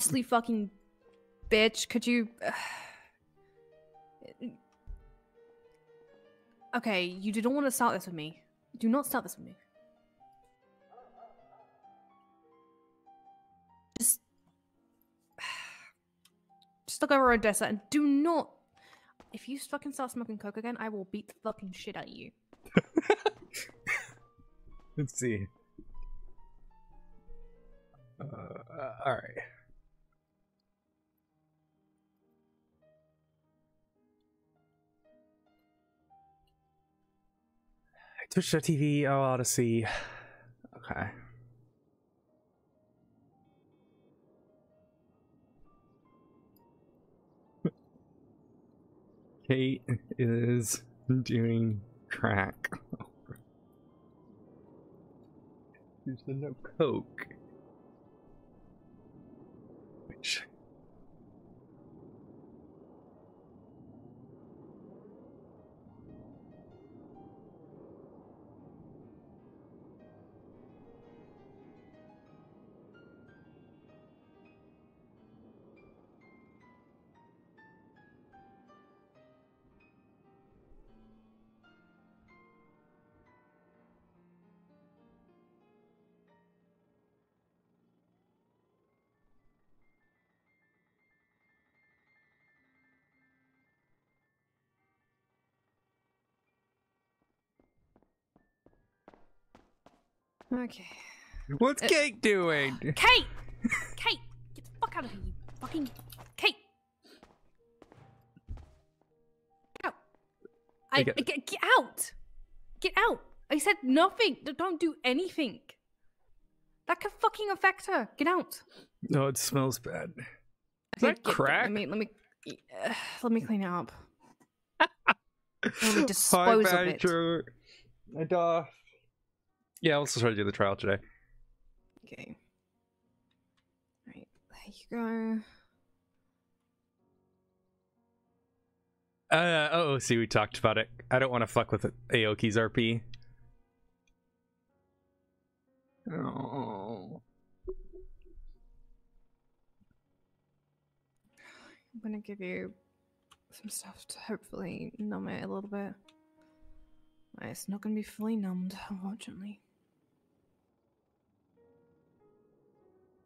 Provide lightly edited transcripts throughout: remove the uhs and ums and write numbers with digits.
absolute fucking bitch. Could you... Okay, you don't want to start this with me. Do not start this with me. Just look over Odessa and do not... If you fucking start smoking coke again, I will beat the fucking shit out of you. Let's see. Alright. Twitch.tv, Odyssey. Okay. Kate is doing crack. There's no coke. Which... Okay. What's Kate doing? Kate! Kate! Get the fuck out of here, you fucking... Kate! Get out! Get out! Get out! I said nothing! Don't do anything! That could fucking affect her! Get out! No, it smells bad. Is that crack? Let me clean it up. Let me dispose of it. Yeah, I'll also try to do the trial today. Okay. Right, there you go. Oh, see, we talked about it. I don't want to fuck with Aoki's RP. Oh. I'm gonna give you some stuff to hopefully numb it a little bit. It's not gonna be fully numbed, unfortunately.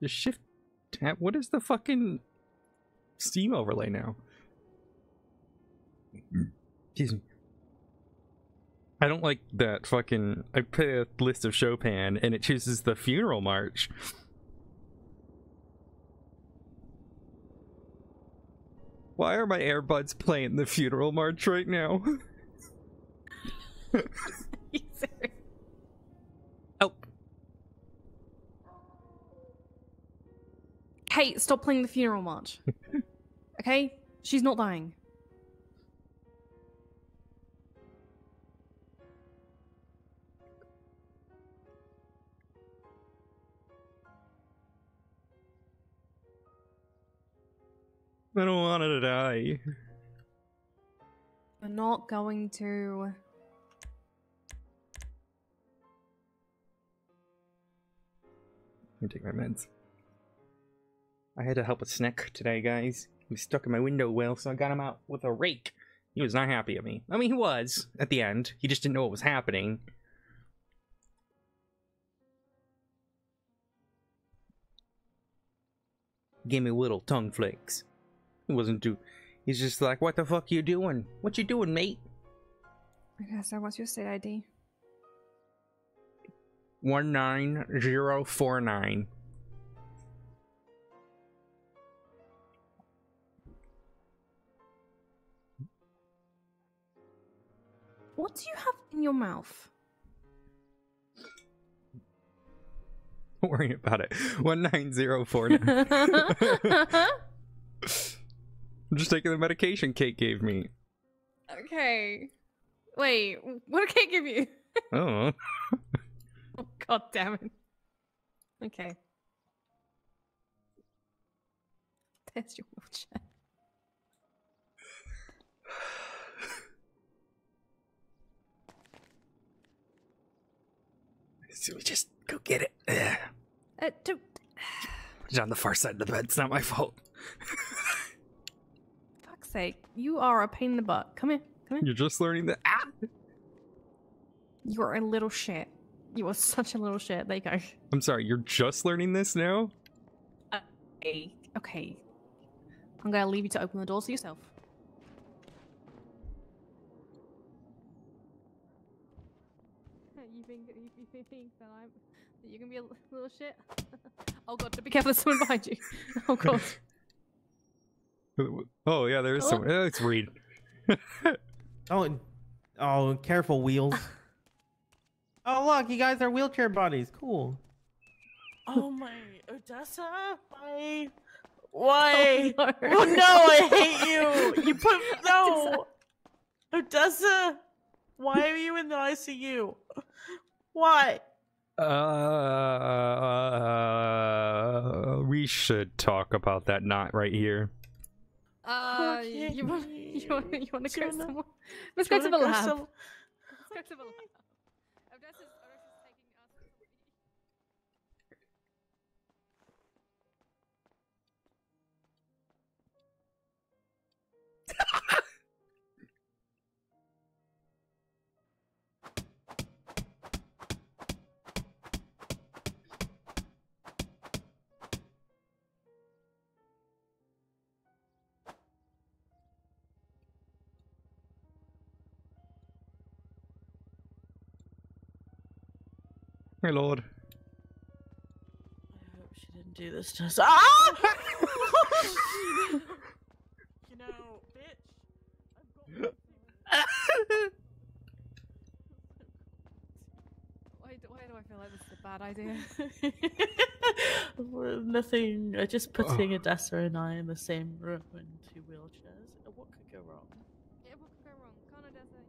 Just shift tab. What is the fucking Steam overlay now? Excuse me. I don't like that fucking... I put a list of Chopin and it chooses the funeral march. Why are my earbuds playing the funeral march right now? Oh. Kate, stop playing the funeral march. Okay? She's not dying. I don't want her to die. We're not going to... Let me take my meds. I had to help a Snick today, guys. He was stuck in my window well, so I got him out with a rake. He was not happy at me. I mean, he was, at the end. He just didn't know what was happening. He gave me little tongue flicks. He wasn't too... He's just like, what the fuck you doing? What you doing, mate? Okay, so what's your state ID? 19049. What do you have in your mouth? Don't worry about it. 19049. I'm just taking the medication Kate gave me. Okay. Wait, what did Kate give you? Oh. Oh, god damn it. Okay. There's your wheelchair. So we just go get it. Don't... He's on the far side of the bed. It's not my fault. Fuck's sake, you are a pain in the butt. Come here, come here. You're just learning that. Ah! You are a little shit. You are such a little shit. There you go. I'm sorry, you're just learning this now? Okay. I'm gonna leave you to open the doors yourself. You think that you're gonna be a little shit? Oh god, be careful, there's someone behind you. Oh god. Oh yeah, there is someone. Oh, it's Reed. Oh, careful, Wheels. Oh look, you guys are wheelchair buddies. Cool. Oh my, Odessa? Why? Oh, no. Oh no, I hate you! You put no! Odessa! Why are you in the ICU? Why? We should talk about that, not right here. Okay. You want to go somewhere? Let's Let's go to the lab. Let's go to the lab. Odessa's taking us. My lord. I hope she didn't do this to us. Ah! You know, bitch. Why do I feel like this is a bad idea? Well, nothing. Just putting Odessa and I in the same room in 2 wheelchairs. What could go wrong? Yeah, what could go wrong? Can't Odessa?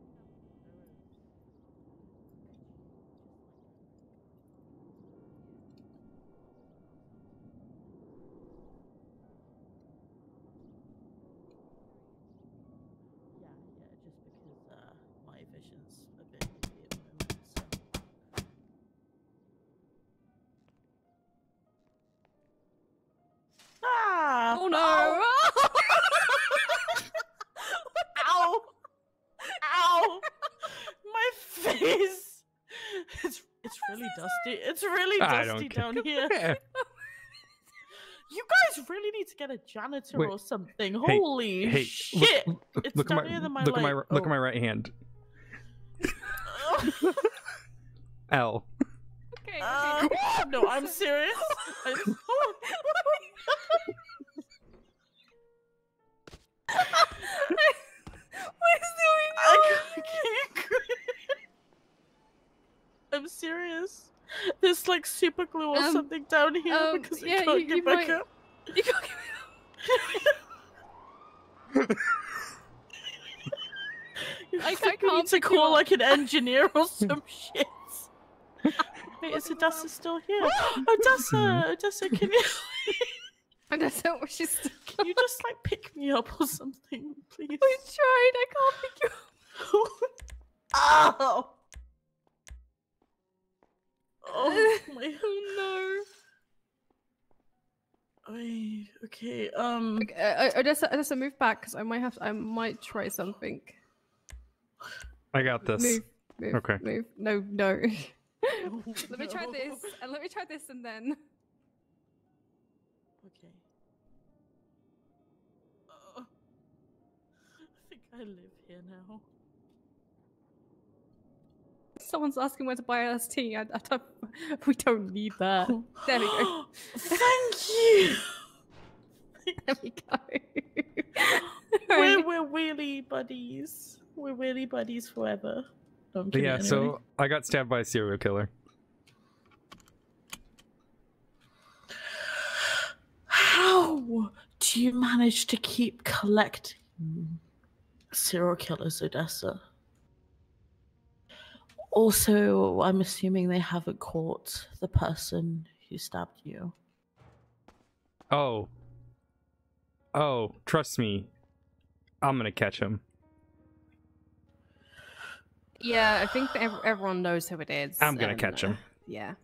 Yeah, just because my vision's a bit iffy at the moment, so. Ah! Oh no! Ow! Ow! My face! It's really dusty. It's really I dusty don't down here. care. You guys really need to get a janitor Wait. or something. Hey, Holy hey, shit! It's look at dirtier than my look at my leg. look at my right hand. L. Okay. No, I'm serious. What is going I'm serious. There's like super glue or something down here because yeah, I can't you get back might- up. You can't I can't can't to pick you call up. like an engineer or some shit. Wait, is Odessa still here? Odessa, can you Odessa, she's can you just like pick me up or something, please? I tried. I can't pick you up. Ow! Oh my! Oh Okay. no. Odessa, move back because I might try something. I got this. Move. Okay. Move. No. Let me try this, and then. Okay. I think I live here now. Someone's asking where to buy LST. We don't need that. There we go. Thank you. There we go. We're wheelie buddies. We're wheelie buddies forever. No, I'm But kidding, yeah, anyway. so I got stabbed by a serial killer. How do you manage to keep collecting serial killers, Odessa? Also, I'm assuming they haven't caught the person who stabbed you. Oh, trust me. I'm gonna catch him. Yeah, I think that everyone knows who it is. I'm gonna catch him. Yeah.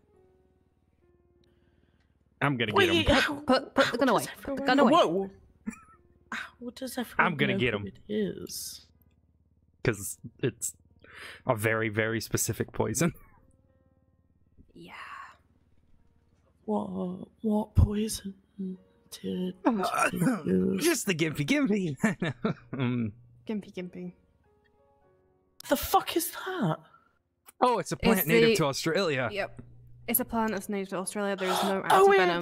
I'm gonna get him. Put the gun away. Put the gun away. Whoa! How does everyone I'm gonna know get who him. it is? Because it's a very, very specific poison. Yeah. What poison did you use? Just the gimpy. Gimpy. The fuck is that? Oh, it's a plant It's native the- to Australia. Yep. It's a plant that's native to Australia. There's no Oh, anti-venom.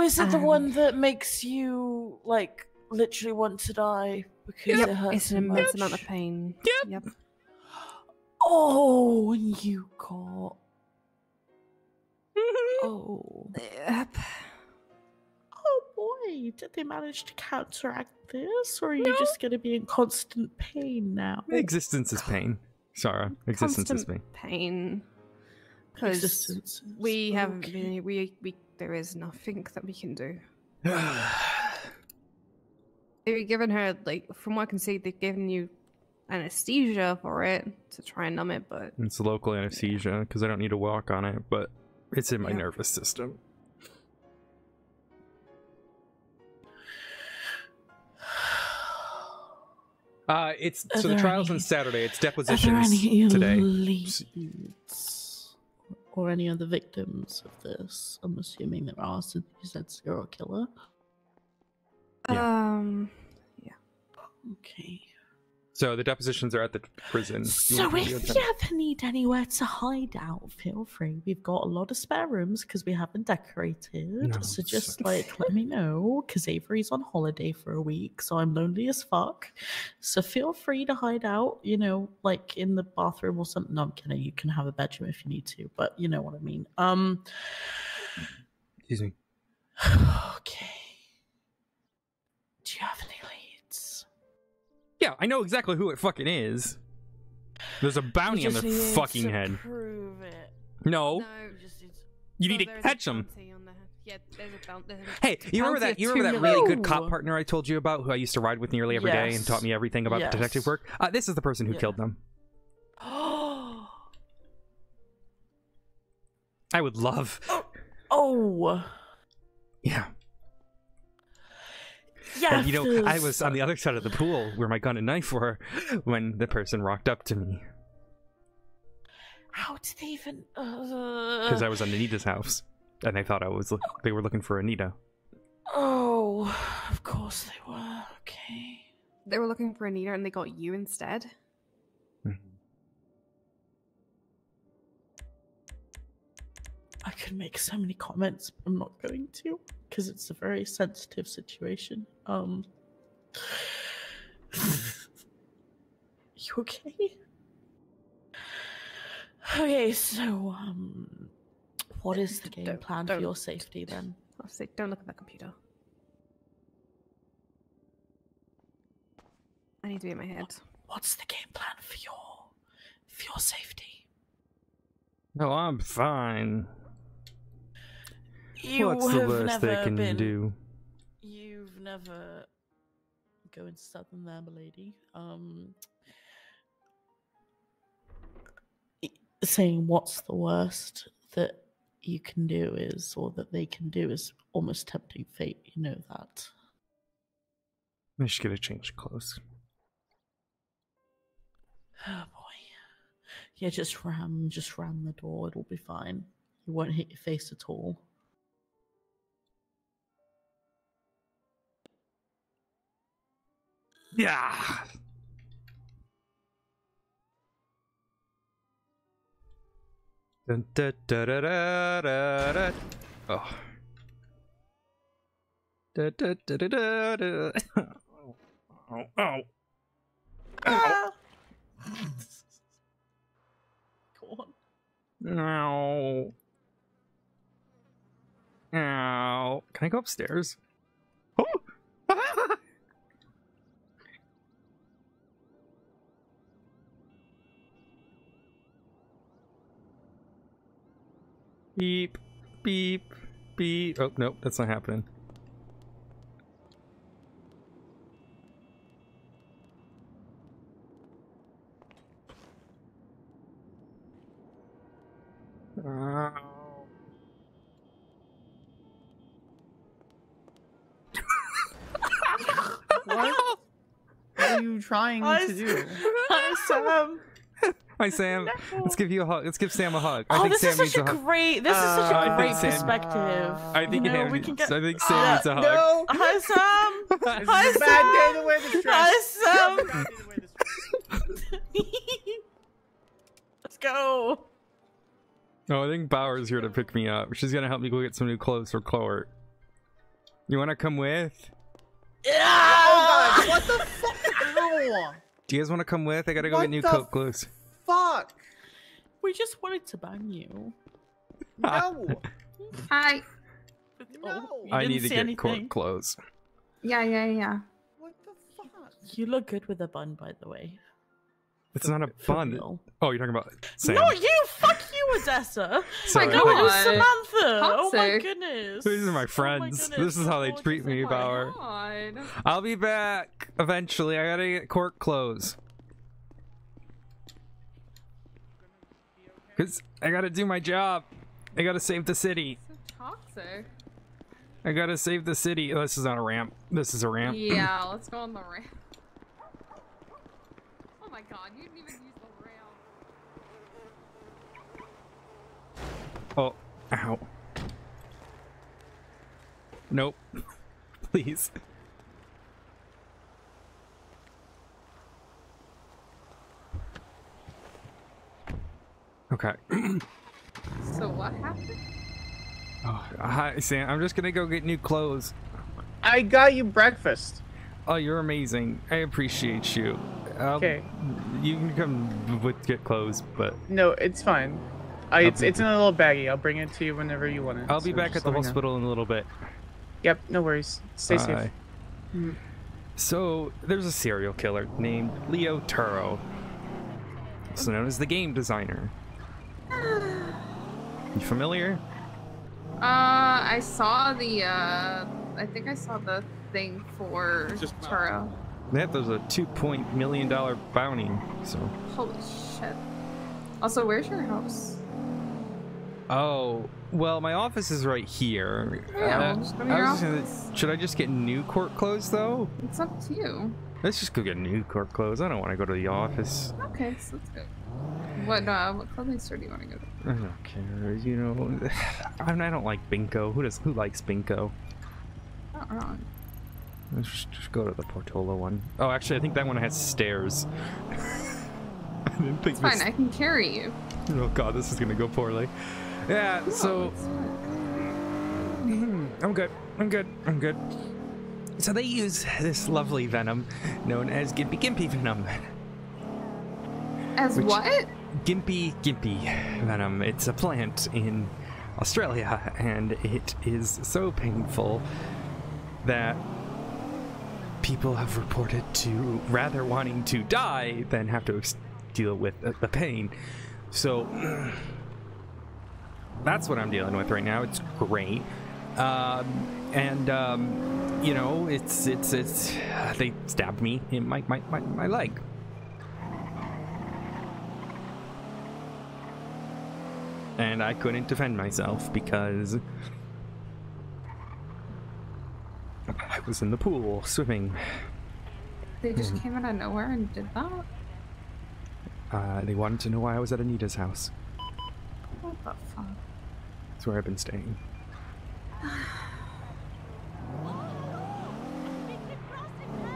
is it the one that makes you like literally want to die because it hurts It's so an immense much? amount of pain. Yep. Oh, and you got. Oh. Yep. Oh boy, did they manage to counteract this, or are you just going to be in constant pain now? Existence is pain. Sarah, existence is pain. Pain. Because Existence. we have Okay. we there is nothing that we can do. They've given her, like, from what I can see, they've given you anesthesia for it to try and numb it, but It's local anesthesia because I don't need to walk on it, but it's in my Yeah. nervous system. It's Are so the there trial's on any- Saturday. It's Are there depositions any today. leads or any other victims of this? I'm assuming there are, since you said serial killer. Okay. So the depositions are at the prison. So if you ever need anywhere to hide out, feel free. We've got a lot of spare rooms because we haven't decorated. No, So just so- like let me know, because Avery's on holiday for a week, so I'm lonely as fuck. So feel free to hide out, you know, like in the bathroom or something. No, I'm kidding. You can have a bedroom if you need to, but you know what I mean. Excuse me. Okay. Do you have any leads? Yeah, I know exactly who it fucking is. There's a bounty on their fucking head. Prove it. No, no. you need to there's a catch them. bounty on the head. Yeah, there's a bounty. Hey, you remember bounty that? You of remember that 2 really million. good cop No. partner I told you about, who I used to ride with nearly every day and Yes. taught me everything about Yes. detective work? This is the person who Yeah. killed them. I would love. Oh. Yeah. Yeah. And, you know, I was on the other side of the pool where my gun and knife were when the person rocked up to me How did they even? because I was on Anita's house and they thought they were looking for Anita. Oh, of course they were. Okay. They were looking for Anita and they got you instead. I could make so many comments, but I'm not going to because it's a very sensitive situation. You okay? Okay, so what is the game Don't- plan for don't- your safety then? I'll say, don't look at that computer. I need to be in my head. What's the game plan for your safety? No, I'm fine. You What's the have worst they never can been. do? You've never go into southern there, milady. Saying what's the worst that you can do is, or that they can do, is almost tempting fate. You know that. I just gotta change clothes. Oh boy. Yeah, just ram the door. It'll be fine. You won't hit your face at all. Yeah. Dun, da, da, da, da, da, da. Oh. Da, da, da, da, da, da. Oh, oh. Ah! Go on. Ow. Ow. Can I go upstairs? Oh. Beep, beep, beep. Oh, nope, that's not happening. Ow. you trying to do? Hi, Sam. Hi, Sam. No. Let's give you a hug. Let's give Sam a hug. I Oh, think this Sam is such needs a a hug. great. This is such I a think great Sam- perspective. I think you know, Sam we can get. I think Sam needs a hug. No. Hi, Sam. This Hi, is a bad day Sam. to wear this dress. Hi, This is a Sam. bad day to wear this dress. Let's go. No, I think Bauer's here to pick me up. She's gonna help me go get some new clothes for Clort. You wanna come with? Oh god, what the fuck? Ow! Do you guys wanna come with? I gotta go What get new the coat clothes. Fuck! We just wanted to bang you. No! Hi. No! You I didn't need to see get anything. Clort clothes. Yeah. What the fuck? You look good with a bun, by the way. It's not a For bun. real. Oh, you're talking about Sam. Not you! Fuck you, Odessa! Sorry, my I No, thought it you- was God. Samantha! Oh my Toxic. goodness. These are my Oh friends. goodness. This is how they Oh, treat she's me, like, Bauer. God. I'll be back eventually. I gotta get Clort clothes. Cause I gotta do my job. I gotta save the city. So toxic. I gotta save the city. Oh, this is not a ramp. This is a ramp. Yeah, let's go on the ramp. Oh my god, you didn't even use the ramp. Oh, ow. Nope. Please. Okay. So what happened? Oh, hi, Sam. I'm just gonna go get new clothes. I got you breakfast. Oh, you're amazing. I appreciate you. Okay. You can come with get clothes, but No, it's fine. It's in a little baggie. I'll bring it to you whenever you want it. I'll be so back just at the let me know. hospital in a little bit. Yep, no worries. Stay safe. Bye. Mhm. So, there's a serial killer named Leo Turo, also known as the game designer. You familiar? I saw the, I think I saw the thing for Turo. That was a $2 million bounty, so... Holy shit. Also, where's your house? Oh, well, my office is right here. Yeah, we'll just go to your I was office. gonna, should I just get new court clothes, though? It's up to you. Let's just go get new court clothes. I don't want to go to the office. Okay, so let's go. What clothing store do you want to go to? I don't care, you know. I don't like Binko. Who likes Binko? Not wrong. Let's just go to the Portola one. Oh, actually, I think that one has stairs. I didn't think It's fine, this... I can carry you. Oh god, this is gonna go poorly. Yeah, No, so... it's fine. I'm good. So they use this lovely venom known as Gimpy venom. As Which- what? Gimpy venom. It's a plant in Australia, and it is so painful that people have reported to rather wanting to die than have to deal with the pain. So that's what I'm dealing with right now. It's great. You know, it's they stabbed me in my leg. And I couldn't defend myself because I was in the pool swimming. They just came out of nowhere and did that? They wanted to know why I was at Anita's house. What the fuck? That's where I've been staying.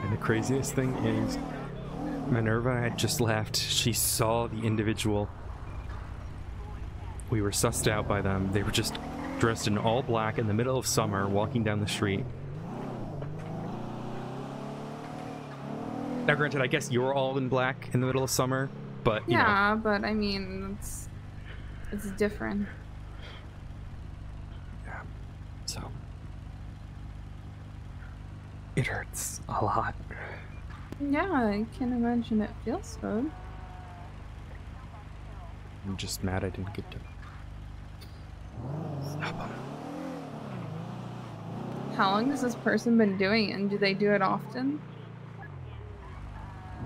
And the craziest thing is, Minerva had just left. She saw the individual. We were sussed out by them. They were just dressed in all black in the middle of summer, walking down the street. Now, granted, I guess you're all in black in the middle of summer, but you know. Yeah, but I mean, it's different. Yeah. So it hurts a lot. Yeah, I can imagine it feels good. I'm just mad I didn't get to stop him. How long has this person been doing it, and do they do it often?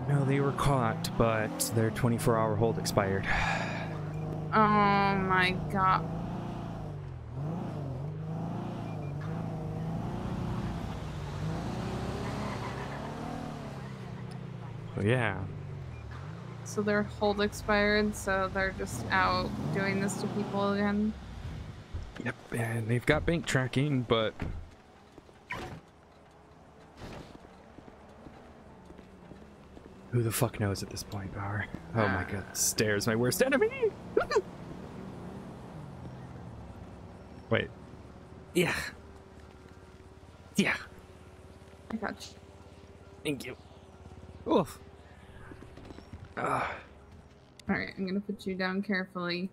No, they were caught, but their 24-hour hold expired. Oh my god. So yeah. So their hold expired, so they're just out doing this to people again. Yep, and they've got bank tracking, but who the fuck knows at this point, Power? Oh my god, stairs, my worst enemy! Wait. Yeah. Yeah. I got you. Thank you. Oof. Alright, I'm gonna put you down carefully.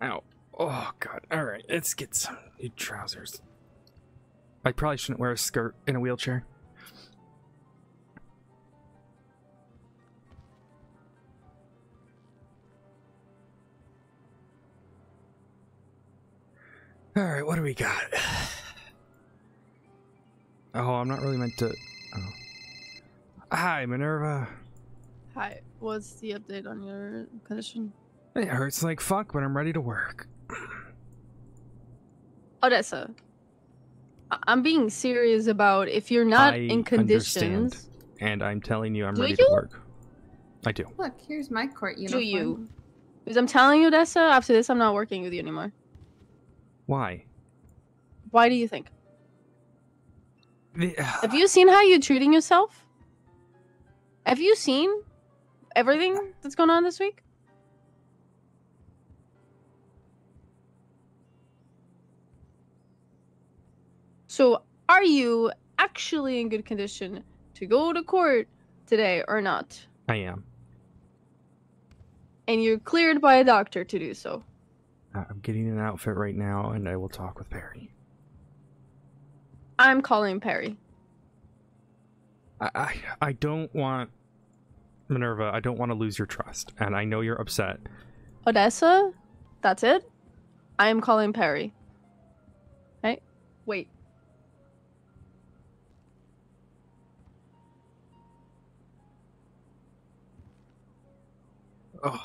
Ow. Oh god. Alright, let's get some new trousers. I probably shouldn't wear a skirt in a wheelchair. Alright, what do we got? Oh, I'm not really meant to... Oh. Hi, Minerva. Hi, what's the update on your condition? It hurts like fuck, but I'm ready to work. Odessa, I'm being serious about if you're not I in conditions. Understand, and I'm telling you I'm Do ready you? to work. I do. Look, here's my court uniform. Do you? Because I'm telling you, Odessa, after this, I'm not working with you anymore. Why? Why do you think? Have you seen how you're treating yourself? Have you seen everything that's going on this week? So, are you actually in good condition to go to court today or not? I am. And you're cleared by a doctor to do so. I'm getting an outfit right now, and I will talk with Perry. I'm calling Perry. I don't want... Minerva, I don't want to lose your trust, and I know you're upset. Odessa? That's it? I am calling Perry. Hey, wait. Oh.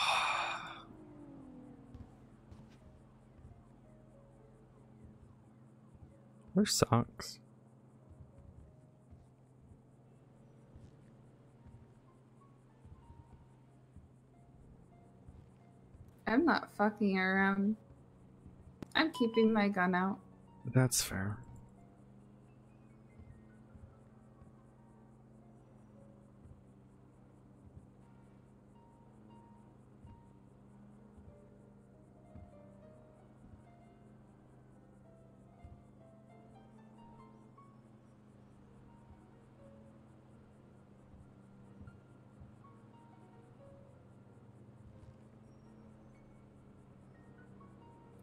Where's socks? I'm not fucking around. I'm keeping my gun out. That's fair.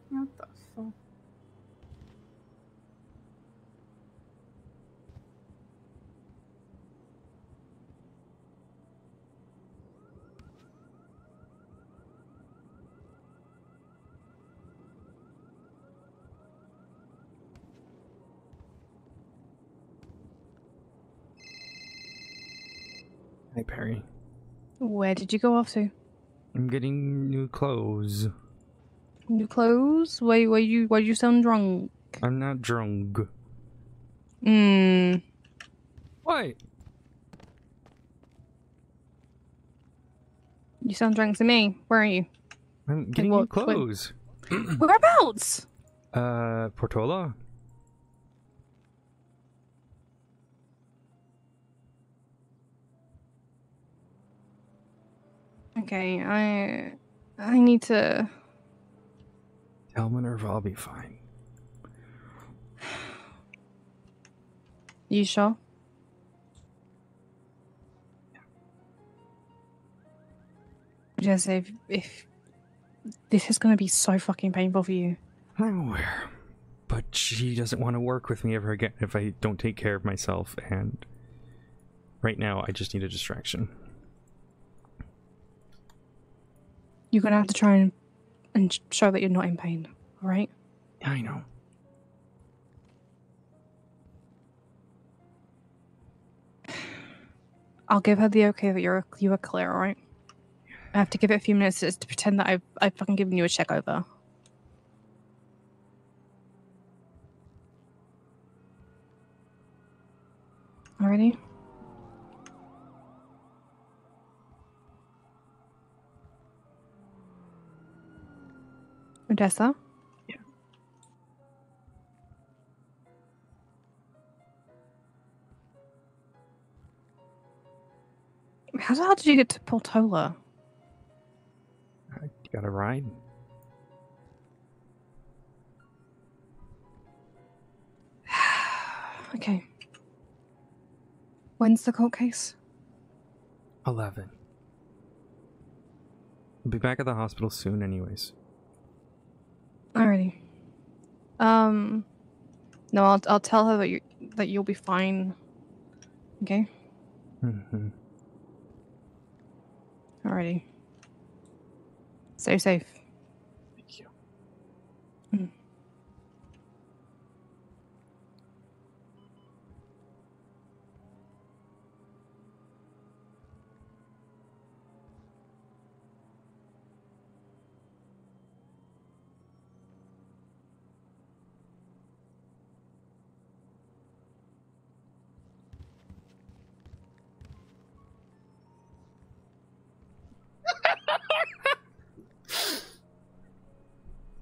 What the fuck? Hi, Perry. Where did you go off to? I'm getting new clothes. New clothes? Why you sound drunk? I'm not drunk. What? You sound drunk to me. Where are you? I'm getting new clothes. Whereabouts? Portola? Okay, I need to... Tell Minerva I'll be fine. You sure? Just if this is gonna be so fucking painful for you. I'm aware. But she doesn't want to work with me ever again if I don't take care of myself, and right now I just need a distraction. You're gonna have to try and show that you're not in pain, alright? I know. I'll give her the okay that you are clear, alright? I have to give it a few minutes just to pretend that I've fucking given you a check over. Already? Odessa? Yeah. How the hell did you get to Portola? You got a ride? Okay. When's the court case? 11. I'll be back at the hospital soon anyways. Alrighty. No, I'll tell her that you'll be fine. Okay? Mm-hmm. Alrighty. Stay safe. Thank you. Mm.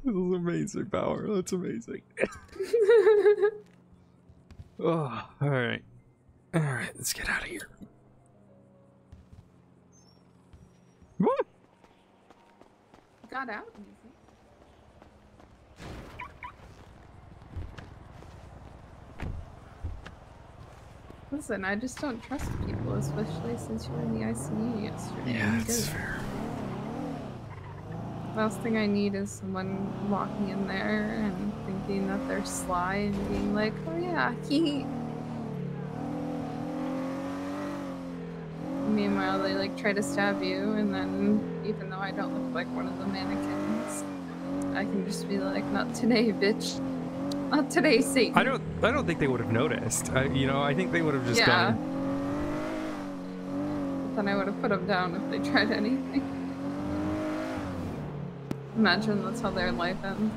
This is amazing, Power. That's amazing. Oh, alright. Alright, let's get out of here. What? Got out. Listen, I just don't trust people, especially since you were in the ICU yesterday. Yeah, that's fair. Last thing I need is someone walking in there and thinking that they're sly and being like, oh yeah, he. Meanwhile, they like try to stab you, and then even though I don't look like one of the mannequins, I can just be like, not today, bitch. Not today, Satan. I don't think they would have noticed. You know, I think they would have just Yeah. gone. But then I would have put them down if they tried anything. Imagine that's how their life ends.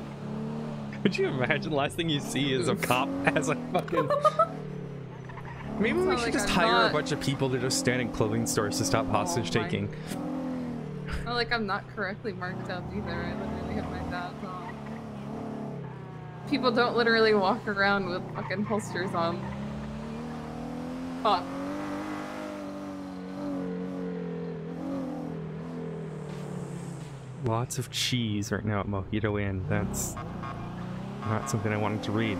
Could you imagine? Last thing you see is a cop as a fucking. Maybe we It's not should like just I'm hire not- a bunch of people to just stand in clothing stores to stop hostage my- taking. Not like I'm not correctly marked up either. I literally have my badge on. People don't literally walk around with fucking holsters on. Fuck. Lots of cheese right now at Mojito Inn. That's not something I wanted to read.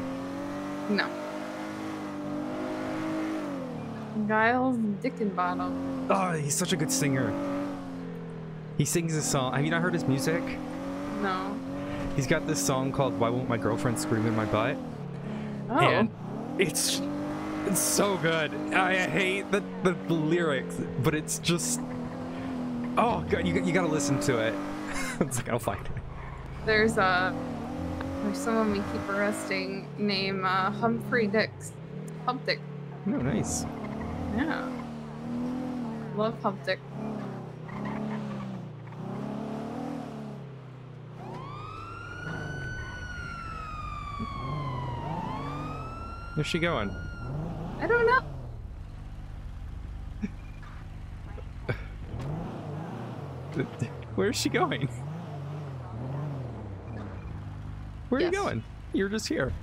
No. Giles Dickenbottom. Oh, he's such a good singer. He sings a song. Have you not heard his music? No. He's got this song called "Why Won't My Girlfriend Scream in My Butt?" Oh. And it's so good. I hate the lyrics, but it's just. Oh god, you gotta listen to it. It's like I'll find it. There's someone we keep arresting named Humphrey Dix. Hump Dick. Oh, nice. Yeah. Love Hump Dick. Where's she going? I don't know. Where's she going? Where are you Yes. going? You're just here.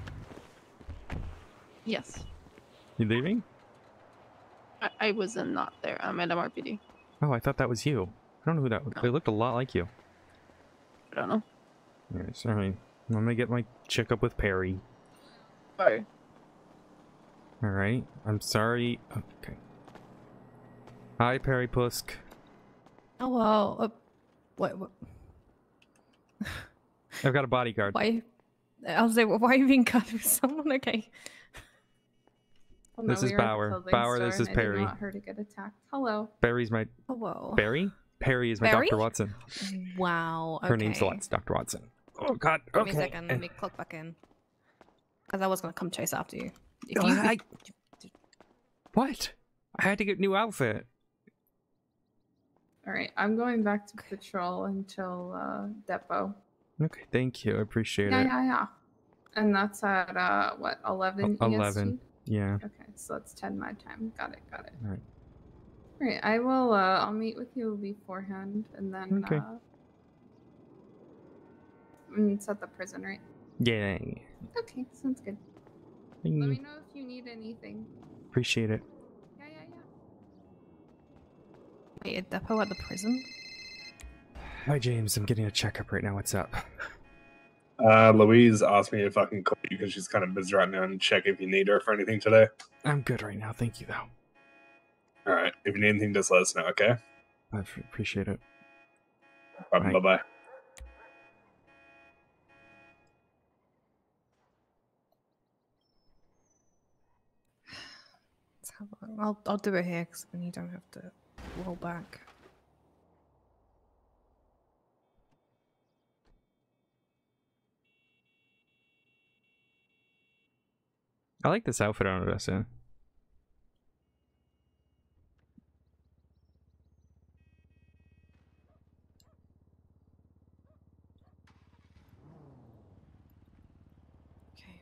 Yes. You leaving? I was not there. I'm at MRPD. Oh, I thought that was you. I don't know who that was. No. They looked a lot like you. I don't know. Yes, alright. I'm gonna get my checkup with Perry. Sorry. Alright. I'm sorry. Okay. Hi, Perry Pusk. Oh well. What? I've got a bodyguard. Why? I was like, why are you being cut with someone? Okay. Oh, This no, is we were at the Bauer. clothing Bauer, store this and is I Perry. didn't want her to get attacked. Hello. Barry's my... Oh whoa. Barry? Perry is my Barry? Dr. Watson. Wow. Okay. Her name's Dr. Watson. Oh, God. Give me a Okay. second. Let me click back in. Because I was gonna come chase after you. If Oh, you What? I had to get a new outfit. Alright, I'm going back to patrol until depot. Okay, thank you. I appreciate it. Yeah. And that's at what, 11 11. EST? Yeah. Okay, so that's 10 my time. Got it. Alright. Alright, I will I'll meet with you beforehand and then Okay. It's at the prison, right? Yeah. Okay, sounds good. Let me know if you need anything. Appreciate it. Yeah. Wait, a depot at the prison? Hi, James. I'm getting a checkup right now. What's up? Louise asked me if I can call you because she's kind of busy right now and check if you need her for anything today. I'm good right now. Thank you, though. Alright, if you need anything, just let us know, okay? I appreciate it. Bye-bye. Let's have I'll do it here because then you don't have to roll back. I like this outfit on Odessa. Okay.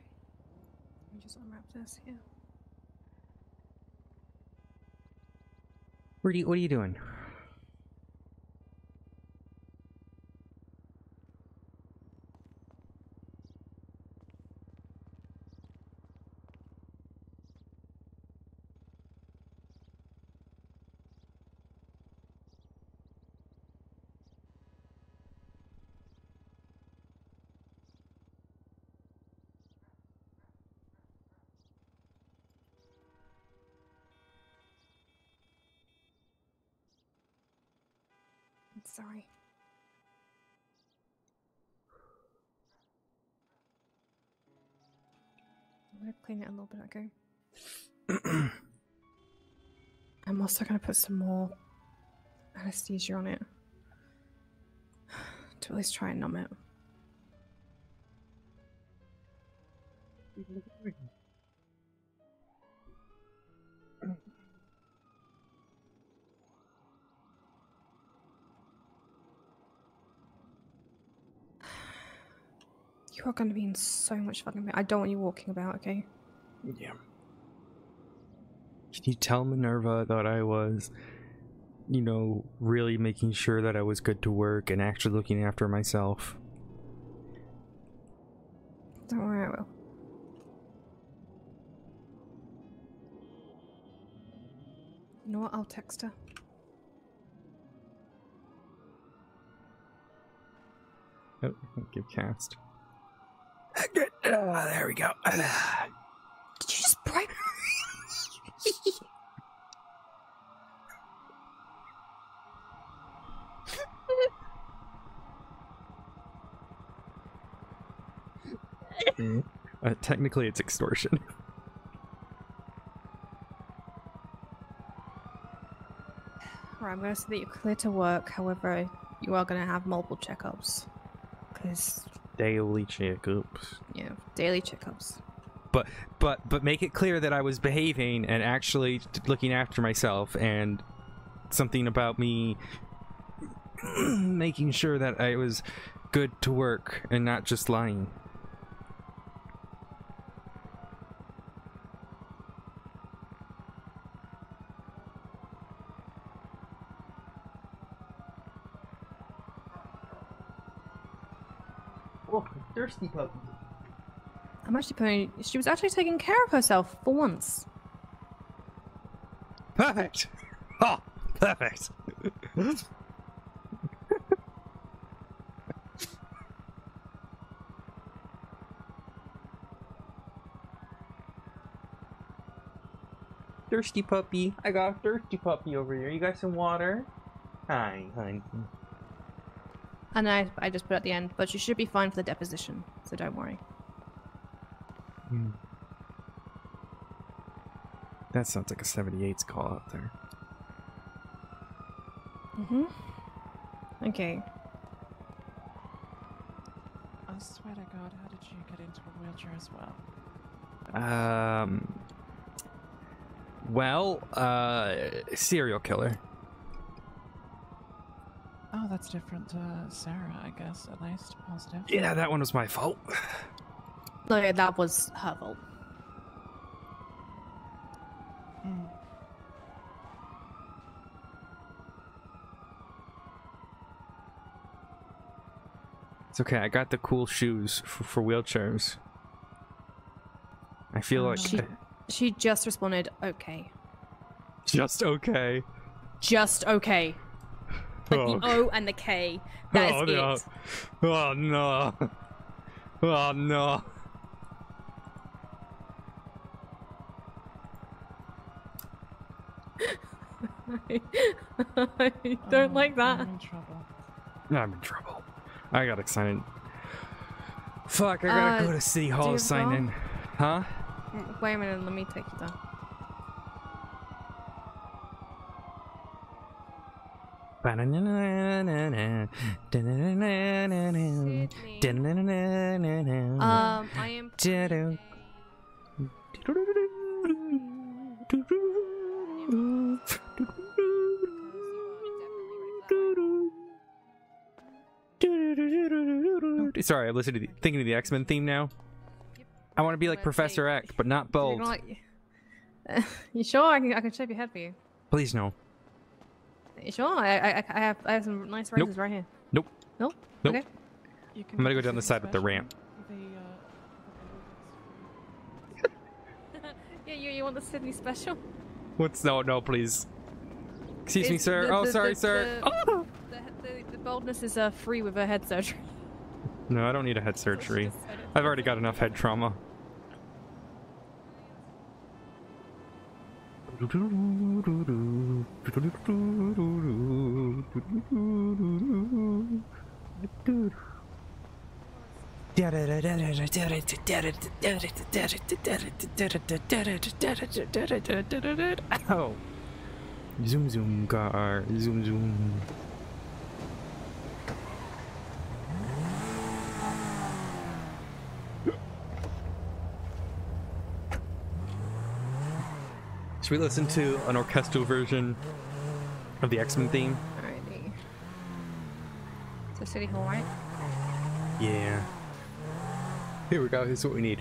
Let me just unwrap this here. What are you doing? Sorry. I'm gonna clean it a little bit, okay? I'm also gonna put some more anesthesia on it to at least try and numb it. You are going to be in so much fucking pain. I don't want you walking about, okay? Yeah. Can you tell Minerva that I was, you know, really making sure that I was good to work and actually looking after myself? Don't worry, I will. You know what? I'll text her. Oh, give cast. There we go. Did you just bribe Technically, it's extortion. Right, I'm going to say that you're clear to work. However, you are going to have multiple checkups. Because... Daily checkups. Yeah, daily checkups. But make it clear that I was behaving and actually looking after myself, and something about me making sure that I was good to work and not just lying. Oh, thirsty puppy. I'm actually putting... She was actually taking care of herself for once. Perfect! Oh, perfect! Thirsty puppy. I got a thirsty puppy over here. You got some water? Hi, honey. And I just put at the end, but she should be fine for the deposition, so don't worry. That sounds like a 78's call out there. Mm-hmm. Okay. I swear to God, how did you get into a wheelchair as well? Serial killer. Oh, that's different to Sarah, I guess, at least. Positive. Yeah, that one was my fault. No, yeah, that was her fault. Hmm. It's okay. I got the cool shoes for wheelchairs. I feel like She just responded, okay. just okay. Just okay. Like the O and the K. That is no. it. Oh no. Oh no. I don't like that. I'm in trouble. I'm in trouble. I got excited. Fuck, I gotta go to City Hall to sign in. Huh? Wait a minute, let me take you there. I am. Sorry, I'm listening to thinking of the X-Men theme now. I want to be like Professor X, but not bald. You sure? I can shape your head for you. Please no. You sure? I have some nice razors right here. Nope. Nope. Nope. Okay. I'm gonna go down the side with the ramp. Yeah, you want the Sydney special? What's no, please. Excuse me, sir. Sorry, sir. The baldness is free with a head surgery. No, I don't need a head surgery. I've already got enough head trauma. Oh. Zoom zoom car. Zoom zoom. Should we listen to an orchestral version of the X-Men theme? Alrighty. So City Hall, right? Yeah. Here we go. Here's what we need.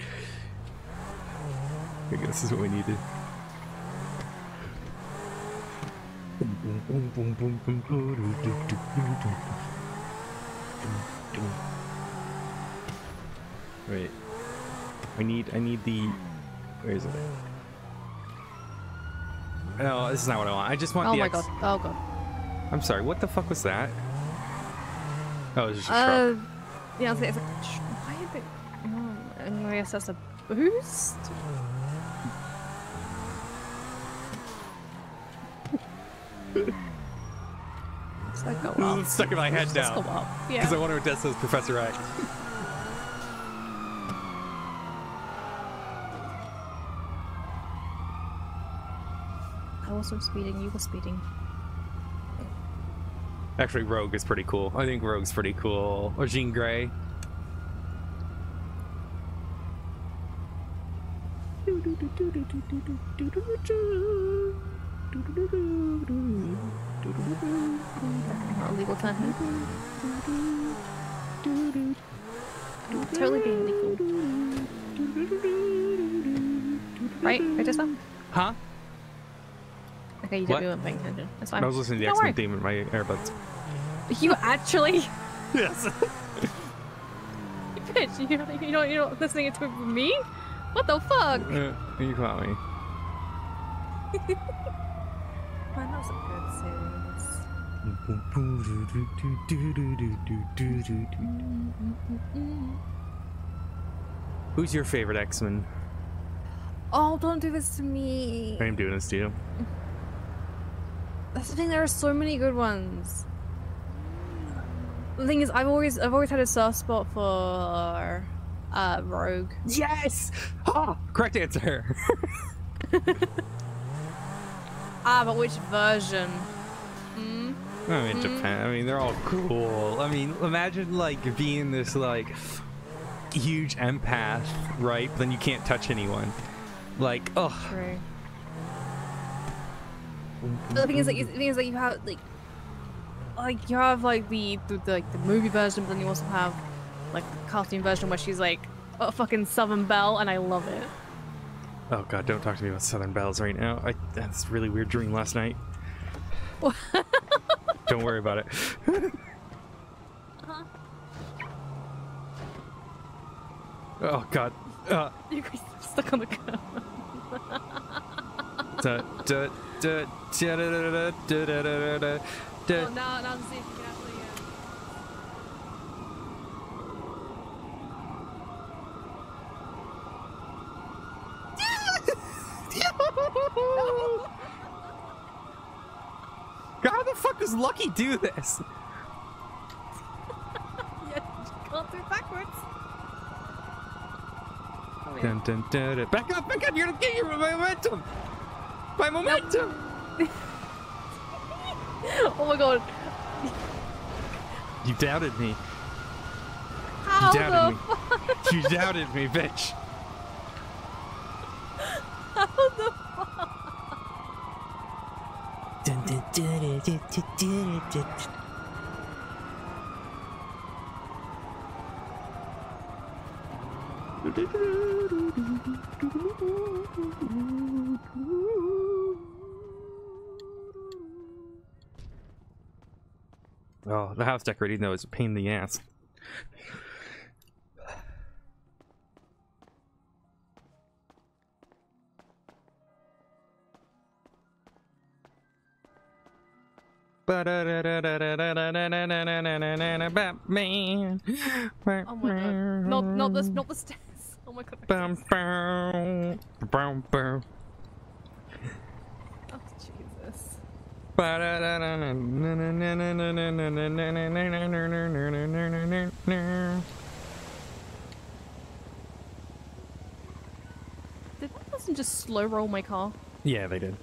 I guess this is what we needed. Wait. I need the. Where is it? No, this is not what I want. I just want the. Oh my god. Oh god. I'm sorry. What the fuck was that? Oh, it was just a truck. Yeah, it's like. Why is it? Oh, I guess that's a boost. Does that go up? It's stuck in my head Let's now. go up. Yeah. Because I want to Odessa as Professor X. I wasn't speeding, you were speeding. Actually, Rogue is pretty cool. I think Rogue's pretty cool. Or Jean Grey. Not illegal turn here. Totally being legal. Right? Odessa? Huh? Okay, you What? definitely weren't paying attention. That's fine. I was listening to the Don't X-Men worry. theme in my earbuds. You actually? Yes. You bitch, you're not listening to it with me? What the fuck? You caught me. Man, that was a good series. Who's your favorite X-Men? Oh, don't do this to me. I am doing this to you. That's the thing, there are so many good ones. The thing is, I've always had a soft spot for Rogue. Yes! Ah, correct answer. But which version? I mean, Japan. I mean, they're all cool. I mean, imagine like being this like huge empath, right? But then you can't touch anyone. Like, oh. True. The thing is, like, you have you have like the movie version, but then you also have like the cartoon version where she's like a fucking Southern Belle, and I love it. Oh god, don't talk to me about Southern Bells right now. That's a really weird dream last night. Don't worry about it. Oh god. You guys are stuck on the curb. Oh, now to see if you can actually. God, how the fuck does Lucky do this? Yeah, you can't do it backwards. Oh, yeah. Dun, dun, dun, dun. Back up! You're gonna get your momentum! My momentum! Oh my god. You doubted me. How You doubted me. fuck? You doubted me, bitch. How the fuck? Dun, dun, dun, dun, dun, dun, dun, dun. Oh, the house decorating though is a pain in the ass. Batman. Oh my god. Not the stairs. Oh my god. Bum, bum, bum, bum. Oh Jesus. Did that person just slow roll my car? Yeah, they did.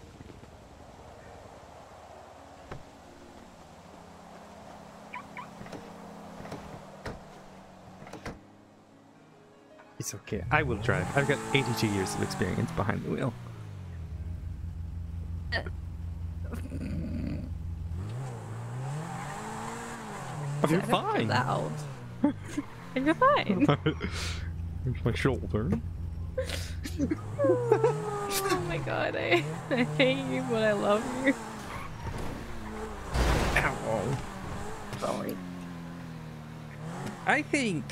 It's okay. I will drive. I've got 82 years of experience behind the wheel. Oh, you're fine. Loud. You're fine. Here's my shoulder. Oh my god, I hate you, but I love you. Ow. Sorry. I think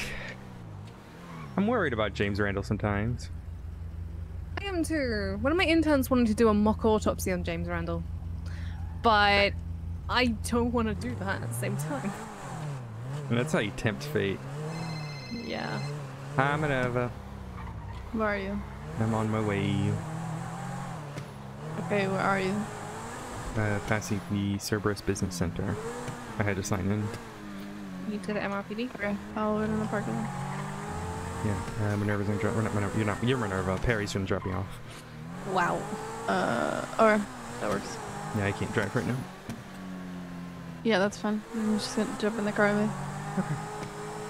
I'm worried about James Randall sometimes. I am too. One of my interns wanted to do a mock autopsy on James Randall, but I don't want to do that at the same time. And that's how you tempt fate. Yeah. Hi, Minerva. Where are you? I'm on my way. Okay, where are you? Passing the Cerberus Business Center. I had to sign in. You need to go to MRPD? Okay, I'll wait in the parking lot. Yeah, Minerva's gonna drop. You're Minerva. Perry's gonna drop you off. Wow. Alright, that works. Yeah, I can't drive right now. Yeah, that's fine. I'm just gonna jump in the car with me. Okay.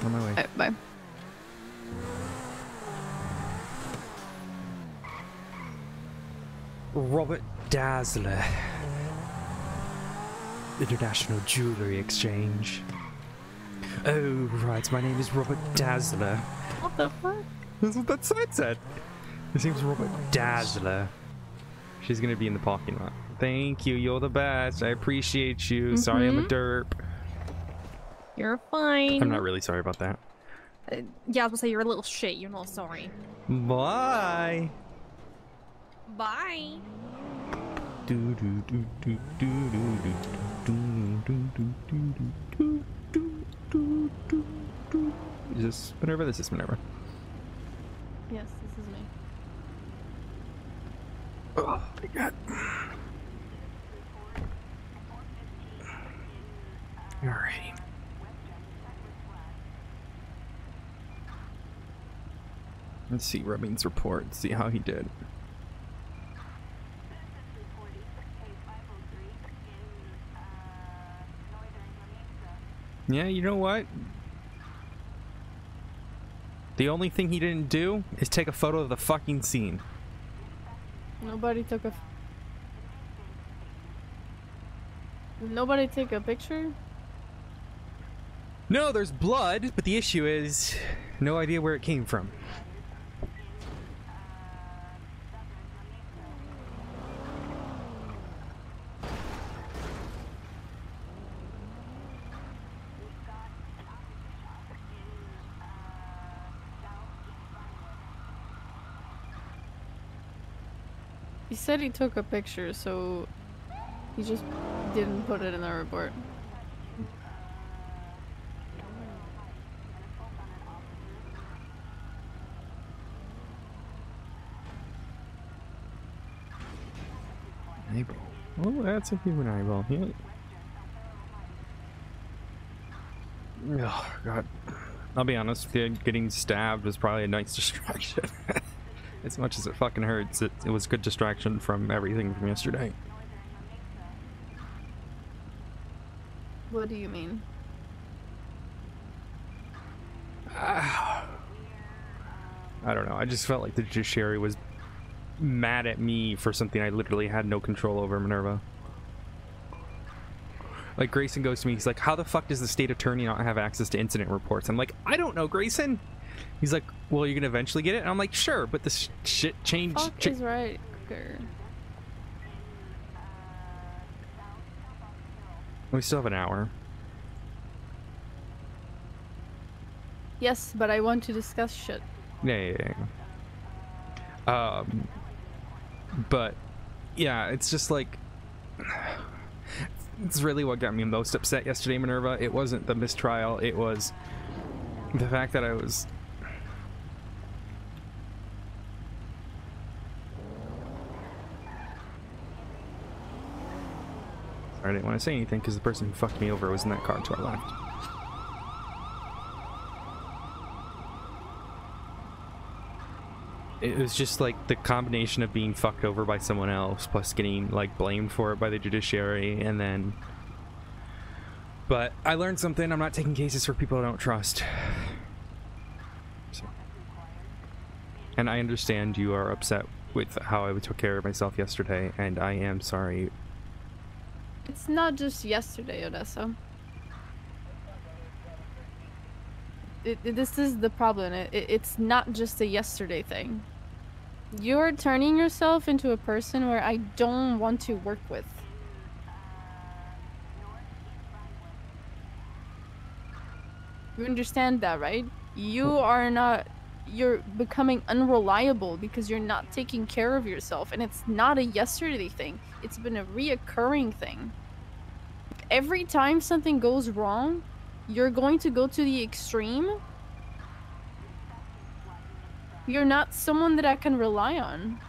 On my way. Alright, bye. Robert Dazzler. International Jewelry Exchange. Oh, right. My name is Robert Dazzler. What the fuck? That's what that sign said. His name's Robert Dazzler. She's gonna be in the parking lot. Thank you. You're the best. I appreciate you. Sorry I'm a derp. You're fine. I'm not really sorry about that. Yeah, I was gonna say you're a little shit. You're not sorry. Bye. Bye. Is this Minerva? This is Minerva. Yes, this is me. Oh my god. Alrighty. Let's see Rubbing's report, see how he did. Yeah, you know what? The only thing he didn't do is take a photo of the fucking scene. Nobody took a picture? No, there's blood, but the issue is no idea where it came from. He said he took a picture, so he just didn't put it in the report. Eyeball. Oh, that's a human eyeball. Yeah. Oh, God. I'll be honest with you, getting stabbed was probably a nice distraction. As much as it fucking hurts, it was a good distraction from everything from yesterday. What do you mean? I don't know. I just felt like the judiciary was mad at me for something I literally had no control over, Minerva. Like, Grayson goes to me, he's like, how the fuck does the state attorney not have access to incident reports? I'm like, I don't know, Grayson. He's like, well, you're gonna eventually get it? And I'm like, sure, but this shit changed. Fuck is right, Cooker. We still have an hour. Yes, but I want to discuss shit. Yeah. But yeah, it's just like, it's really what got me most upset yesterday, Minerva. It wasn't the mistrial, it was the fact that I was I didn't want to say anything because the person who fucked me over was in that car to our left. It was just like the combination of being fucked over by someone else plus getting like blamed for it by the judiciary, and then but I learned something. I'm not taking cases for people I don't trust. So. And I understand you are upset with how I took care of myself yesterday, and I am sorry. It's not just yesterday, Odessa. This is the problem. It's not just a yesterday thing. You're turning yourself into a person where I don't want to work with. You understand that, right? You're becoming unreliable because you're not taking care of yourself, and it's not a yesterday thing. It's been a reoccurring thing. Every time something goes wrong, you're going to go to the extreme. You're not someone that I can rely on.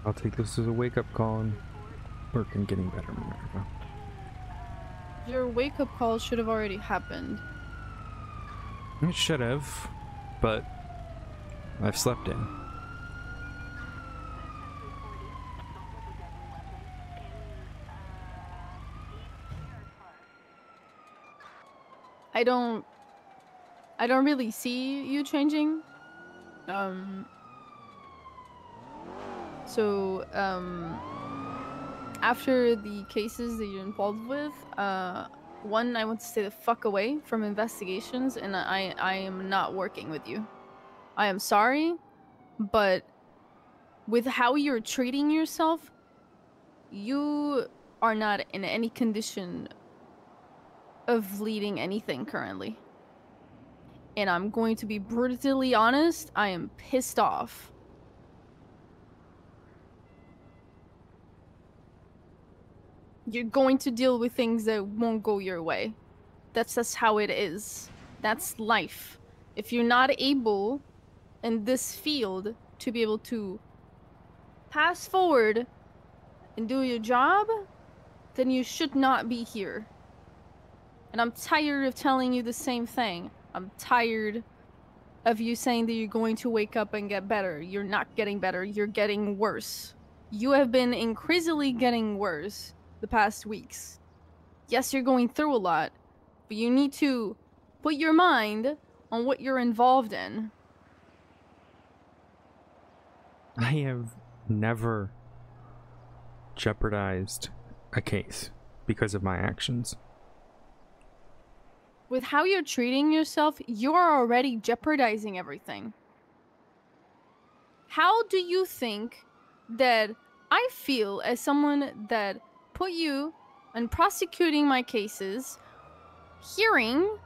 I'll take this as a wake-up call and work on getting better, Minerva. Your wake-up call should have already happened. It should have, but I've slept in. I don't really see you changing. After the cases that you're involved with, one, I want to stay the fuck away from investigations, and I am not working with you. I am sorry, but with how you're treating yourself, you are not in any condition of leading anything currently. And I'm going to be brutally honest, I am pissed off. You're going to deal with things that won't go your way. That's just how it is. That's life. If you're not able in this field to be able to pass forward and do your job, then you should not be here. And I'm tired of telling you the same thing. I'm tired of you saying that you're going to wake up and get better. You're not getting better. You're getting worse. You have been increasingly getting worse the past weeks. Yes, you're going through a lot, but you need to put your mind on what you're involved in. I have never jeopardized a case because of my actions. with how you're treating yourself, you're already jeopardizing everything. How do you think that I feel as someone that put you and prosecuting my cases, hearing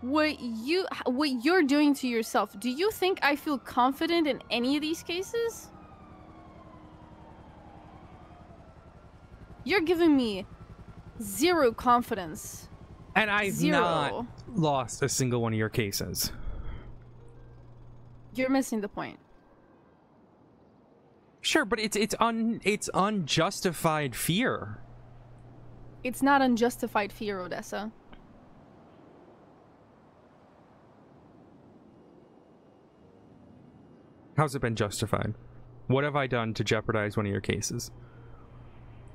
what you're doing to yourself? Do you think I feel confident in any of these cases? You're giving me zero confidence. And I've not lost a single one of your cases. You're missing the point. Sure, but it's unjustified fear. It's not unjustified fear, Odessa. How's it been justified? What have I done to jeopardize one of your cases?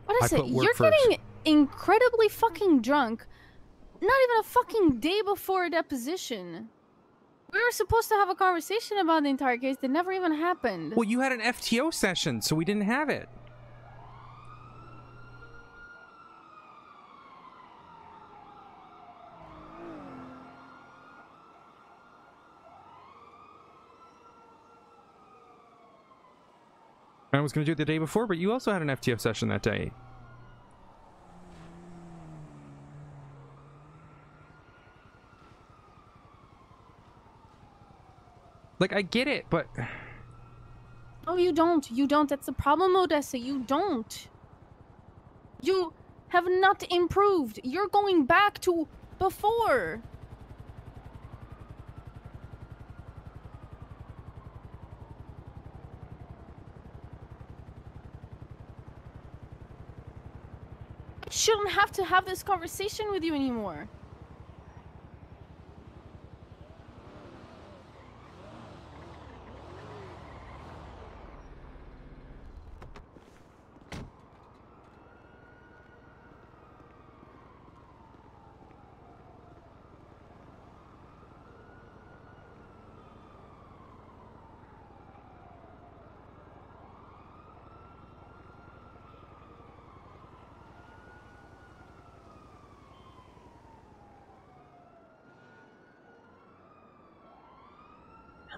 What is it? You're getting incredibly fucking drunk. Not even a fucking day before a deposition. We were supposed to have a conversation about the entire case that never even happened. Well, you had an FTO session, so we didn't have it. I was going to do it the day before, but you also had an FTO session that day. Like, I get it, but... No, you don't. You don't. That's the problem, Odessa. You don't. You have not improved. You're going back to before. I shouldn't have to have this conversation with you anymore.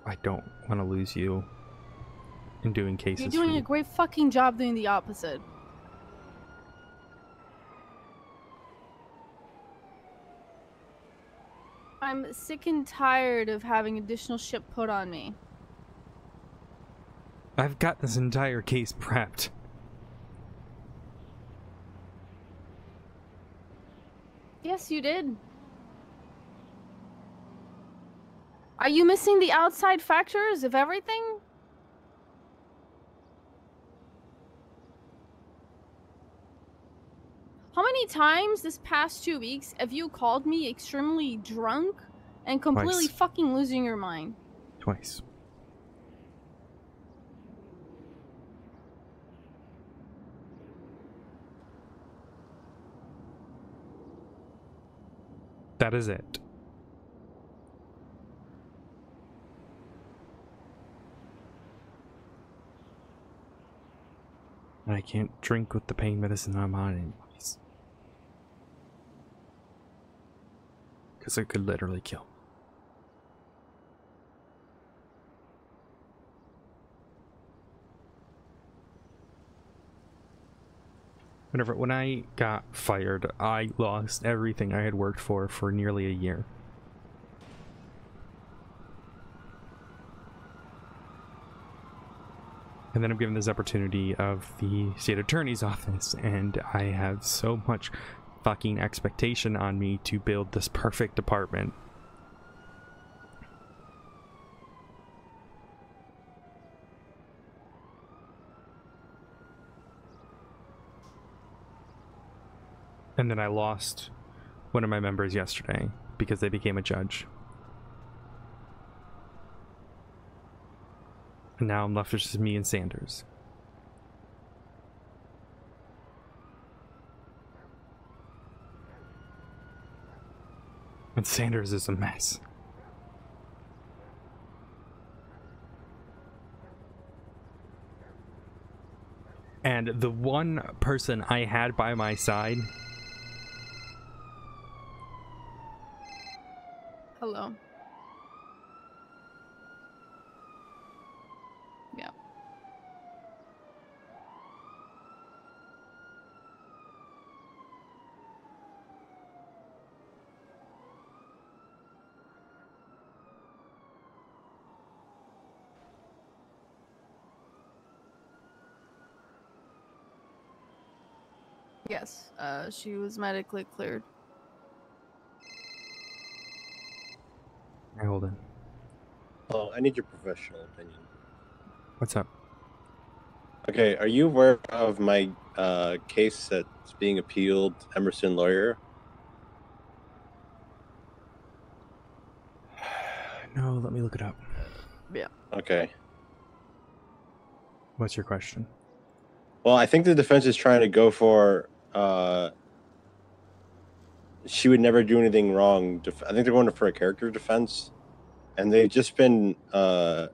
I don't want to lose you in doing cases. You're doing a great fucking job doing the opposite. I'm sick and tired of having additional shit put on me. I've got this entire case prepped. Yes, you did. Are you missing the outside factors of everything? How many times this past 2 weeks have you called me extremely drunk and completely Twice. fucking losing your mind? Twice. That is it. I can't drink with the pain medicine I'm on anyways. Because it could literally kill me. When I got fired, I lost everything I had worked for nearly a year. And then I'm given this opportunity of the state attorney's office, and I have so much fucking expectation on me to build this perfect department. And then I lost one of my members yesterday because they became a judge. And now I'm left with just me and Sanders. And Sanders is a mess. And the one person I had by my side Yes, she was medically cleared. Hey, hold on. Oh, I need your professional opinion. What's up? Okay, are you aware of my case that's being appealed, Emerson Lawyer? No, let me look it up. Yeah. Okay. What's your question? Well, I think the defense is trying to go for she would never do anything wrong. I think they're going for a character defense, and they've just been for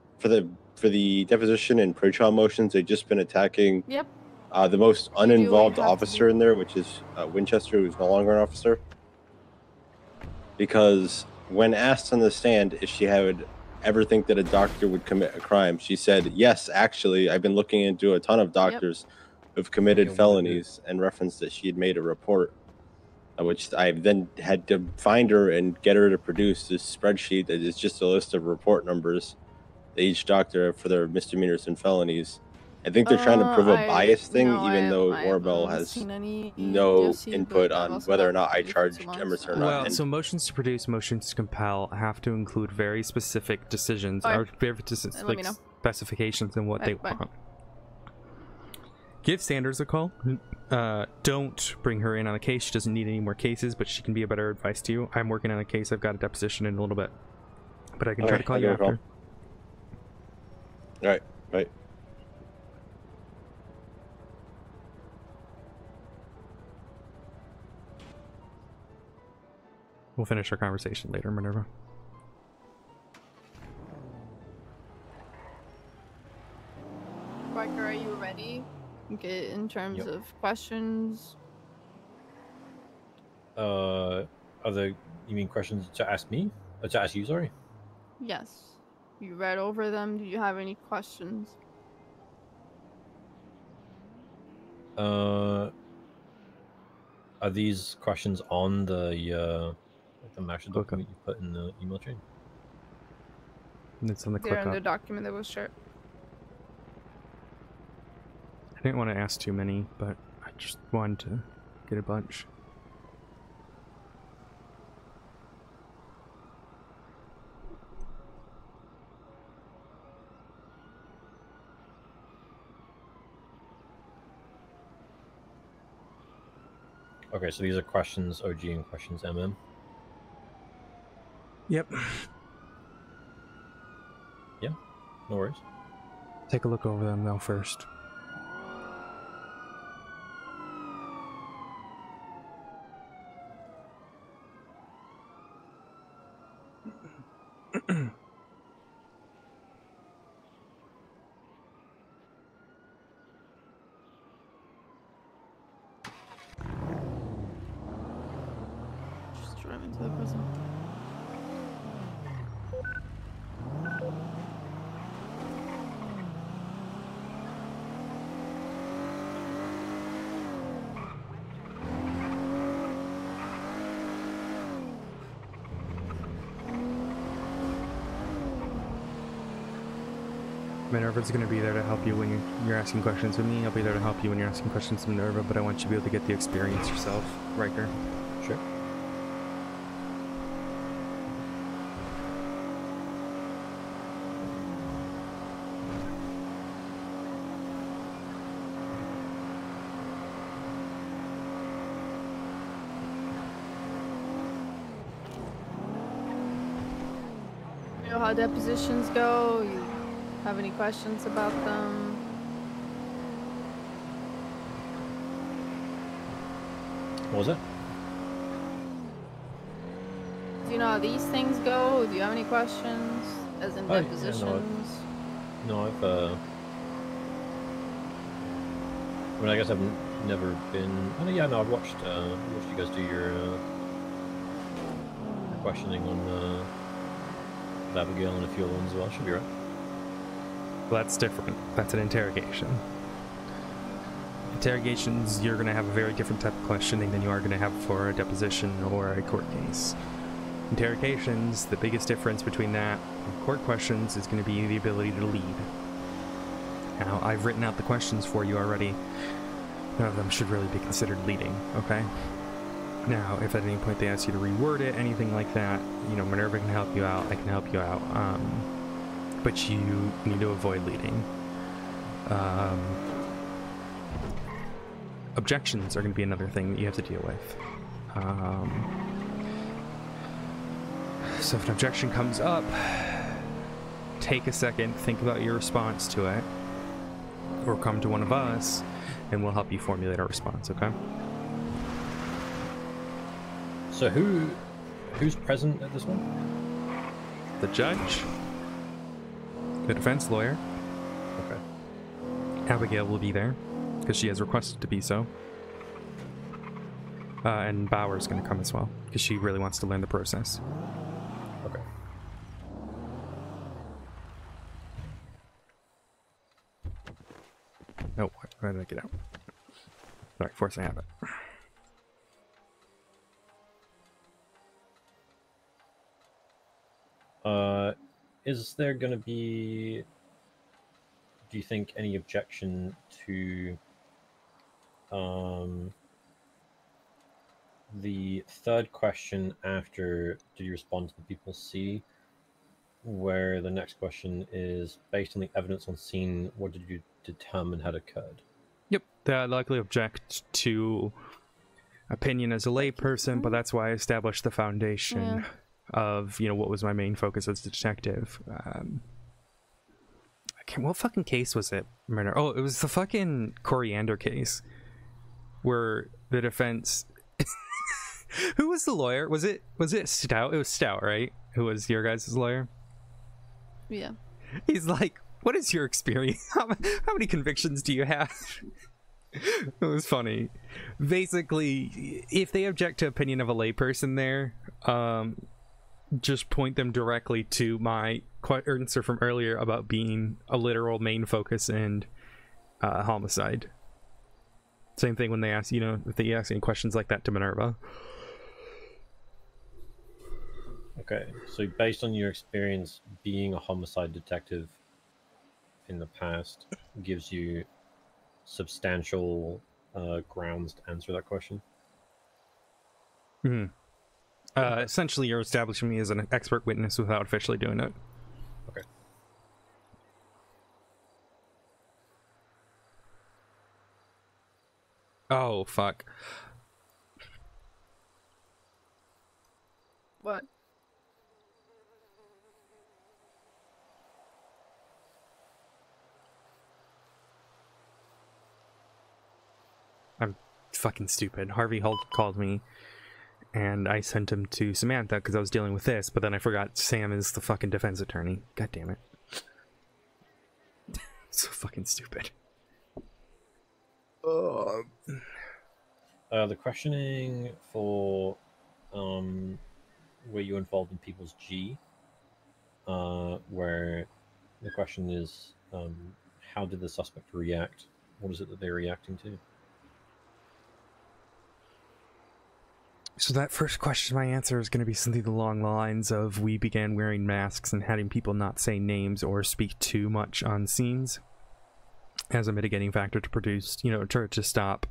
the deposition and pre-trial motions. They've just been attacking the most uninvolved officer in there, which is Winchester, who's no longer an officer. Because when asked on the stand if she would ever think that a doctor would commit a crime, she said, "Yes, actually, I've been looking into a ton of doctors who've committed felonies," and referenced that she had made a report, which I then had to find her and get her to produce this spreadsheet that is just a list of report numbers that each doctor for their misdemeanors and felonies. I think they're trying to prove a bias thing, even though Orbel has no input on whether or not I charged Emerson or not. Well, so motions to produce, motions to compel have to include very specific decisions, or very specific specifications in what they want. Give Sanders a call. Don't bring her in on a case. She doesn't need any more cases, but she can be a better advice to you. I'm working on a case. I've got a deposition in a little bit, but I can try to call you after. All right, right. We'll finish our conversation later, Minerva. Riker, are you ready? Okay, in terms of questions. You mean questions to ask me? Or to ask you, sorry? Yes. You read over them. Do you have any questions? Are these questions on the master document you put in the email chain? It's on the They're in the document that was shared. I didn't want to ask too many, but I just wanted to get a bunch. Okay, so these are questions OG and questions MM? Yep. Yeah, no worries. Take a look over them though first. Just drive into the prison. Minerva's going to be there to help you when you're asking questions with me. I'll be there to help you when you're asking questions to Minerva, but I want you to be able to get the experience yourself, Riker. Sure. You know how depositions go? You have any questions about them? What was it? Do you know how these things go? Do you have any questions? As in depositions? No, I've I mean, I guess I've never been. Oh yeah, no, I've watched you guys do your questioning on Abigail and a few other ones as well. Should be right. Well, that's different. That's an interrogation. Interrogations, you're going to have a very different type of questioning than you are going to have for a deposition or a court case. Interrogations, the biggest difference between that and court questions is going to be the ability to lead. Now, I've written out the questions for you already. none of them should really be considered leading, okay? Now, if at any point they ask you to reword it, anything like that, you know, Minerva can help you out, I can help you out, but you need to avoid leading. Objections are going to be another thing that you have to deal with. So if an objection comes up, take a second, think about your response to it, or come to one of us, and we'll help you formulate a response, okay? So who's present at this one? The judge, the defense lawyer. Okay. Abigail will be there, because she has requested to be so. And Bauer's going to come as well, because she really wants to learn the process. Okay. Oh, why did I get out? Sorry, forcing habit. Is there going to be, do you think, any objection to the third question after do you respond to the people see, where the next question is based on the evidence on scene, what did you determine had occurred? Yep, they likely object to opinion as a layperson, but that's why I established the foundation of, you know, what was my main focus as a detective. What fucking case was it, Murder? Oh, it was the fucking Coriander case, where the defense... Who was the lawyer? Was it Stout? It was Stout, right? Who was your guys' lawyer? Yeah. He's like, what is your experience? How many convictions do you have? It was funny. Basically, if they object to opinion of a layperson there, just point them directly to my answer from earlier about being a literal main focus and homicide. Same thing when they ask, you know, if they ask any questions like that to Minerva. Okay, so based on your experience being a homicide detective in the past, gives you substantial grounds to answer that question? Essentially, you're establishing me as an expert witness without officially doing it. Okay. Oh, fuck. What? I'm fucking stupid. Harvey Holt called me, and I sent him to Samantha because I was dealing with this, but then I forgot Sam is the fucking defense attorney. God damn it. So fucking stupid. The questioning for were you involved in People's G, where the question is how did the suspect react? What is it that they're reacting to? So that first question, my answer is going to be something along the lines of we began wearing masks and having people not say names or speak too much on scenes as a mitigating factor to produce, you know, to stop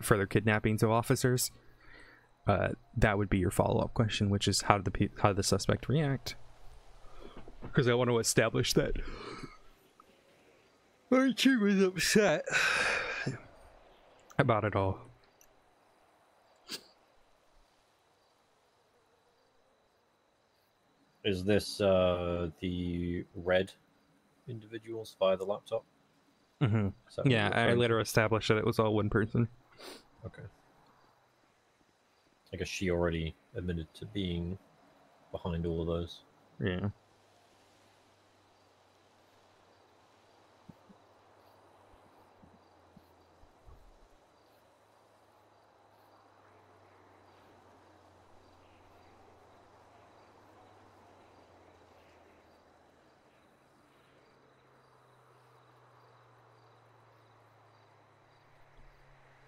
further kidnappings of officers. That would be your follow-up question, which is how did the suspect react? Because I want to establish that Archie was upset about it all. Is this the red individuals via the laptop? Mm-hmm. Yeah, I later established that it was all one person. Okay. I guess she already admitted to being behind all of those. Yeah.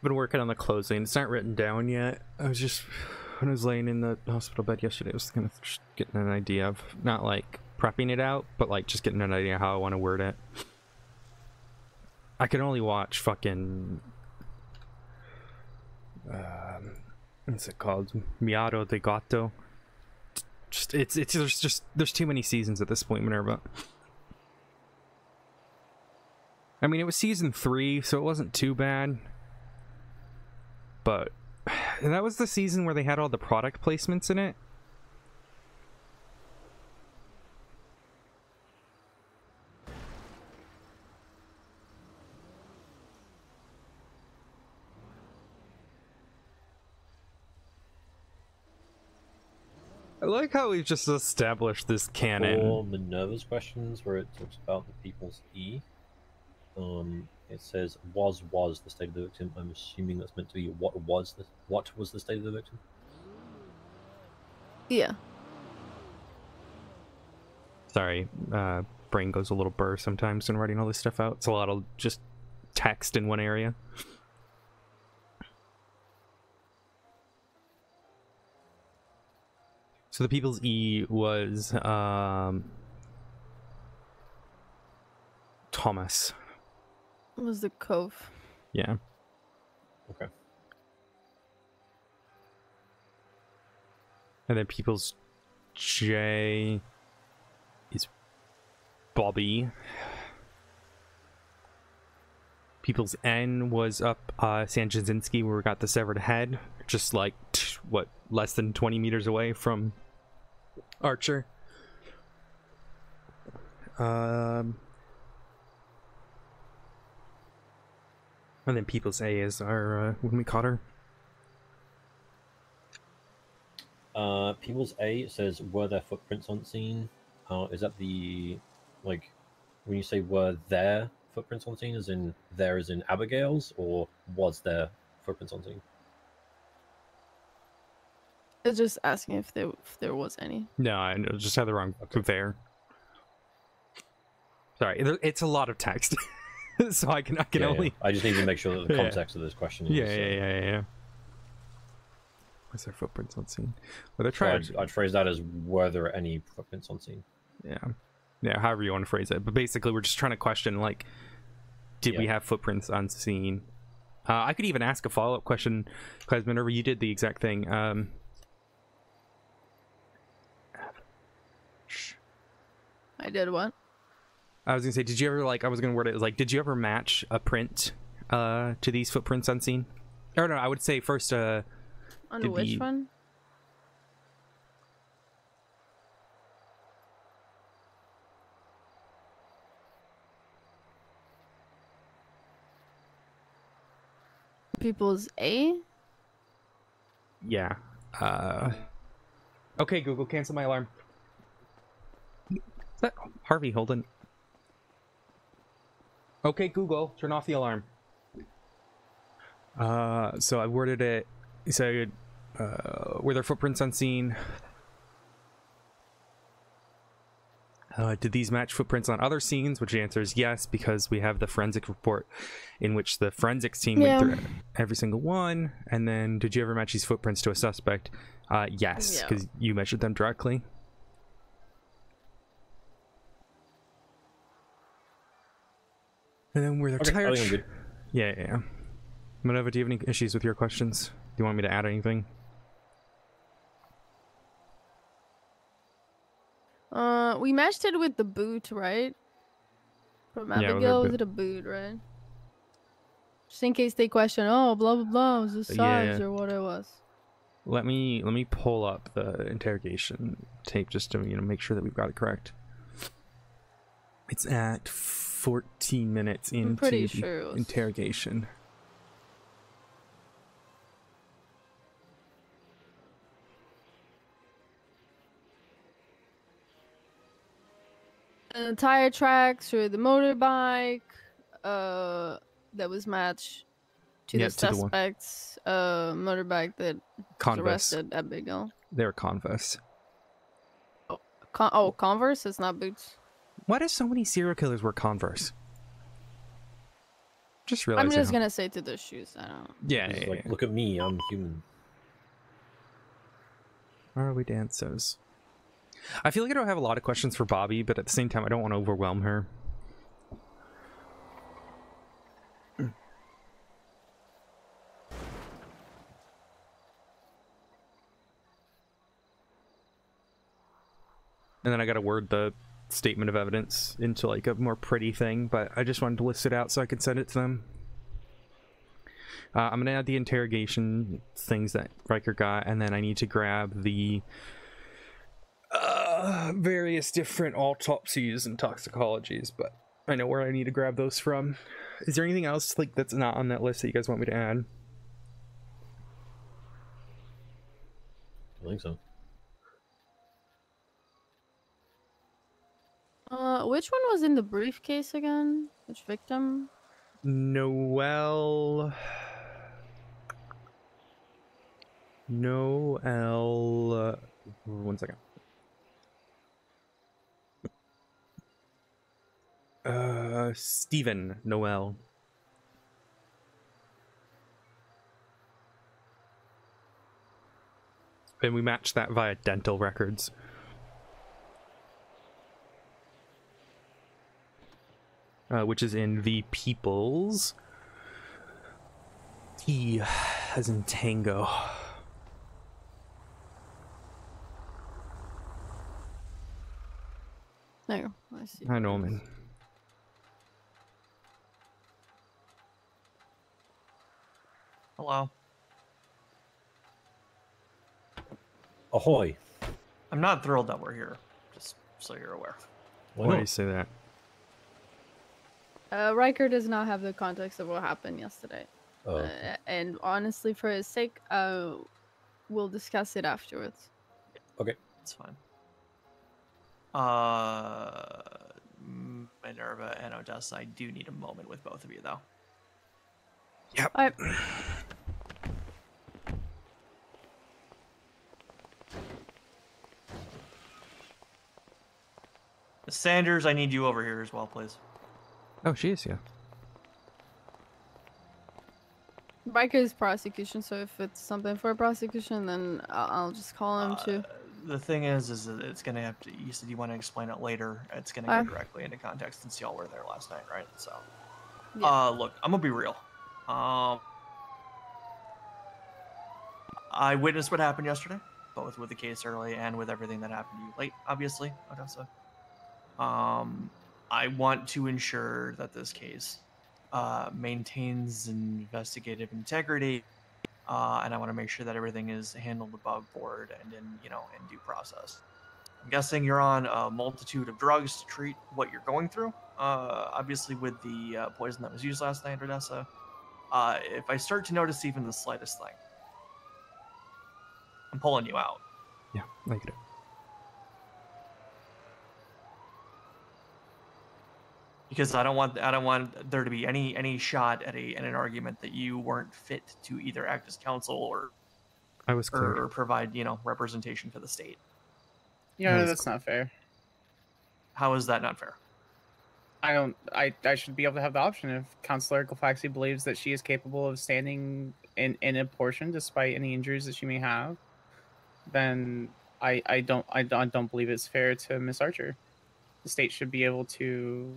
Been working on the closing. It's not written down yet. I was just, when I was laying in the hospital bed yesterday, I was kind of just getting an idea of, not like prepping it out, but like just getting an idea how I want to word it. I can only watch fucking what's it called? Miato de Gato. There's too many seasons at this point, Minerva. I mean, it was season 3, so it wasn't too bad. But that was the season where they had all the product placements in it. I like how we've just established this canon. For Minerva's questions, where it talks about the people's E, it says was the state of the victim. I'm assuming that's meant to be what was the state of the victim. Yeah. Sorry, brain goes a little burr sometimes when writing all this stuff out. It's a lot of just text in one area. So the people's E was Thomas. It was the Cove. Yeah. Okay. And then people's J is Bobby. People's N was up San Jacinski, where we got the severed head, just like what, less than 20 meters away from Archer. And then people's A is our when we caught her. People's A says, were there footprints on scene? Is that the, like, when you say were there footprints on scene, as in there as in Abigail's, or was there footprints on scene? It's just asking if there was any. No, I just had the wrong there. Sorry, it's a lot of text, so I can only. Yeah. I just need to make sure that the context of this question is. Yeah. Was there footprints on scene? Well, they're trying. So I'd phrase that as, were there any footprints on scene? Yeah, however you want to phrase it. But basically, we're just trying to question, like, did we have footprints on scene? I could even ask a follow-up question, because Minerva, you did the exact thing. I did what? I was gonna say, did you ever, like, I was gonna word it as, like, did you ever match a print to these footprints on scene? Or no, I would say first, on which one? People's A? Yeah. Okay, Google, cancel my alarm. Is that Harvey Holden? Okay, Google, turn off the alarm. So I worded it, so were there footprints on scene? Did these match footprints on other scenes? Which the answer is yes, because we have the forensic report in which the forensics team went through every single one. And then, did you ever match these footprints to a suspect? Yes, because you measured them directly. And then were there tires? Yeah. Minerva, do you have any issues with your questions? Do you want me to add anything? We matched it with the boot, right? From Abigail, was it a boot, right? Just in case they question, oh, blah blah blah, was this size or what it was? Let me pull up the interrogation tape just to make sure that we've got it correct. It's at 14 minutes into the interrogation. Tire tracks or the motorbike that was matched to the suspect's motorbike that was arrested at Abigail. They're Converse. Converse? It's not boots. Why do so many serial killers wear Converse? Just realized. I'm just gonna say to the shoes. I don't know. Yeah. Like, look at me, I'm human. Where are we dancers? I feel like I don't have a lot of questions for Bobby, but at the same time, I don't want to overwhelm her. And then I got to word the statement of evidence into like a more pretty thing, but I just wanted to list it out so I could send it to them. I'm gonna add the interrogation things that Riker got, and then I need to grab the various different autopsies and toxicologies, but I know where I need to grab those from. Is there anything else like that's not on that list that you guys want me to add? I think so. Which one was in the briefcase again? Which victim? Noel. One second. Stephen Noel. And we matched that via dental records. Which is in the People's. T as in Tango. There, I see. Hi, Norman. Hello. Ahoy. I'm not thrilled that we're here, just so you're aware. Why do you say that? Riker does not have the context of what happened yesterday. Oh. And honestly, for his sake, we'll discuss it afterwards. Okay. It's fine. Minerva and Odessa, I do need a moment with both of you, though. Yep. Sanders, I need you over here as well, please. Oh, she is, yeah. Riker is prosecution, so if it's something for prosecution, then I'll just call him too. The thing is that it's gonna have to. You said you want to explain it later. It's gonna go directly into context since y'all were there last night, right? So, yeah. Look, I'm gonna be real. I witnessed what happened yesterday, both with the case early and with everything that happened to you late, obviously, Odessa. I want to ensure that this case maintains investigative integrity, and I want to make sure that everything is handled above board and in due process. I'm guessing you're on a multitude of drugs to treat what you're going through. Obviously, with the poison that was used last night, Odessa. If I start to notice even the slightest thing, I'm pulling you out. Yeah, I get it. Because I don't want there to be any shot at an argument that you weren't fit to either act as counsel or provide representation for the state. Yeah, that's not fair. How is that not fair? I should be able to have the option if Counselor Glafx believes that she is capable of standing in a portion despite any injuries that she may have. Then I don't believe it's fair to Miss Archer. The state should be able to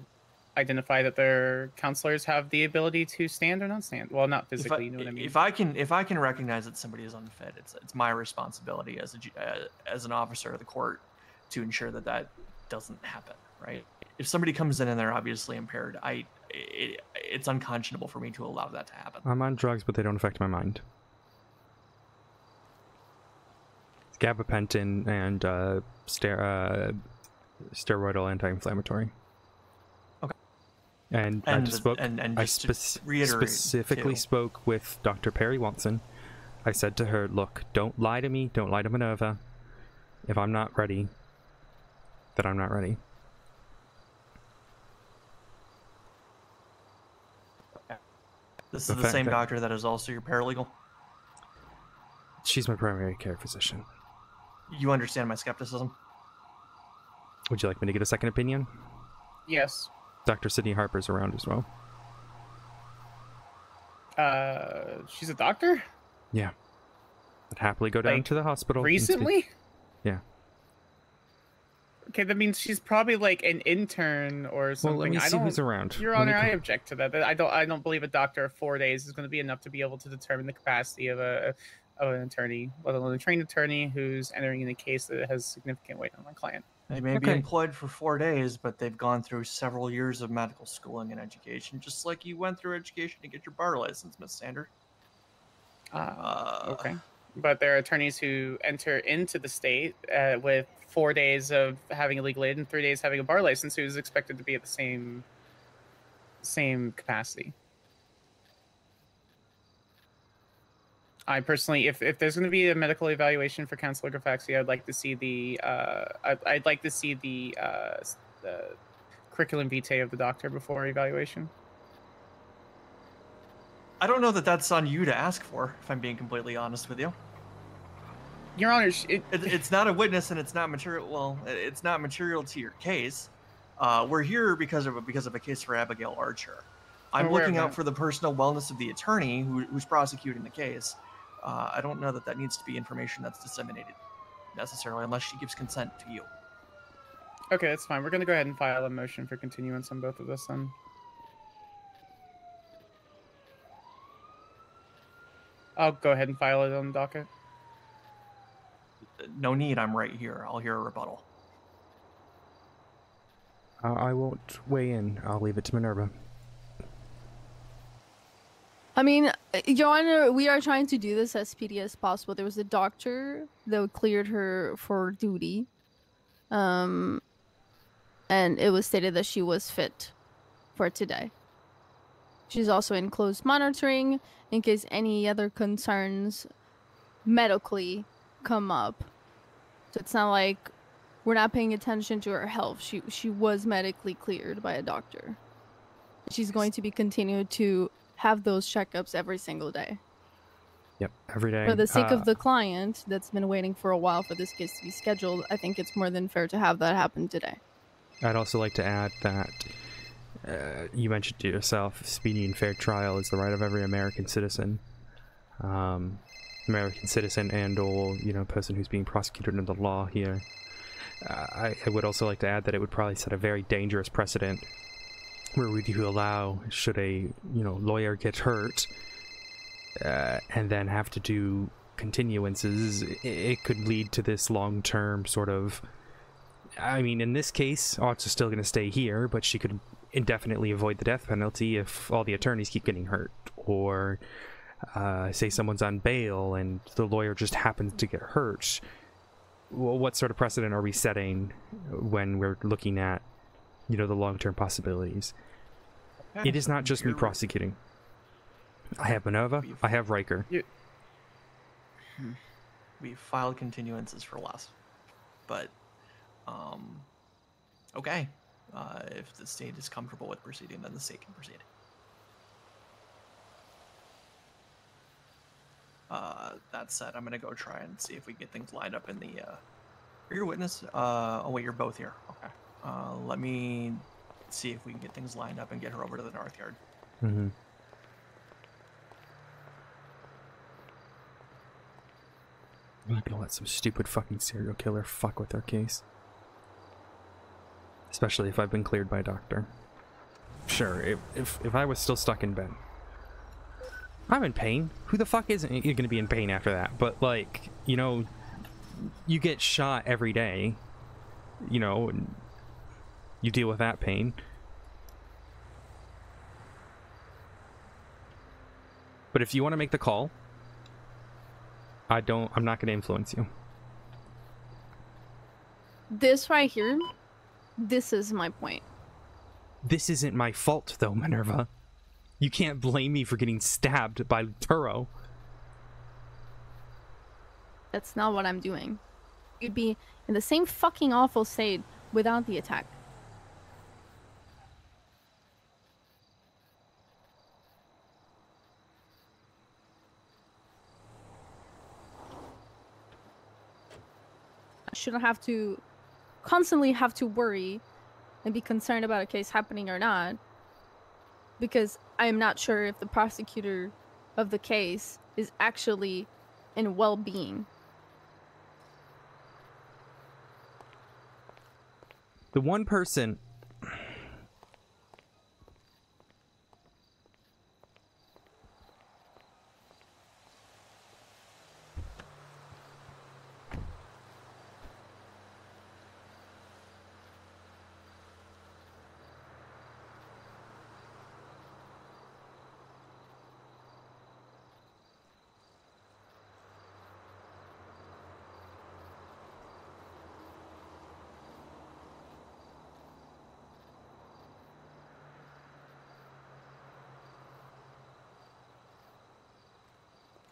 identify that their counselors have the ability to stand or not stand. Well, not physically, you know what I mean. If I can recognize that somebody is unfit, it's my responsibility as an officer of the court to ensure that doesn't happen, right? If somebody comes in and they're obviously impaired, it's unconscionable for me to allow that to happen. I'm on drugs, but they don't affect my mind. It's gabapentin and steroidal anti-inflammatory. And I specifically spoke with Dr. Perry Watson. I said to her, look, don't lie to me, don't lie to Minerva. If I'm not ready, then I'm not ready. This is the same doctor that is also your paralegal? She's my primary care physician. You understand my skepticism? Would you like me to get a second opinion? Yes. Dr. Sydney Harper's around as well. She's a doctor? Yeah. I'd happily go down to the hospital. Recently? Yeah. Okay, that means she's probably like an intern or something. Well, let me see who's around. Your Honor, I object to that. I don't believe a doctor of 4 days is going to be enough to be able to determine the capacity of an attorney, let alone a trained attorney who's entering in a case that has significant weight on my client. They may be Okay. employed for 4 days, but they've gone through several years of medical schooling and education, just like you went through education to get your bar license, Miss Sander. Okay. But there are attorneys who enter into the state with 4 days of having a legal aid and 3 days having a bar license who's expected to be at the same capacity. I personally, if there's going to be a medical evaluation for Counselor Glafx, I'd like to see I'd like to see the curriculum vitae of the doctor before evaluation. I don't know that that's on you to ask for, if I'm being completely honest with you. Your Honor, it's not a witness and it's not material. Well, it's not material to your case. We're here because of a case for Abigail Archer. I'm looking out for the personal wellness of the attorney who's prosecuting the case. I don't know that needs to be information that's disseminated necessarily unless she gives consent to you. Okay, that's fine. We're going to go ahead and file a motion for continuance on both of this then. I'll go ahead and file it on the docket. No need. I'm right here. I'll hear a rebuttal. I won't weigh in. I'll leave it to Minerva. I mean, Your Honor, we are trying to do this as speedy as possible. There was a doctor that cleared her for duty. And it was stated that she was fit for today. She's also in close monitoring in case any other concerns medically come up. So it's not like we're not paying attention to her health. She was medically cleared by a doctor. She's going to be continued to have those checkups every single day. Yep, every day. For the sake of the client that's been waiting for a while for this case to be scheduled, I think it's more than fair to have that happen today. I'd also like to add that you mentioned to yourself, speedy and fair trial is the right of every American citizen. American citizen and or, person who's being prosecuted under the law here. I would also like to add that it would probably set a very dangerous precedent where we do allow, should a, lawyer get hurt and then have to do continuances, it could lead to this long-term sort of, I mean, in this case, Ox is still going to stay here, but she could indefinitely avoid the death penalty if all the attorneys keep getting hurt, or say someone's on bail and the lawyer just happens to get hurt. Well, what sort of precedent are we setting when we're looking at, the long-term possibilities? Okay. It is not just me prosecuting. I have Minerva, I have Riker. We filed continuances for less, but okay. If the state is comfortable with proceeding, then the state can proceed. That said, I'm gonna go try and see if we get things lined up in the. Are you a witness? Oh wait, you're both here. Okay. Let me see if we can get things lined up and get her over to the North Yard. Mm-hmm. I'm not gonna let some stupid fucking serial killer fuck with our case. Especially if I've been cleared by a doctor. Sure, if I was still stuck in bed. I'm in pain. Who the fuck isn't gonna be in pain after that? But, like, you get shot every day. And you deal with that pain. But if you want to make the call, I'm not going to influence you. This right here, this is my point. This isn't my fault, though, Minerva. You can't blame me for getting stabbed by Turo. That's not what I'm doing. You'd be in the same fucking awful state without the attack. I shouldn't have to constantly have to worry and be concerned about a case happening or not, because I am not sure if the prosecutor of the case is actually in well-being. The one person...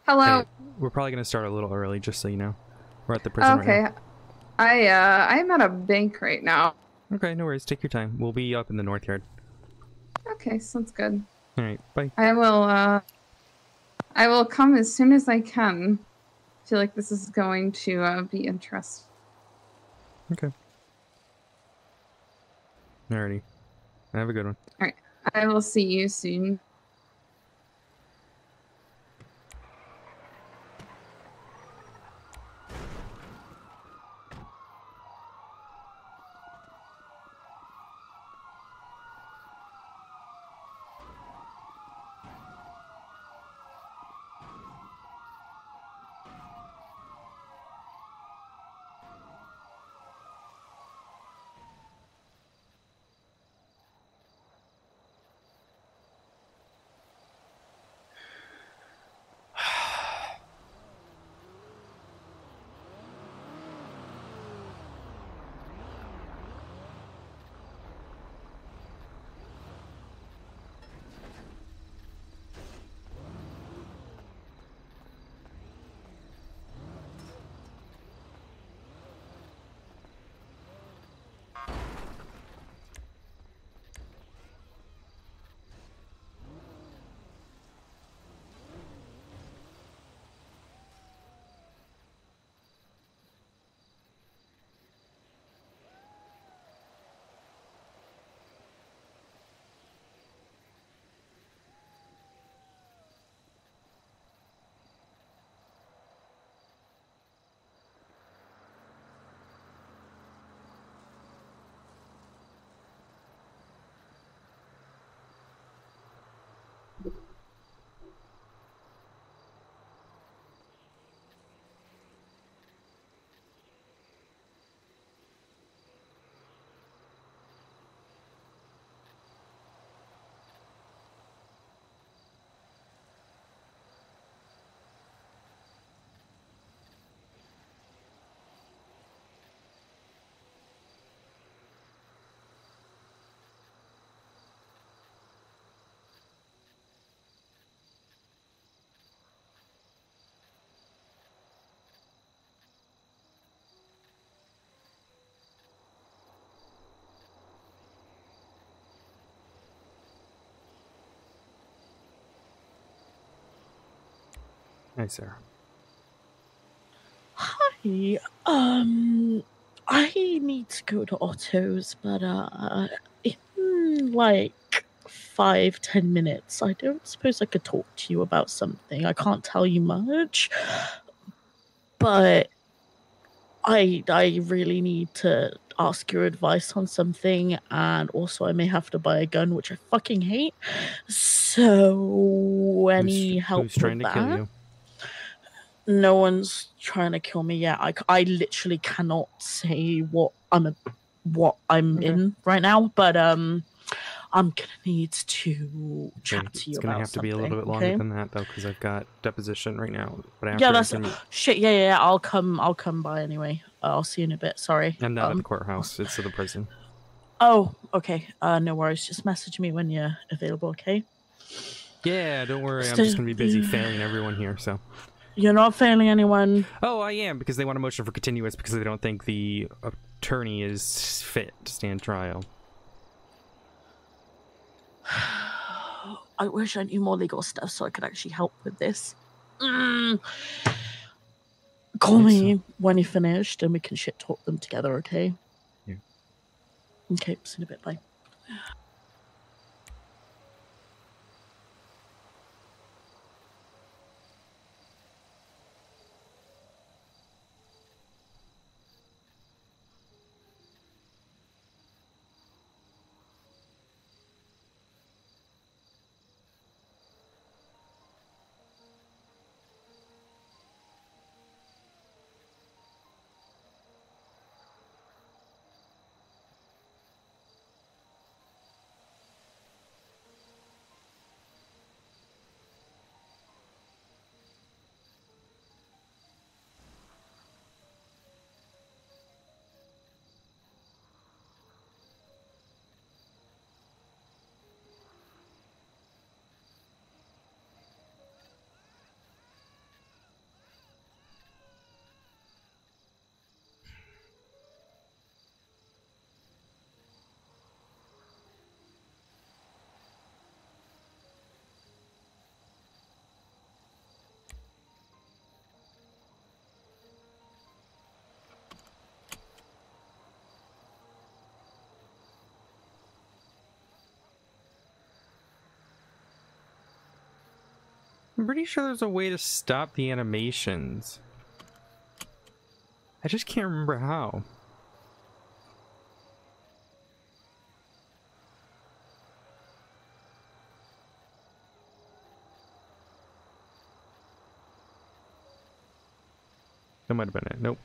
Hello. Hey, we're probably gonna start a little early, just so you know. We're at the prison right Okay. now. I'm at a bank right now. Okay, no worries. Take your time. We'll be up in the north yard. Okay, sounds good. All right, bye. I will come as soon as I can. I feel like this is going to be interesting. Okay. Alrighty. Have a good one. All right. I will see you soon. Hi, Sarah. Hi. I need to go to Otto's, but in like 5-10 minutes. I don't suppose I could talk to you about something. I can't tell you much, but I really need to ask your advice on something, and also I may have to buy a gun, which I fucking hate. So any help Who's trying with to kill that? you? No one's trying to kill me yet. I literally cannot say what I'm in right now, but I'm gonna need to chat to you It's gonna about have to be a something, little bit longer okay? than that though, because I've got deposition right now. But after Yeah, I that's can meet. shit. Yeah. I'll come by anyway. I'll see you in a bit. Sorry. I'm not at the courthouse. It's at the prison. Oh, okay. No worries. Just message me when you're available, okay? Yeah, don't worry. I'm just gonna be busy failing everyone here. So. You're not failing anyone. Oh, I am, because they want a motion for continuous because they don't think the attorney is fit to stand trial. I wish I knew more legal stuff so I could actually help with this. Call me when you're finished and we can shit talk them together, okay? Yeah. Okay, see you in a bit. Bye. I'm pretty sure there's a way to stop the animations. I just can't remember how. That might have been it. Nope.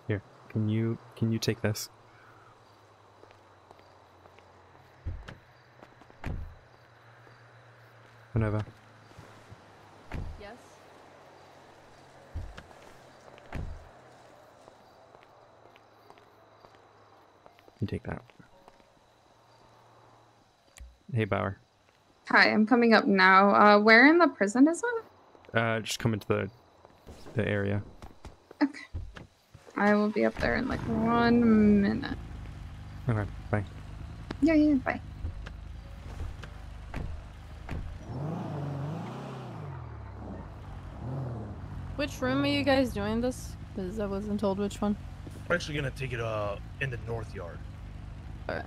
Here, can you take this? Whenever. Yes. You take that. Hey, Bauer. Hi, I'm coming up now. Where in the prison is it? Just come into the area. Okay. I will be up there in like 1 minute. Okay, bye. Yeah, bye. Which room are you guys doing this? Because I wasn't told which one. We're actually gonna take it in the north yard. Alright.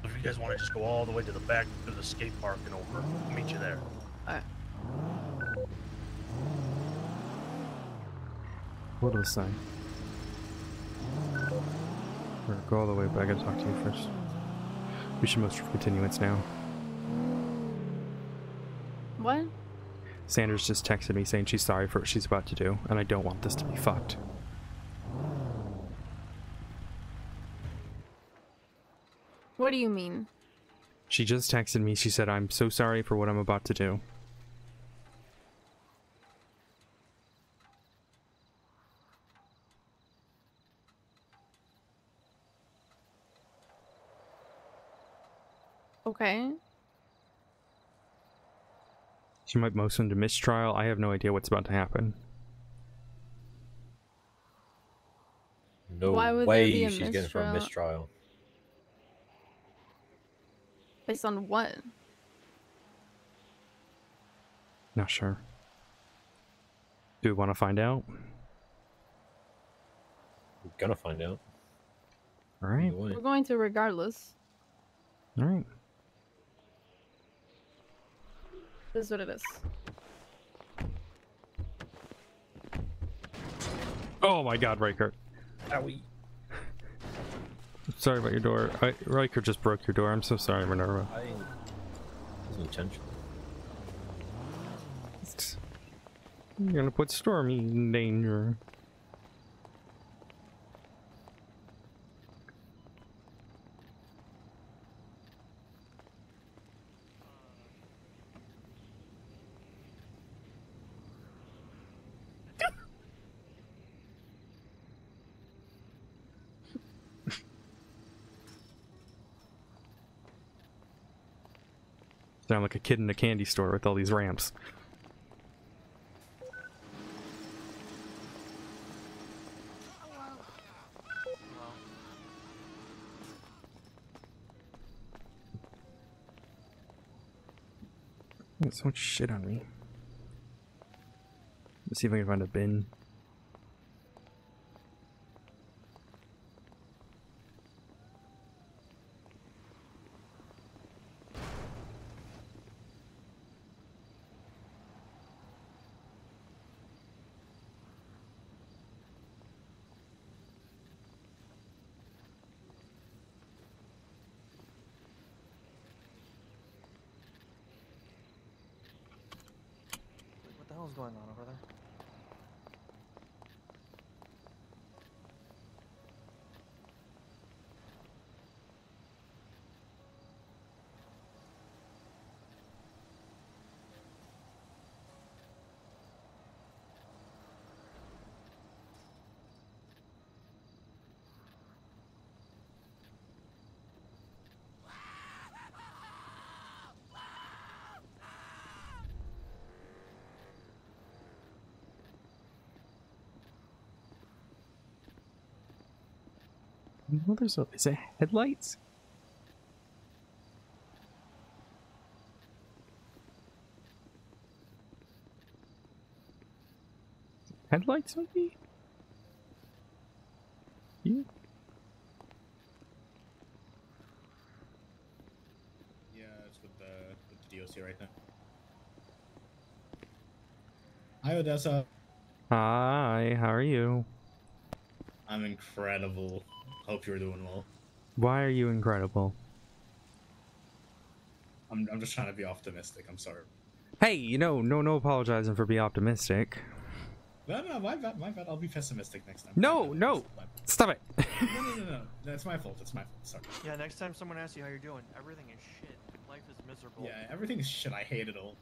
If you guys want to just go all the way to the back to the skate park and over, I'll meet you there. Alright. What do I say? Or go all the way, but I gotta talk to you first. We should motion for continuance now. What? Sanders just texted me saying she's sorry for what she's about to do, and I don't want this to be fucked. What do you mean? She just texted me. She said, I'm so sorry for what I'm about to do. Okay. She might motion to mistrial. I have no idea what's about to happen. No Why would there way be a she's getting for a mistrial. Based on what? Not sure. Do we want to find out? We're gonna find out. Alright. We're going to regardless. Alright. This is what it is. Oh my god, Riker. Owie. Sorry about your door. Riker just broke your door. I'm so sorry, Minerva. It wasn't intentional. You're gonna put Stormy in danger. Sound like a kid in a candy store with all these ramps. There's so much shit on me. Let's see if I can find a bin. What the hell's going on over there? Well, is it headlights? Headlights, maybe? Yeah. Yeah, it's with the DOC right now. Hi, Odessa. Hi, how are you? I'm incredible. Hope you're doing well. Why are you incredible? I'm just trying to be optimistic. I'm sorry. Hey, no apologizing for being optimistic. No, my bad, my bad. I'll be pessimistic next time. No, stop it. No. That's my fault. It's my fault. Sorry. Yeah, next time someone asks you how you're doing, everything is shit. Life is miserable. Yeah, everything is shit. I hate it all.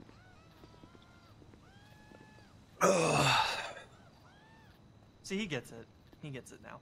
See, he gets it. He gets it now.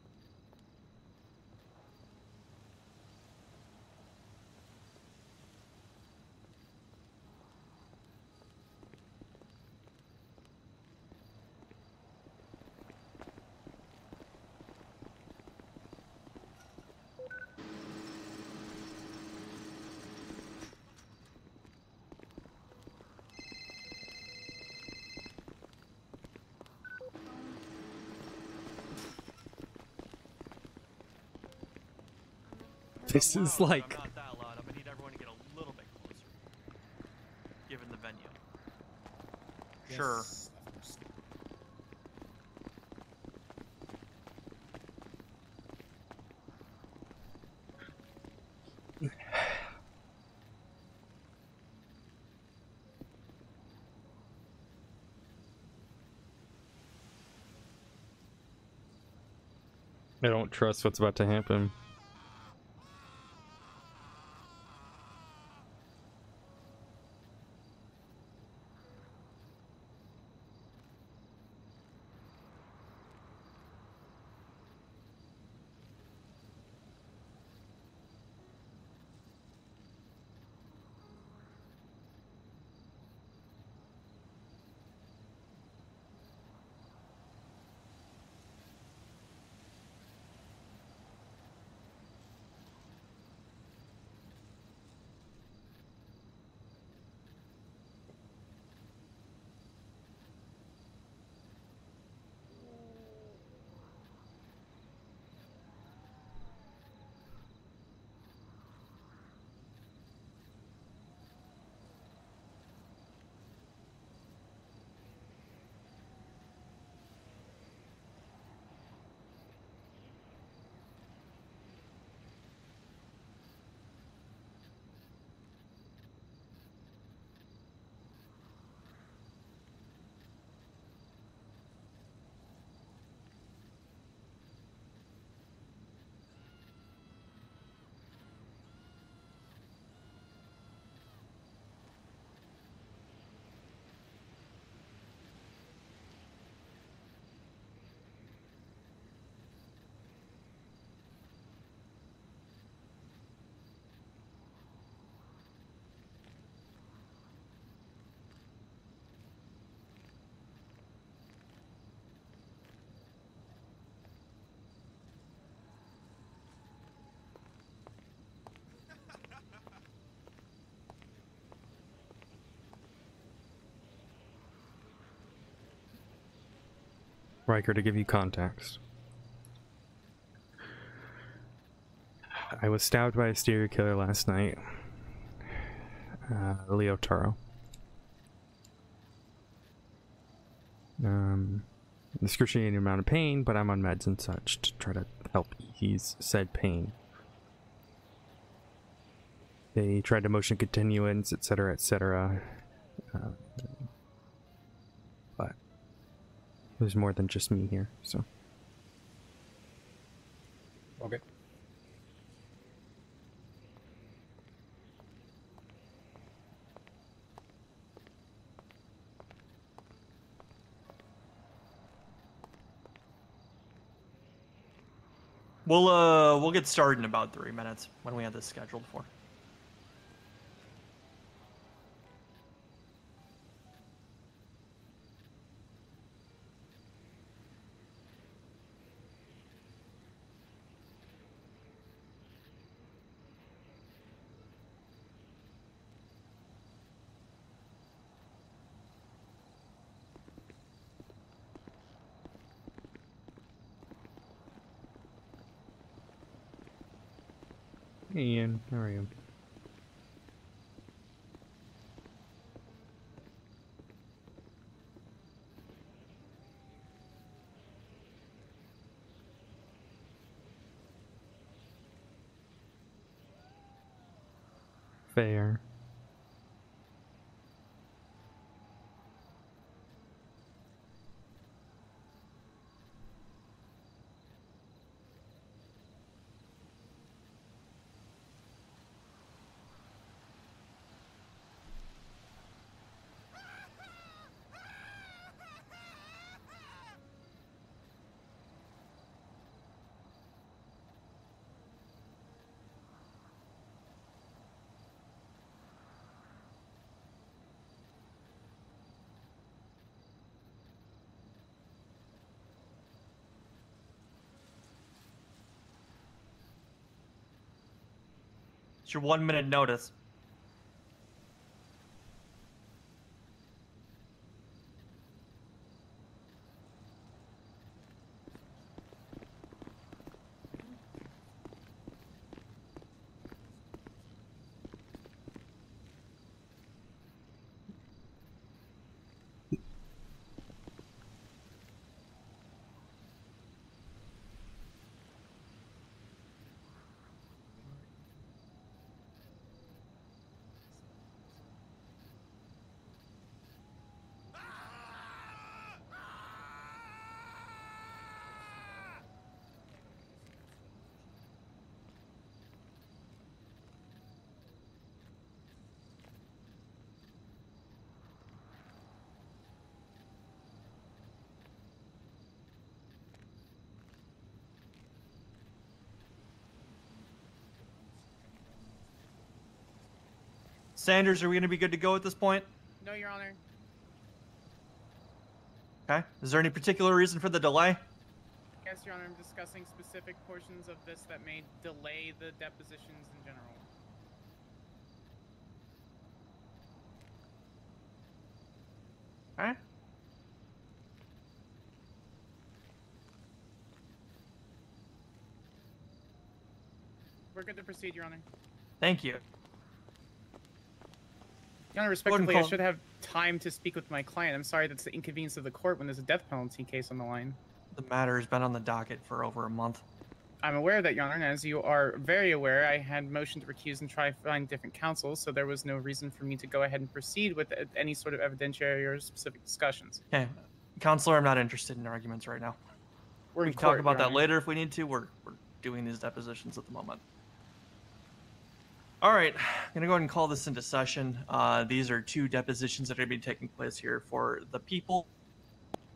This is like... I'm not that loud. I'm gonna need everyone to get a little bit closer. Given the venue. Yes, Sure. of course. I don't trust what's about to happen. Riker, to give you context. I was stabbed by a serial killer last night. Leo Taro. Excruciating amount of pain, but I'm on meds and such to try to help ease said pain. They tried to motion continuance, etc., etc. But there's more than just me here, so. Okay. We'll get started in about 3 minutes when we have this scheduled for. Hey Ian, how are you? Fair. It's your 1 minute notice. Sanders, are we going to be good to go at this point? No, Your Honor. Okay. Is there any particular reason for the delay? Yes, Your Honor, I'm discussing specific portions of this that may delay the depositions in general. Okay. We're good to proceed, Your Honor. Thank you. Your Honor, respectively, I should have time to speak with my client. I'm sorry that's the inconvenience of the court when there's a death penalty case on the line. The matter has been on the docket for over a month. I'm aware of that, Your Honor, and as you are very aware, I had motioned to recuse and try to find different counsel, so there was no reason for me to go ahead and proceed with any sort of evidentiary or specific discussions. Okay. Counselor, I'm not interested in arguments right now. We're We in can court, talk about Your that Honor. later if we need to. We're doing these depositions at the moment. All right, I'm going to go ahead and call this into session. These are two depositions that are going to be taking place here for the people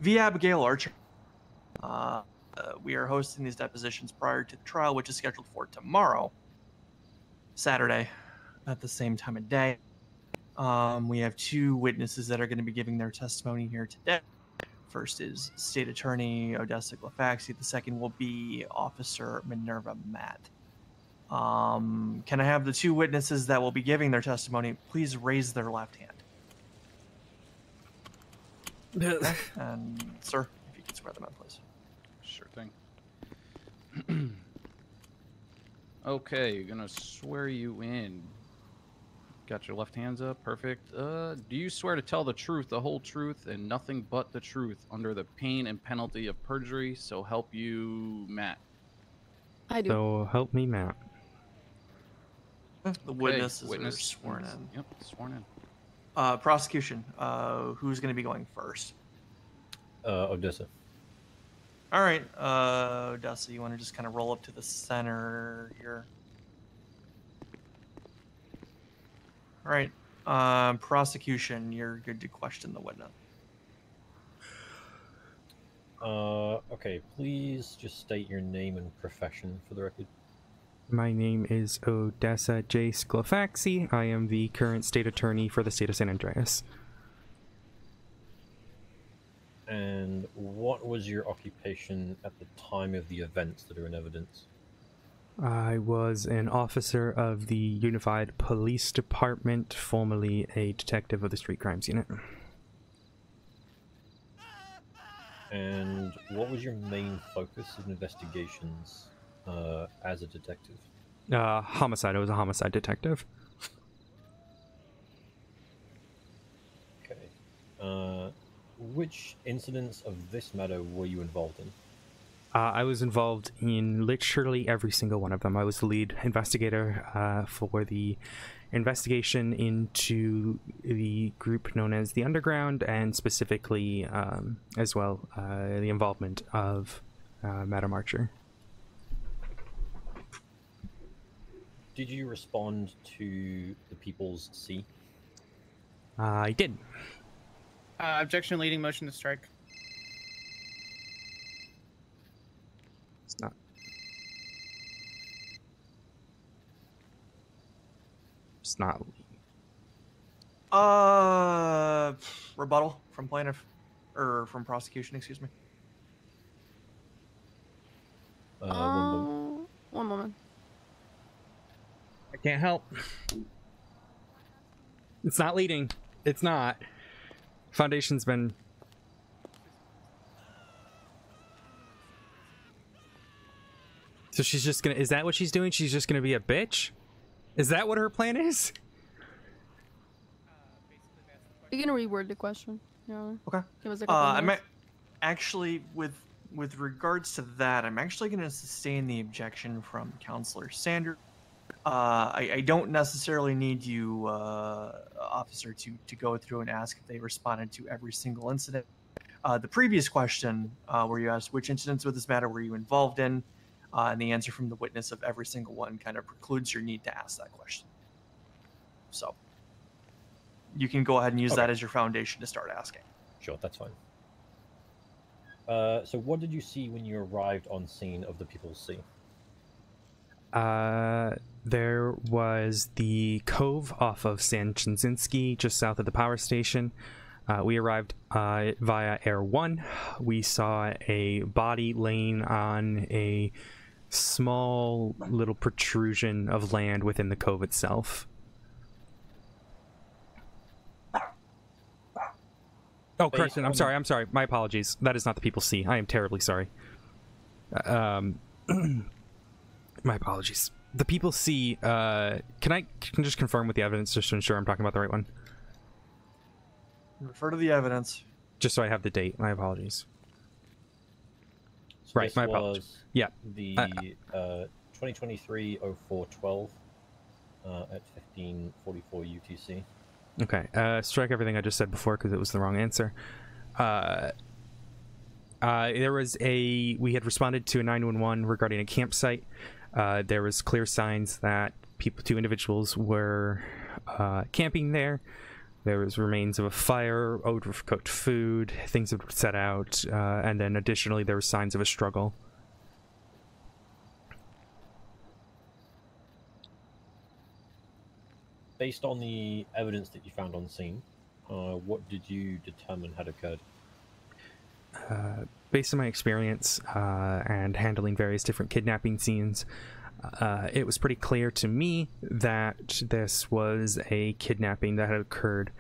via Abigail Archer. We are hosting these depositions prior to the trial, which is scheduled for tomorrow, Saturday, at the same time of day. We have two witnesses that are going to be giving their testimony here today. First is State Attorney Odessa Glafx. The second will be Officer Minerva Matt. Can I have the two witnesses that will be giving their testimony please raise their left hand? Okay. And sir, if you could swear them in, please. Sure thing. Okay, gonna swear you in. Got your left hands up, perfect. Do you swear to tell the truth, the whole truth, and nothing but the truth under the pain and penalty of perjury? So help you, Matt. I do. So help me, Matt. The witnesses are sworn witness. in. Yep, sworn in. Prosecution. Who's going to be going first? Odessa. All right, Odessa, you want to just kind of roll up to the center here? All right, prosecution, you're good to question the witness. Okay, please just state your name and profession for the record. My name is Odessa J. Glafx. I am the current state attorney for the state of San Andreas. And what was your occupation at the time of the events that are in evidence? I was an officer of the Unified Police Department, formerly a detective of the Street Crimes Unit. And what was your main focus of investigations as a detective? Homicide. I was a homicide detective. Okay. Which incidents of this matter were you involved in? I was involved in literally every single one of them. I was the lead investigator for the investigation into the group known as the Underground, and specifically as well the involvement of Madam Archer. Did you respond to the People's Sea? I did. Objection leading motion to strike. It's not. It's not. Rebuttal from plaintiff, or from prosecution, excuse me. One moment. I can't help. It's not leading. It's not. Foundation's been... So she's just gonna... Is that what she's doing? She's just gonna be a bitch? Is that what her plan is? You're gonna reword the question. Yeah. Okay. Give us a couple minutes. Actually, with regards to that, I'm actually going to sustain the objection from Counselor Sanders. I don't necessarily need you, officer, to go through and ask if they responded to every single incident. The previous question, where you asked which incidents with this matter were you involved in, and the answer from the witness of every single one kind of precludes your need to ask that question. So you can go ahead and use that as your foundation to start asking. Sure, that's fine. So what did you see when you arrived on scene of the People's Sea? There was the cove off of San Chinzinski, just south of the power station. We arrived via Air 1. We saw a body laying on a small little protrusion of land within the cove itself. Oh, correction. I'm sorry. My apologies. That is not the People's Sea. I am terribly sorry. My apologies. The People's Sea, can I just confirm with the evidence just to ensure I'm talking about the right one? Refer to the evidence. Just so I have the date. My apologies. So right, this my apologies. was Yeah. The 2023-04-12 at 15:44 UTC. Okay, strike everything I just said before because it was the wrong answer. There was we had responded to a 911 regarding a campsite. There was clear signs that two individuals were camping there. There was remains of a fire, odor of cooked food, things had been set out, and then additionally there were signs of a struggle. Based on the evidence that you found on scene, what did you determine had occurred? Based on my experience and handling various different kidnapping scenes, it was pretty clear to me that this was a kidnapping that had occurred.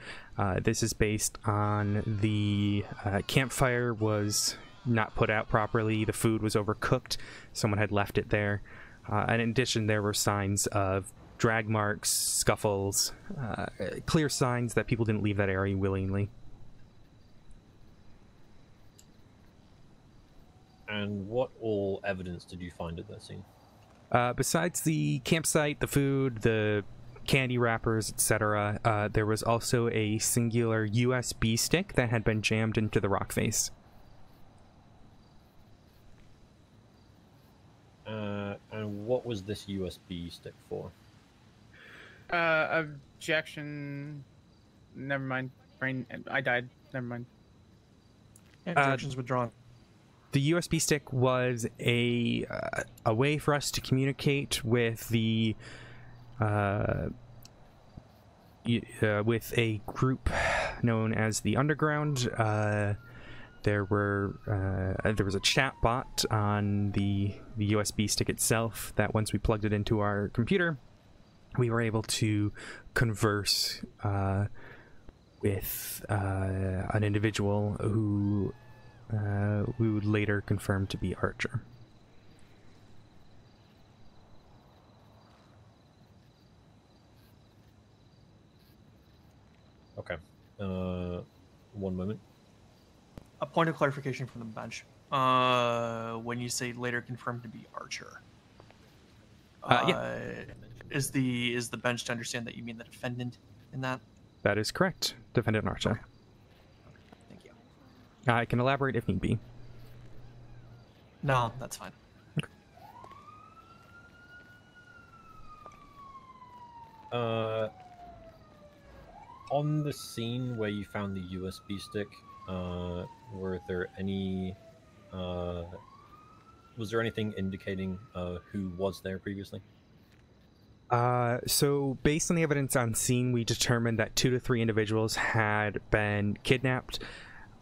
This is based on the campfire was not put out properly, the food was overcooked, someone had left it there, and in addition there were signs of drag marks, scuffles, clear signs that people didn't leave that area willingly. And what all evidence did you find at that scene? Besides the campsite, the food, the candy wrappers, etc., there was also a singular USB stick that had been jammed into the rock face. And what was this USB stick for? Objection. Never mind. Brain. I died. Never mind. Objections withdrawn. The USB stick was a way for us to communicate with the with a group known as the Underground. There was a chat bot on the USB stick itself that once we plugged it into our computer, we were able to converse with an individual who we would later confirm to be Archer. One moment. A point of clarification from the bench. When you say later confirmed to be Archer, is the bench to understand that you mean the defendant in that? That is correct, Defendant Archer. Okay. Thank you. I can elaborate if need be. No, that's fine. On the scene where you found the USB stick, were there any? Was there anything indicating who was there previously? So based on the evidence on scene, we determined that 2 to 3 individuals had been kidnapped.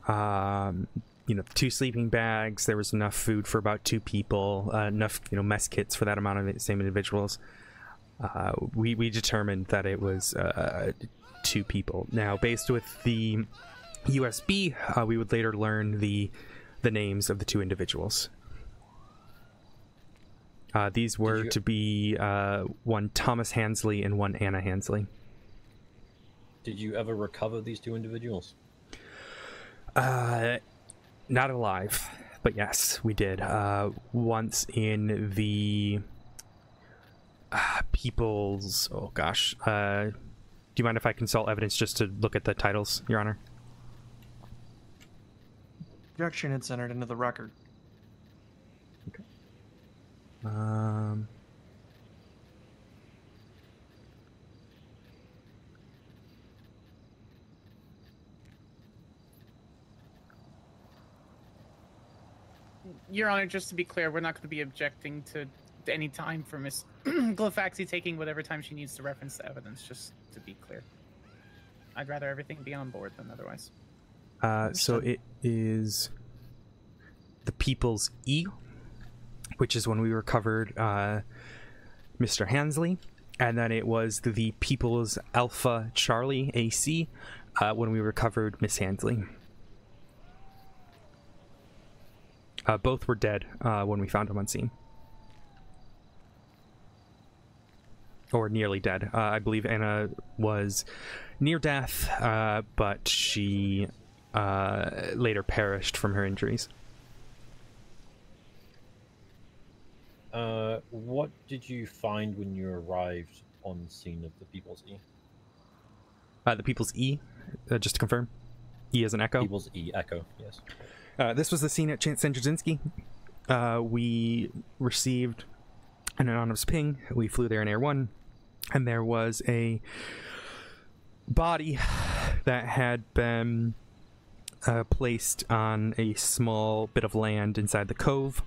2 sleeping bags. There was enough food for about 2 people. Enough, mess kits for that amount of the same individuals. We determined that it was 2 people. Now, based with the USB, we would later learn the names of the 2 individuals. These were to be one Thomas Hansley and one Anna Hansley. Did you ever recover these 2 individuals? Not alive, but yes, we did. Once in the people's... Oh, gosh. Do you mind if I consult evidence just to look at the titles, Your Honor? Objection, it's entered into the record. Okay. Your Honor, just to be clear, we're not going to be objecting to any time for Miss Glafx taking whatever time she needs to reference the evidence, just to be clear. I'd rather everything be on board than otherwise. So it is the People's E, which is when we recovered Mr. Hansley, and then it was the People's Alpha Charlie AC when we recovered Miss Hansley. Both were dead when we found them on scene. Or nearly dead. I believe Anna was near death, but she later perished from her injuries. What did you find when you arrived on scene of the People's E? The People's E, just to confirm. E as an echo? People's E, echo, yes. This was the scene at St. Jazinski. We received an anonymous ping. We flew there in Air 1, and there was a body that had been placed on a small bit of land inside the cove,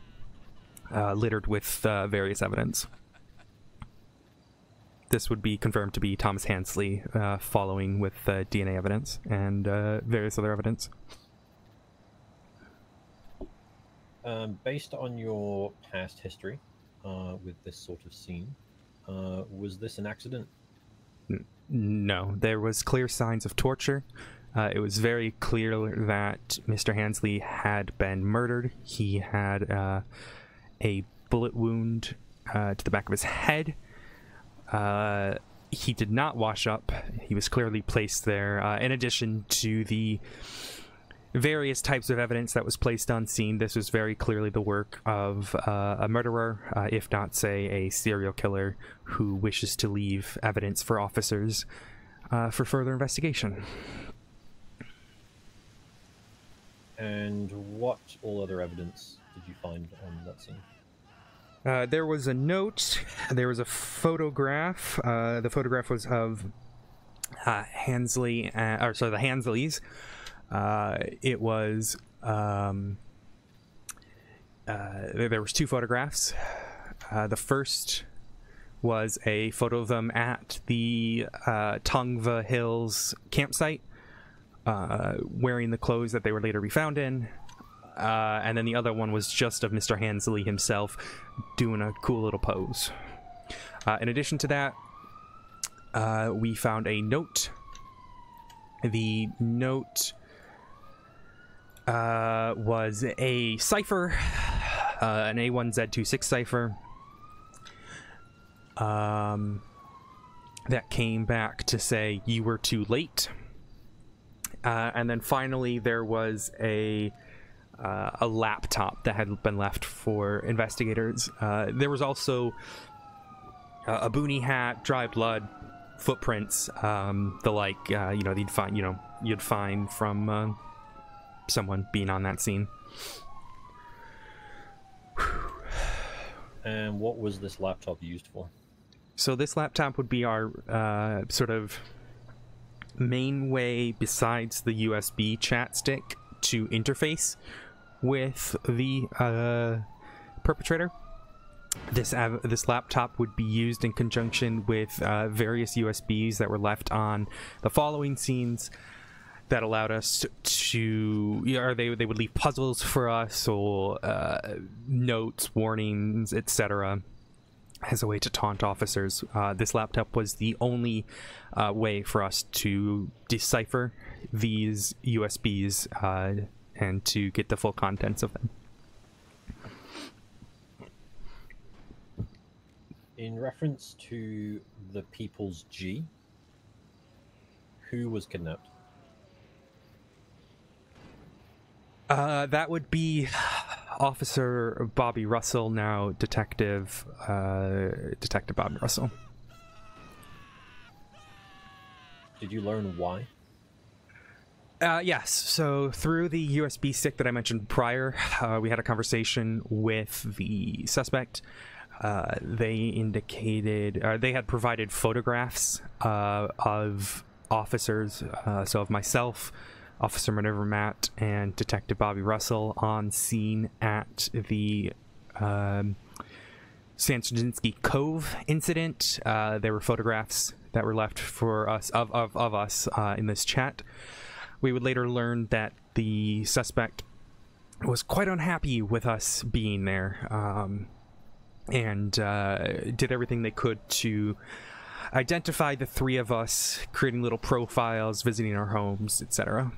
littered with various evidence. This would be confirmed to be Thomas Hansley, following with DNA evidence and various other evidence. Based on your past history with this sort of scene, was this an accident? No, there was clear signs of torture. It was very clear that Mr. Hansley had been murdered. He had a bullet wound to the back of his head. He did not wash up. He was clearly placed there. In addition to the various types of evidence that was placed on scene, this was very clearly the work of a murderer, if not, say, a serial killer who wishes to leave evidence for officers for further investigation. And what all other evidence did you find on that scene? There was a note. There was a photograph. The photograph was of Hansley, or sorry, the Hansleys. It was there was 2 photographs. The first was a photo of them at the Tongva Hills campsite, wearing the clothes that they were later refound in. And then the other one was just of Mr. Hansley himself doing a cool little pose. In addition to that, we found a note. The note was a cipher, an A1Z26 cipher, that came back to say you were too late. And then finally, there was a laptop that had been left for investigators. There was also a boonie hat, dry blood, footprints, the like, you'd find from someone being on that scene. And what was this laptop used for? So this laptop would be our sort of main way, besides the USB chat stick, to interface with the perpetrator. This laptop would be used in conjunction with various USBs that were left on the following scenes that allowed us to, or they would leave puzzles for us, or notes, warnings, etc., as a way to taunt officers. This laptop was the only way for us to decipher these USBs and to get the full contents of them. In reference to the People's G, who was kidnapped? That would be Officer Bobby Russell, now Detective Bobby Russell. Did you learn why? Yes. So through the USB stick that I mentioned prior, we had a conversation with the suspect. They indicated, they had provided photographs of officers, so of myself, Officer Minerva Matt, and Detective Bobby Russell on scene at the Sansojinsky Cove incident. There were photographs that were left for us of us in this chat. We would later learn that the suspect was quite unhappy with us being there, and did everything they could to identify the three of us, creating little profiles, visiting our homes, etc.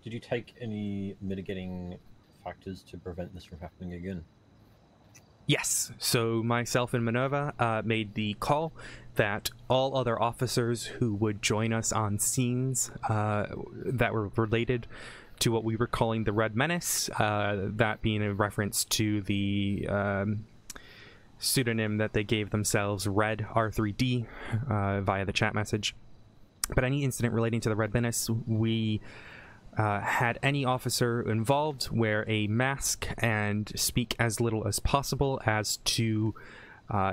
Did you take any mitigating factors to prevent this from happening again? Yes. So myself and Minerva made the call that all other officers who would join us on scenes that were related to what we were calling the Red Menace, that being a reference to the pseudonym that they gave themselves, Red R3D, via the chat message. But any incident relating to the Red Menace, we had any officer involved wear a mask and speak as little as possible as to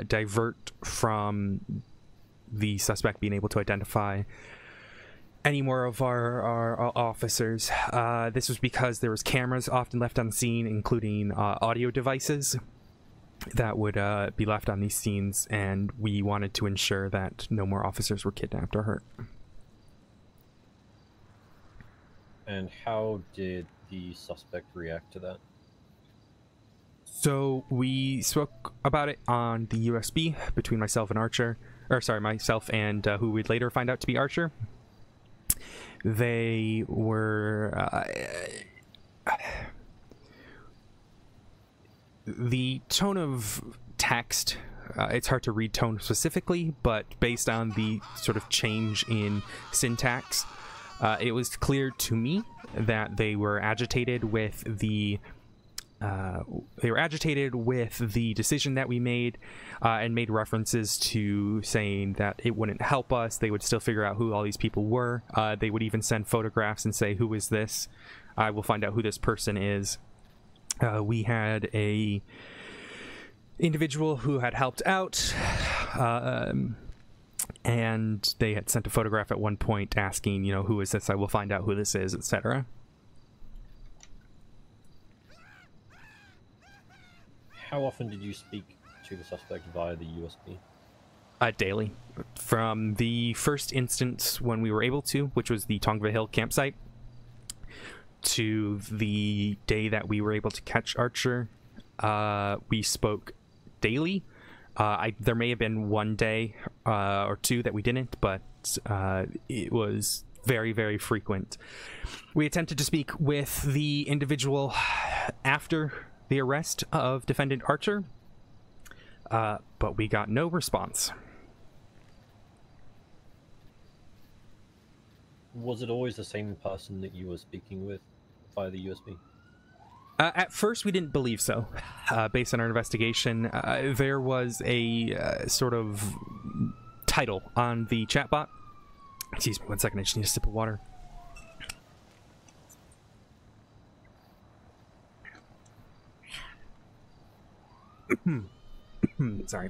divert from the suspect being able to identify any more of our officers. This was because there was cameras often left on scene, including audio devices that would be left on these scenes, and we wanted to ensure that no more officers were kidnapped or hurt. And how did the suspect react to that? So we spoke about it on the USB between myself and Archer, or sorry, myself and who we'd later find out to be Archer. They were the tone of text, it's hard to read tone specifically, but based on the sort of change in syntax, it was clear to me that they were agitated with the decision that we made, and made references to saying that it wouldn't help us. They would still figure out who all these people were. They would even send photographs and say, "Who is this? I will find out who this person is." We had a individual who had helped out, and they had sent a photograph at one point asking, "Who is this? I will find out who this is," etc. How often did you speak to the suspect via the USB? Daily. From the first instance when we were able to, which was the Tongva Hill campsite, to the day that we were able to catch Archer, we spoke daily. There may have been one day or two that we didn't, but it was very, very frequent. We attempted to speak with the individual after the arrest of defendant Archer, but we got no response. Was it always the same person that you were speaking with via the USB? At first, we didn't believe so. Based on our investigation, there was a sort of title on the chatbot. Excuse me, 1 second. I just need a sip of water. Sorry.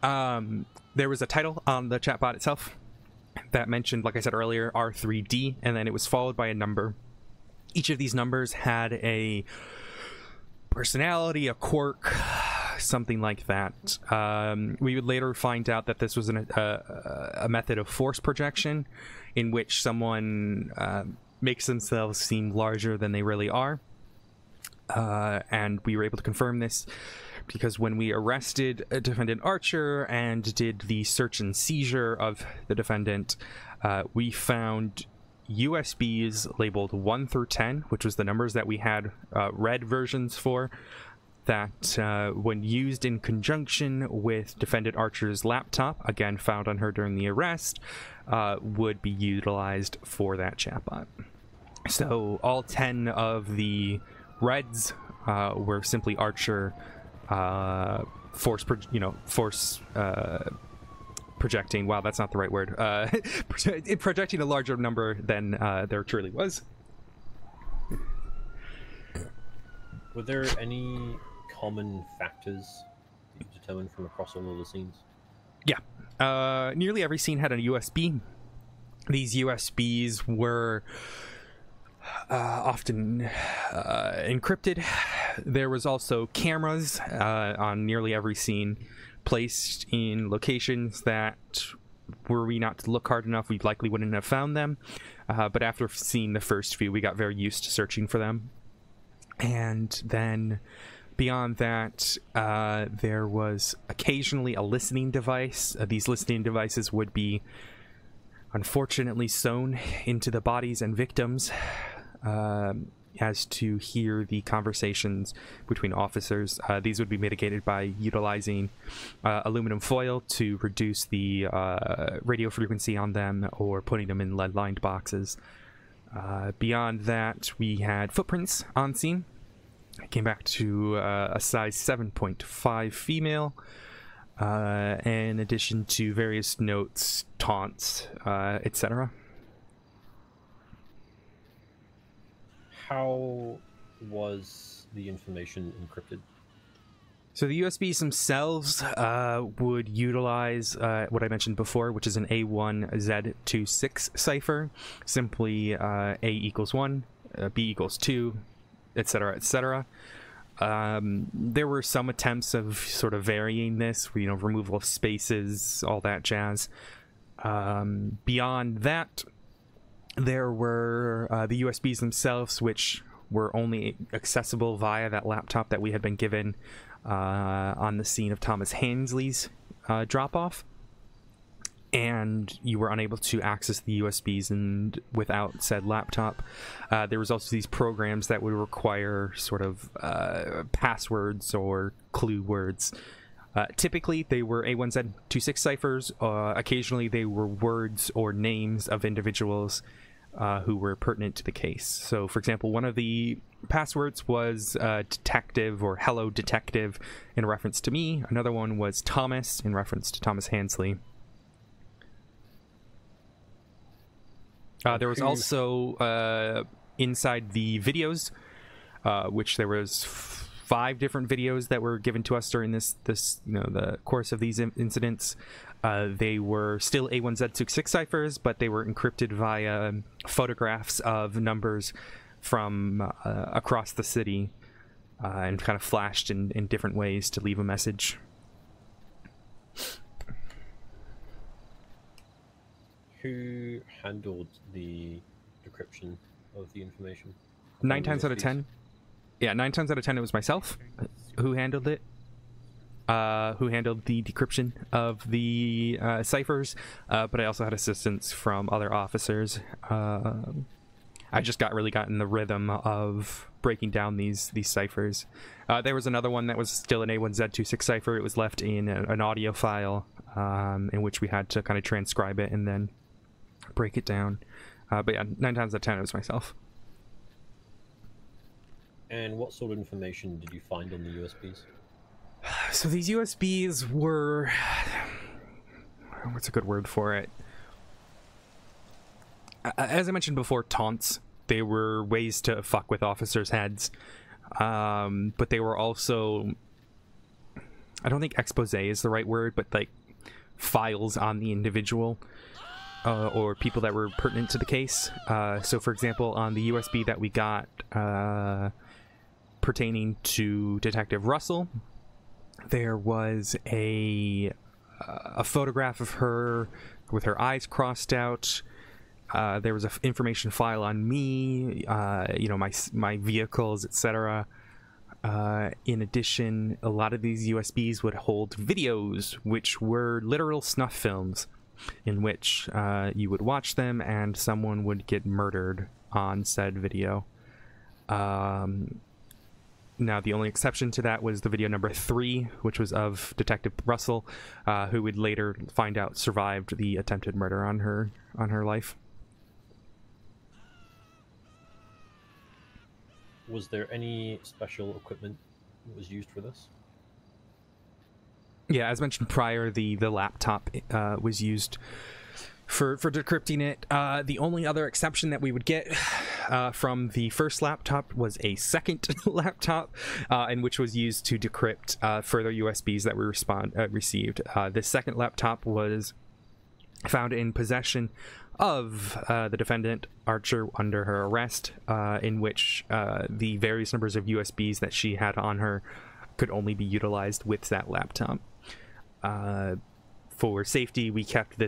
There was a title on the chatbot itself that mentioned, like I said earlier, R3D, and then it was followed by a number. Each of these numbers had a personality, a quirk, something like that. We would later find out that this was a method of force projection in which someone makes themselves seem larger than they really are. And we were able to confirm this because when we arrested defendant Archer and did the search and seizure of the defendant, we found USBs labeled 1 through 10, which was the numbers that we had read versions for, that when used in conjunction with defendant Archer's laptop, again found on her during the arrest, would be utilized for that chatbot. So all 10 of the reds were simply Archer projecting. Wow, that's not the right word. Projecting a larger number than there truly was. Were there any common factors that you determined from across all of the scenes? Yeah. Nearly every scene had a USB. These USBs were often encrypted. There was also cameras on nearly every scene, placed in locations that, were we not to look hard enough, we likely wouldn't have found them. But after seeing the first few, we got very used to searching for them. And then beyond that, there was occasionally a listening device. These listening devices would be unfortunately sewn into the bodies and victims as to hear the conversations between officers. These would be mitigated by utilizing aluminum foil to reduce the radio frequency on them, or putting them in lead-lined boxes. Beyond that, we had footprints on scene. I came back to a size 7.5 female, in addition to various notes, taunts, etc. How was the information encrypted? So the USBs themselves would utilize what I mentioned before, which is an A1Z26 cipher. Simply A equals 1, B equals 2, etc., etc. There were some attempts of sort of varying this, you know, removal of spaces, all that jazz. Beyond that, there were the USBs themselves, which were only accessible via that laptop that we had been given on the scene of Thomas Hansley's drop-off. And you were unable to access the USBs and without said laptop. There was also these programs that would require sort of passwords or clue words. Typically, they were A1Z26 ciphers. Occasionally, they were words or names of individuals who were pertinent to the case. So, for example, one of the passwords was detective or hello detective in reference to me. Another one was Thomas in reference to Thomas Hansley. There was also inside the videos, which there was 5 different videos that were given to us during this the course of these incidents. They were still A1Z26 ciphers, but they were encrypted via photographs of numbers from across the city and kind of flashed in different ways to leave a message. Who handled the decryption of the information? 9 times out of 10. Yeah, 9 times out of 10 it was myself who handled it. Who handled the decryption of the ciphers, but I also had assistance from other officers. I just really got in the rhythm of breaking down these ciphers. There was another one that was still an A1Z26 cipher. It was left in an audio file in which we had to kind of transcribe it and then break it down. But yeah, 9 times out of 10 it was myself. And what sort of information did you find on the USBs? So these USBs were... what's a good word for it? As I mentioned before, taunts. They were ways to fuck with officers' heads. But they were also... I don't think expose is the right word, but like files on the individual or people that were pertinent to the case. So for example, on the USB that we got pertaining to Detective Russell, there was a photograph of her with her eyes crossed out. There was an information file on me, you know, my vehicles, etc. In addition, a lot of these USBs would hold videos, which were literal snuff films, in which you would watch them and someone would get murdered on said video. Now, the only exception to that was the video number 3, which was of Detective Russell, who would later find out survived the attempted murder on her life. Was there any special equipment that was used for this? Yeah, as mentioned prior, the laptop was used for decrypting it. The only other exception that we would get from the first laptop was a second laptop, and which was used to decrypt further USBs that we received. This second laptop was found in possession of the defendant, Archer, under her arrest, in which the various numbers of USBs that she had on her could only be utilized with that laptop. For safety, we kept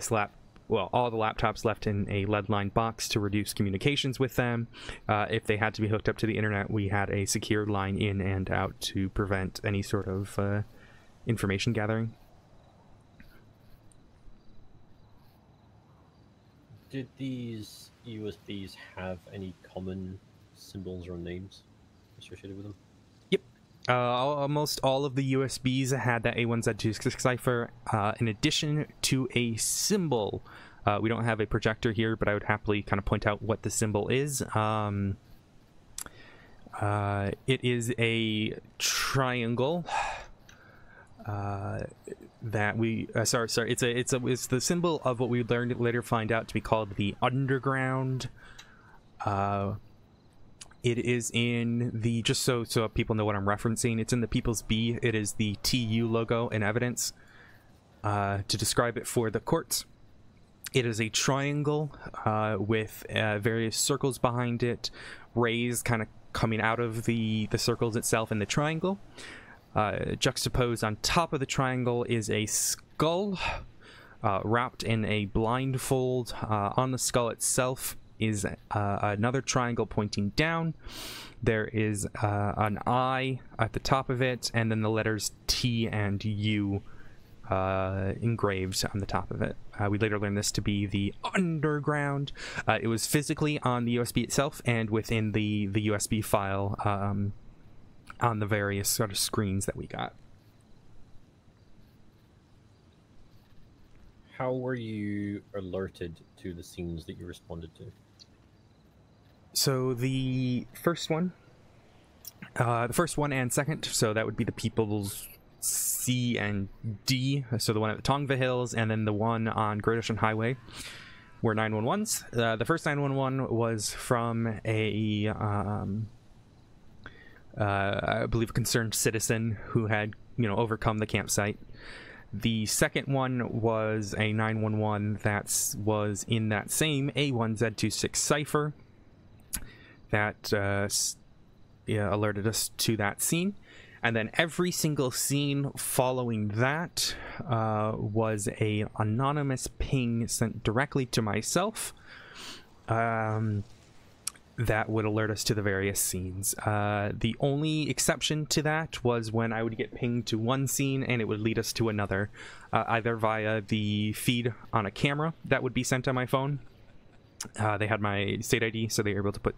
all the laptops left in a lead-lined box to reduce communications with them. If they had to be hooked up to the internet, we had a secured line in and out to prevent any sort of information gathering. Did these USBs have any common symbols or names associated with them? Yep. Almost all of the USBs had that A1Z2 cipher, in addition to a symbol. We don't have a projector here, but I would happily kind of point out what the symbol is. It is a triangle. That we it's the symbol of what we would later find out to be called the underground. It is in the, just so people know what I'm referencing, it's in the People's B. It is the TU logo in evidence. To describe it for the courts, it is a triangle with various circles behind it, rays kind of coming out of the circles itself in the triangle. Juxtaposed on top of the triangle is a skull wrapped in a blindfold. On the skull itself is another triangle pointing down. There is an eye at the top of it, and then the letters T and U engraved on the top of it. We later learned this to be the underground. It was physically on the USB itself and within the USB file on the various sort of screens that we got. How were you alerted to the scenes that you responded to? So the first one and second, so that would be the People's C and D, so the one at the Tongva Hills and then the one on Great Ocean Highway, were 911s. The first 911 was from a I believe a concerned citizen who had, overcome the campsite. The second one was a 911 that was in that same A1Z26 cipher that alerted us to that scene. And then every single scene following that was a anonymous ping sent directly to myself that would alert us to the various scenes. The only exception to that was when I would get pinged to one scene and it would lead us to another, either via the feed on a camera that would be sent on my phone. They had my state ID, so they were able to put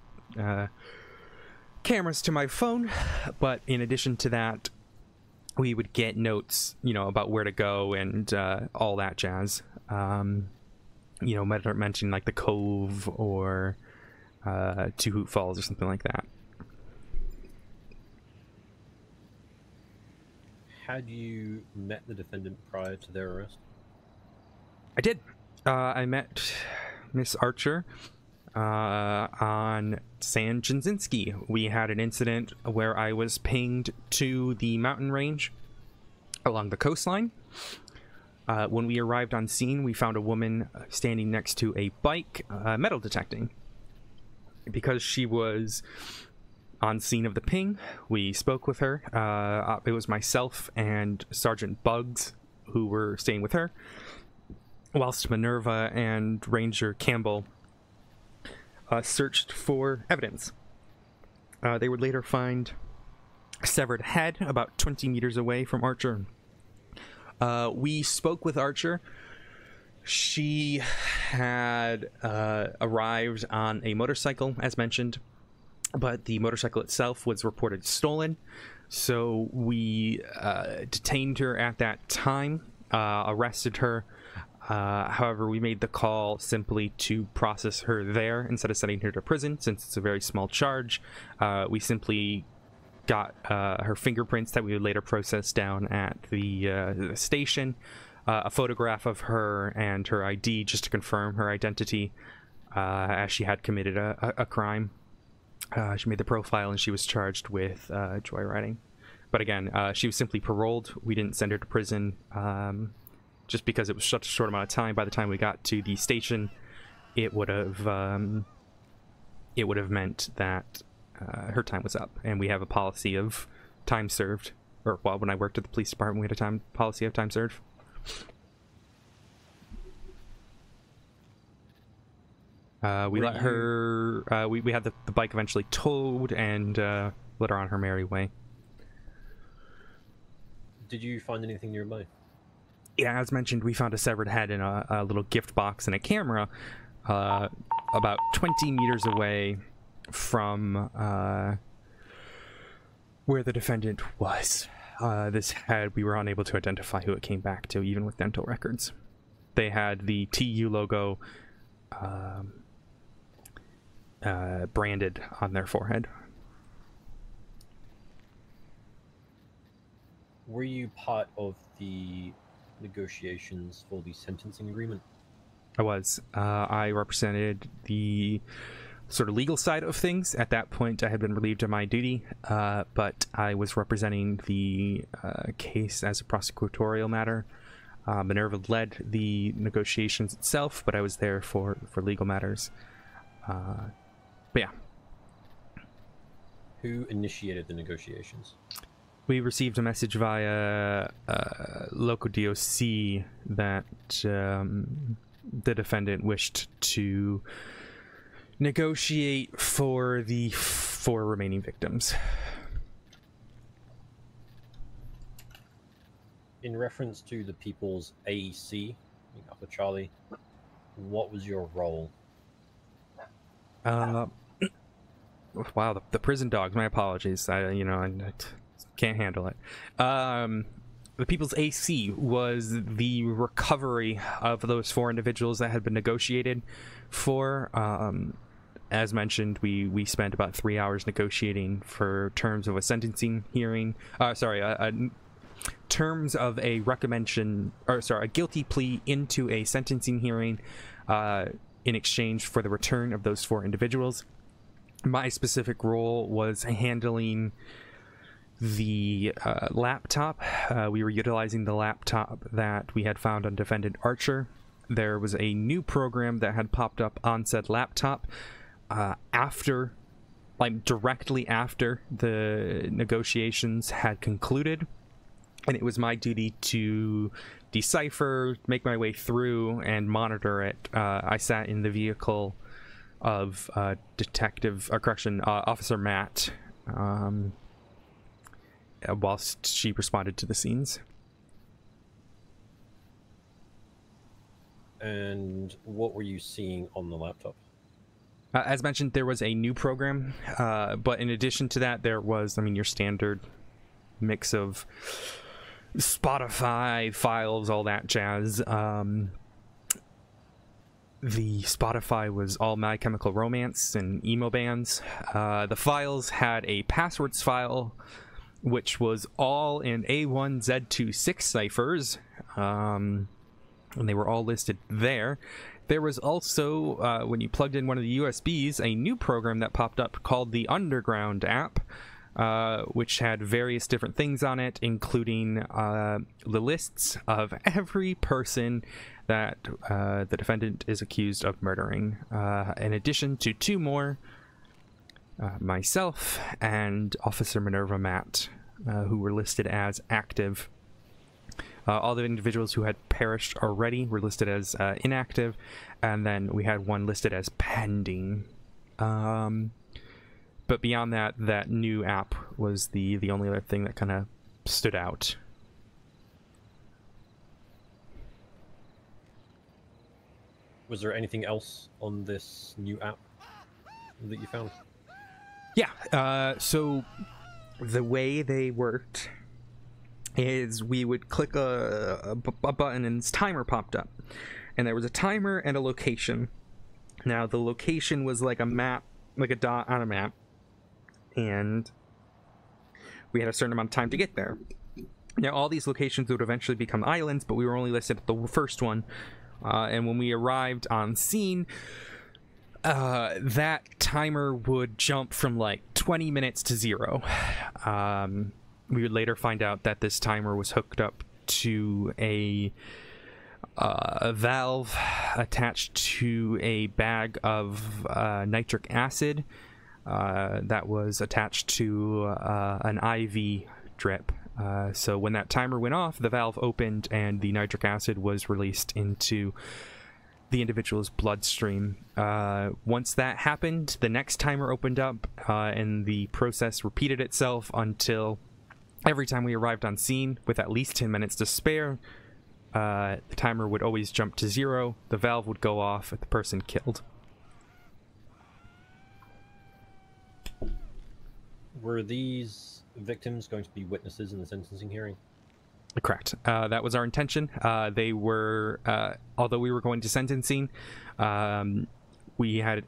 cameras to my phone, but in addition to that, we would get notes, about where to go and all that jazz. you know, mentioning like the Cove or Two Hoot Falls or something like that. Had you met the defendant prior to their arrest? I did. I met Miss Archer on San Jacinski. We had an incident where I was pinged to the mountain range along the coastline. When we arrived on scene, we found a woman standing next to a bike, metal detecting. Because she was on scene of the ping, we spoke with her. It was myself and Sergeant Bugs who were staying with her, whilst Minerva and Ranger Campbell searched for evidence. They would later find a severed head about 20 meters away from Archer. We spoke with Archer. She had arrived on a motorcycle, as mentioned, but the motorcycle itself was reported stolen. So we detained her at that time, arrested her. However, we made the call simply to process her there instead of sending her to prison, since it's a very small charge. We simply got her fingerprints that we would later process down at the station, a photograph of her and her ID just to confirm her identity, as she had committed a crime. She made the profile and she was charged with joyriding. But again, she was simply paroled. We didn't send her to prison just because it was such a short amount of time. By the time we got to the station, it would have meant that her time was up. And we have a policy of time served. Or, well, when I worked at the police department, we had a policy of time served. We let her... we had the bike eventually towed and let her on her merry way. Did you find anything nearby? Yeah, as mentioned, we found a severed head in a little gift box and a camera about 20 meters away from where the defendant was. This head, we were unable to identify who it came back to, even with dental records. They had the TU logo branded on their forehead. Were you part of the negotiations for the sentencing agreement? I was. I represented the sort of legal side of things. At that point, I had been relieved of my duty, but I was representing the case as a prosecutorial matter. Minerva led the negotiations itself, but I was there for legal matters. But yeah. Who initiated the negotiations? We received a message via local DOC that the defendant wished to negotiate for the 4 remaining victims. In reference to the People's AEC, Alpha Charlie, what was your role? Wow, the prison dogs. My apologies. I can't handle it. The People's AC was the recovery of those 4 individuals that had been negotiated for. As mentioned, we spent about 3 hours negotiating for terms of a sentencing hearing. Terms of a a guilty plea into a sentencing hearing in exchange for the return of those 4 individuals. My specific role was handling the laptop. We were utilizing the laptop that we had found on defendant Archer. There was a new program that had popped up on said laptop directly after the negotiations had concluded, and it was my duty to decipher, make my way through, and monitor it. I sat in the vehicle of Officer Matt, whilst she responded to the scenes. And what were you seeing on the laptop? As mentioned, there was a new program, but in addition to that, there was, your standard mix of Spotify files, all that jazz. the Spotify was all My Chemical Romance and emo bands. The files had a passwords file, which was all in A1Z26 ciphers, and they were all listed there. There was also, when you plugged in one of the USBs, a new program that popped up called the Underground app, which had various different things on it, including the lists of every person that the defendant is accused of murdering, in addition to 2 more, myself and Officer Minerva Matt, who were listed as active. All the individuals who had perished already were listed as inactive, and then we had 1 listed as pending. But beyond that, that new app was the only other thing that kind of stood out. Was there anything else on this new app that you found? Yeah, so the way they worked is we would click a button and this timer popped up. And there was a timer and a location. Now, the location was like a map, like a dot on a map. And we had a certain amount of time to get there. Now, all these locations would eventually become islands, but we were only listed at the first one. And when we arrived on scene, that timer would jump from like 20 minutes to 0. We would later find out that this timer was hooked up to a valve attached to a bag of nitric acid that was attached to an IV drip. So when that timer went off, the valve opened and the nitric acid was released into the individual's bloodstream. Once that happened, the next timer opened up and the process repeated itself until every time we arrived on scene with at least 10 minutes to spare, the timer would always jump to 0, the valve would go off, and the person killed. Were these victims going to be witnesses in the sentencing hearing? Correct. That was our intention. They were, although we were going to sentencing, we had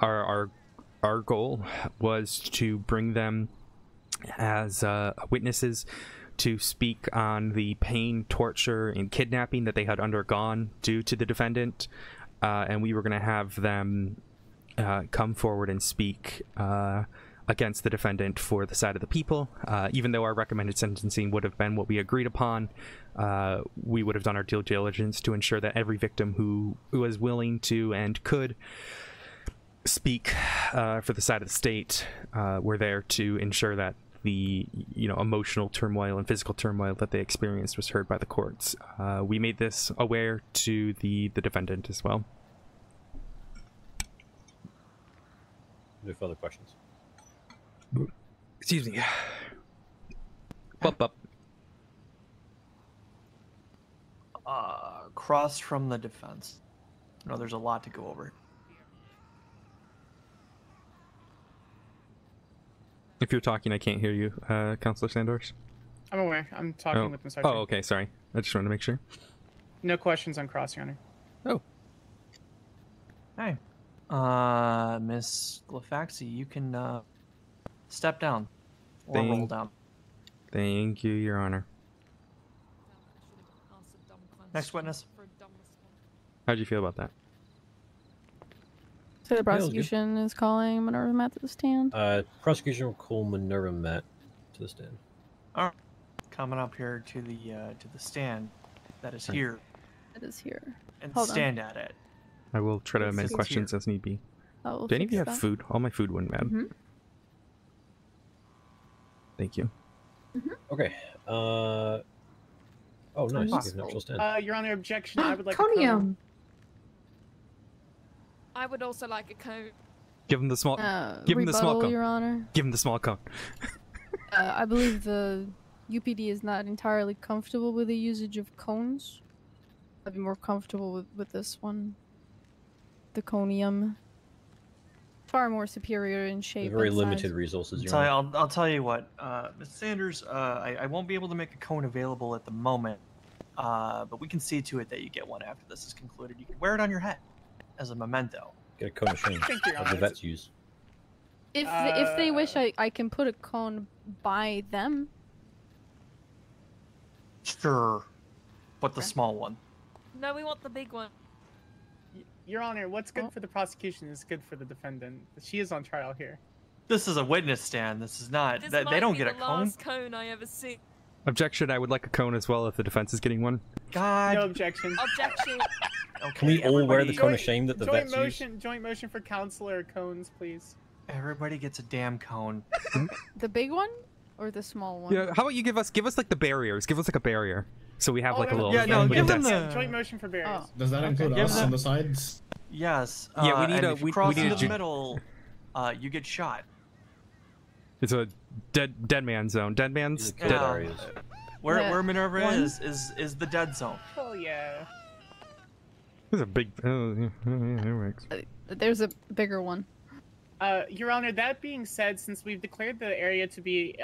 our goal was to bring them as witnesses to speak on the pain, torture, and kidnapping that they had undergone due to the defendant, and we were going to have them come forward and speak against the defendant for the side of the people. Even though our recommended sentencing would have been what we agreed upon, we would have done our due diligence to ensure that every victim who was willing to and could speak for the side of the state were there to ensure that the emotional turmoil and physical turmoil that they experienced was heard by the courts. We made this aware to the defendant as well. No further questions. Excuse me. Cross from the defense. I know there's a lot to go over. If you're talking, I can't hear you, Counselor Sandors. I'm aware. I'm talking with Mr. Oh, okay, sorry. I just wanted to make sure. No questions on cross, Your Honor. Oh. Hey. Miss Glafx, you can step down or roll down. Thank you, Your Honor. Next witness. How'd you feel about that? So the prosecution is calling Minerva Matt to the stand? Prosecution will call Minerva Matt to the stand. All right. Coming up here to the stand that is here. It is here. And Hold stand on. at it. I will try to It's amend here. questions as need be. Oh, we'll Do any of fix you have that. food? All my food went bad. Mm-hmm. Thank you. Okay. Oh, nice. You have an actual stand. Your Honor, objection. I would like Conium. I would also like a cone. Give him the small. Give him the small rebuttal, cone. Your Honor. Give him the small cone. I believe the UPD is not entirely comfortable with the usage of cones. I'd be more comfortable with this one. The conium. Far more superior in shape. Very and limited size. resources. Your So Honor. I'll tell you what, Ms. Sanders, I won't be able to make a cone available at the moment, but we can see to it that you get one after this is concluded. You can wear it on your head. as a memento. Get a cone of shame. Thank you, Like the Honor. vets use. If they wish, I can put a cone by them. Sure, but the small one. No, we want the big one. Your Honor, what's good for the prosecution is good for the defendant. She is on trial here. This is a witness stand. This is not. This They might don't be get a the cone. last cone I ever see. Objection, I would like a cone as well if the defense is getting one. God. No objection. Objection. Can we all wear the cone of Joint- shame that the joint vets use? Joint motion for counselor cones, please. Everybody gets a damn cone. The big one or the small one? Yeah, how about you give us like the barriers? Give us like a barrier, so we have Oh, like a little. yeah, no, give them desk. the Joint motion for barriers. Does that include Give us them- on the sides? Yes. Yeah, we need and a- if you we cross need into a the ju- middle, you get shot. It's a dead man zone. Dead man's dead. Where Minerva One. is the dead zone. Oh yeah. There's a big. Oh, yeah, it works. There's a bigger one. Your Honor, that being said, since we've declared the area to be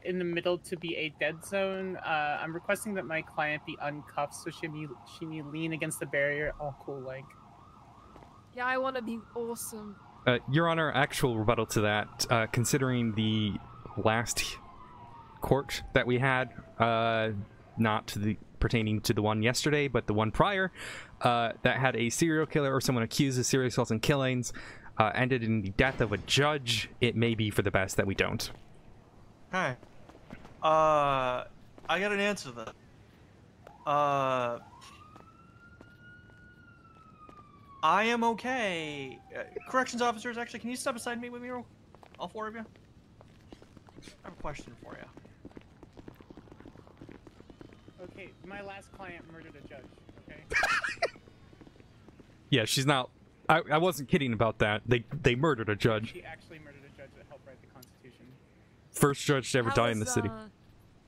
in the middle to be a dead zone, I'm requesting that my client be uncuffed so she may lean against the barrier, all cool like. Yeah, I want to be awesome. Your Honor, actual rebuttal to that, considering the last court that we had, not to the pertaining to the one yesterday, but the one prior, that had a serial killer or someone accused of serial assaults and killings, ended in the death of a judge, it may be for the best that we don't. Okay. I got an answer to that. I am okay. Corrections officers, actually, can you step beside me with me, all four of you? I have a question for you. Okay, my last client murdered a judge, okay? Yeah, she's not. I wasn't kidding about that. They murdered a judge. She actually murdered a judge that helped write the Constitution. First judge to ever die in the city.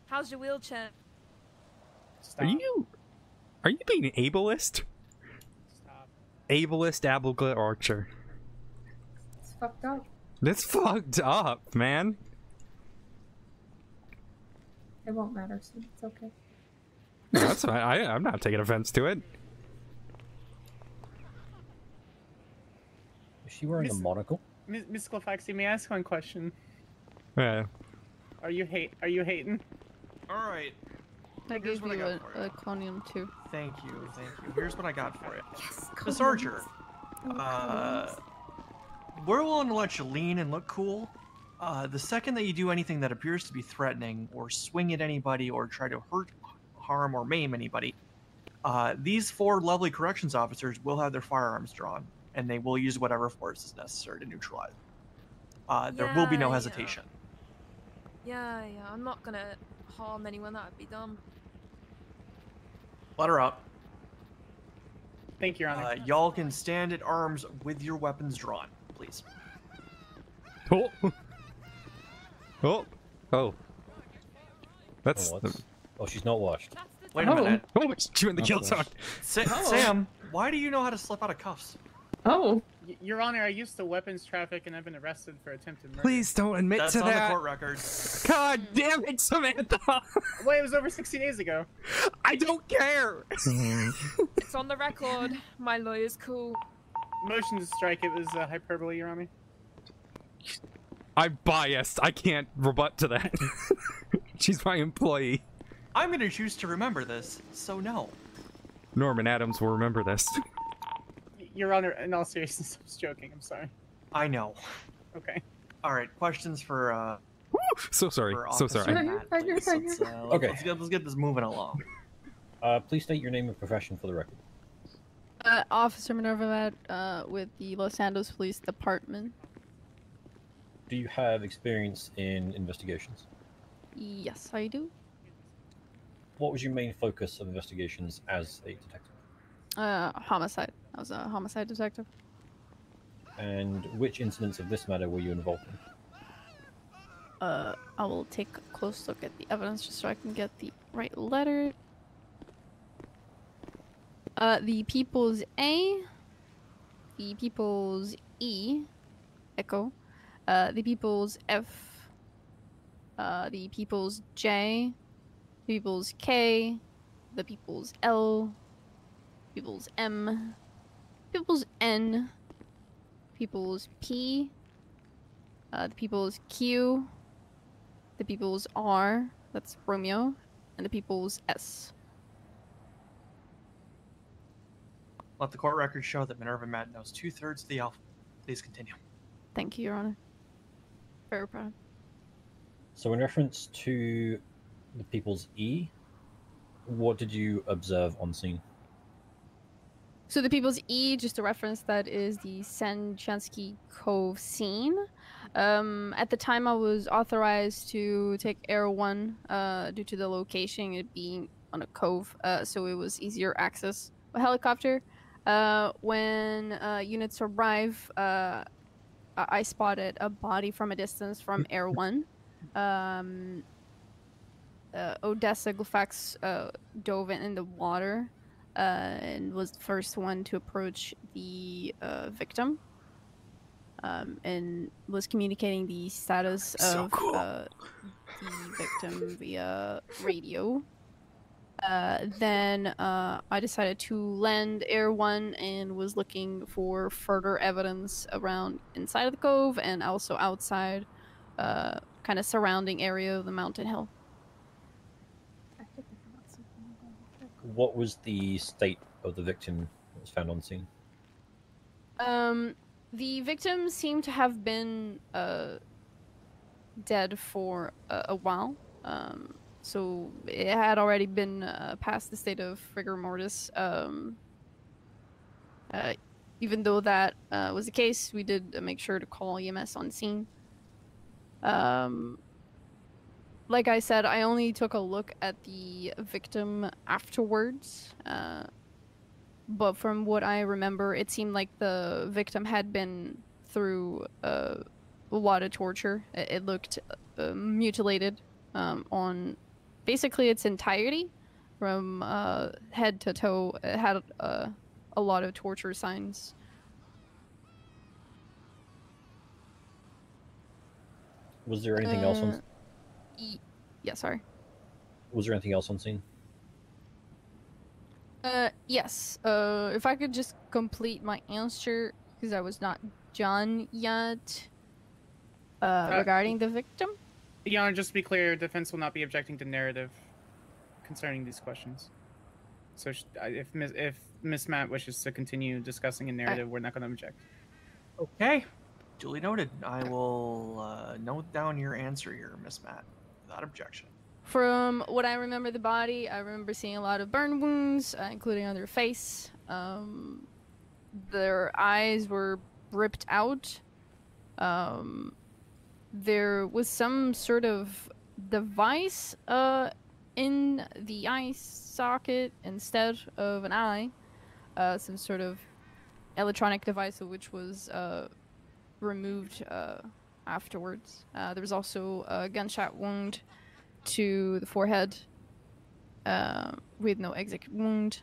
How's your wheelchair? Are you being ableist? Stop. Ableist Abelgla Archer. It's fucked up. That's fucked up, man. It won't matter, so it's okay. That's fine. I'm not taking offense to it. Is she wearing a monocle? Miss Glafx, may I ask one question? Yeah. Are you hating? All right. I Here's gave what I you got for a conium too. Thank you. Here's what I got for you. Miss Archer, we're willing to let you lean and look cool. The second that you do anything that appears to be threatening, or swing at anybody, or try to hurt, harm, or maim anybody, these four lovely corrections officers will have their firearms drawn, and they will use whatever force is necessary to neutralize. There will be no Yeah. hesitation. Yeah, I'm not gonna harm anyone. That would be dumb. Let her up. Thank you, Your Honor. Y'all can stand at arms with your weapons drawn, please. Oh. Oh. Oh. That's. Oh, she's not washed. Wait a minute. Oh, it's chewing the kill zone. Sam, why do you know how to slip out of cuffs? Oh. Your Honor, I used to weapons traffic and I've been arrested for attempted murder. Please don't admit That's to on that. the court record. God damn it, Samantha! Wait, it was over 60 days ago. I don't care. It's on the record. My lawyer's cool. Motion to strike. It was hyperbole, Your Honor. I'm biased. I can't rebut to that. She's my employee. I'm going to choose to remember this, so no. Norman Adams will remember this. Your Honor, in all seriousness, I was joking. I'm sorry. I know. Okay. All right, questions for So sorry. for So Officer sorry. Matt, Fine, you're please. fine, Let's, you're Okay. let's get this moving along. Please state your name and profession for the record. Officer Minerva with the Los Angeles Police Department. Do you have experience in investigations? Yes, I do. What was your main focus of investigations as a detective? Homicide. I was a homicide detective. And which incidents of this matter were you involved in? I will take a close look at the evidence just so I can get the right letter. The People's A, the People's E, Echo, the People's F, the People's J, the People's K, the People's L, People's M, people's N, people's P, the people's Q, the people's R, that's Romeo, and the people's S. Let the court record show that Minerva Matt knows 2/3 of the alphabet. Please continue. Thank you, Your Honor. Very proud. So in reference to the people's E, what did you observe on scene? So the people's E, just a reference, that is the Sanchansky Cove scene. At the time, I was authorized to take Air 1 due to the location, it being on a cove, so it was easier access by helicopter. When units arrive, I spotted a body from a distance from Air 1. Odessa Glafx dove in the water and was the first one to approach the victim and was communicating the status of the victim via radio. Then I decided to land Air 1 and was looking for further evidence around inside of the cove and also outside, kind of surrounding area of the mountain hill. What was the state of the victim that was found on scene? The victim seemed to have been dead for a while. So it had already been past the state of rigor mortis. Even though that was the case, we did make sure to call EMS on scene. Like I said, I only took a look at the victim afterwards. But from what I remember, it seemed like the victim had been through a lot of torture. It looked mutilated on basically its entirety, from head to toe. It had a lot of torture signs. Was there anything else on? Yeah, sorry. Was there anything else on scene? Yes. If I could just complete my answer, because I was not done yet. Regarding the victim? Your Honor, just to be clear, defense will not be objecting to narrative concerning these questions. So if Miss Matt wishes to continue discussing a narrative, we're not going to object. Okay. Duly noted. I will note down your answer here, Miss Matt, without objection. From what I remember the body, I remember seeing a lot of burn wounds, including on their face. Their eyes were ripped out. There was some sort of device in the eye socket instead of an eye. Some sort of electronic device which was removed afterwards. There was also a gunshot wound to the forehead with no exit wound.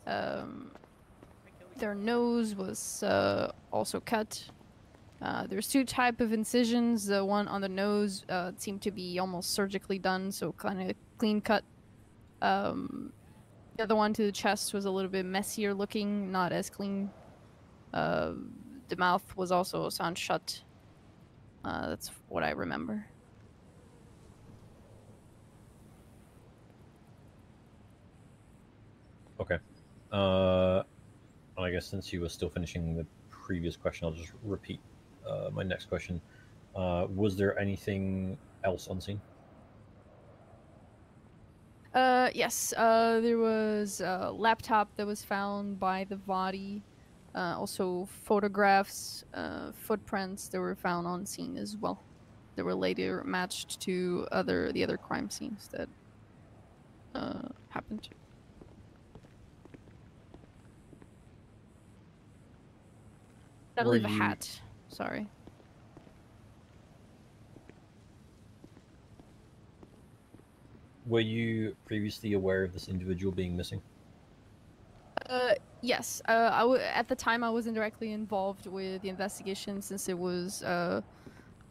Their nose was also cut. There's two types of incisions. The one on the nose seemed to be almost surgically done, so kind of clean cut. The other one to the chest was a little bit messier looking, not as clean. The mouth was also sewn shut. That's what I remember. Okay. I guess since you were still finishing the previous question, I'll just repeat my next question. Was there anything else on scene? Yes. There was a laptop that was found by the body. Also photographs, footprints that were found on scene as well. That were later matched to the other crime scenes that happened. I believe a hat. Sorry. Were you previously aware of this individual being missing? Yes. At the time, I wasn't directly involved with the investigation since it was, at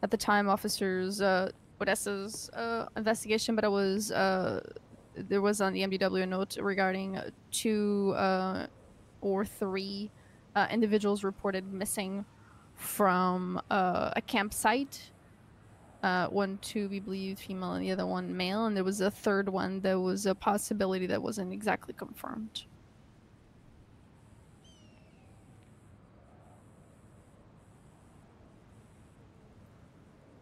the time, officers Odessa's investigation, but I was there was on the MDW a note regarding 2 or 3 individuals reported missing from a campsite. One, two, we believe female, and the other one male. And there was a third one that was a possibility that wasn't exactly confirmed.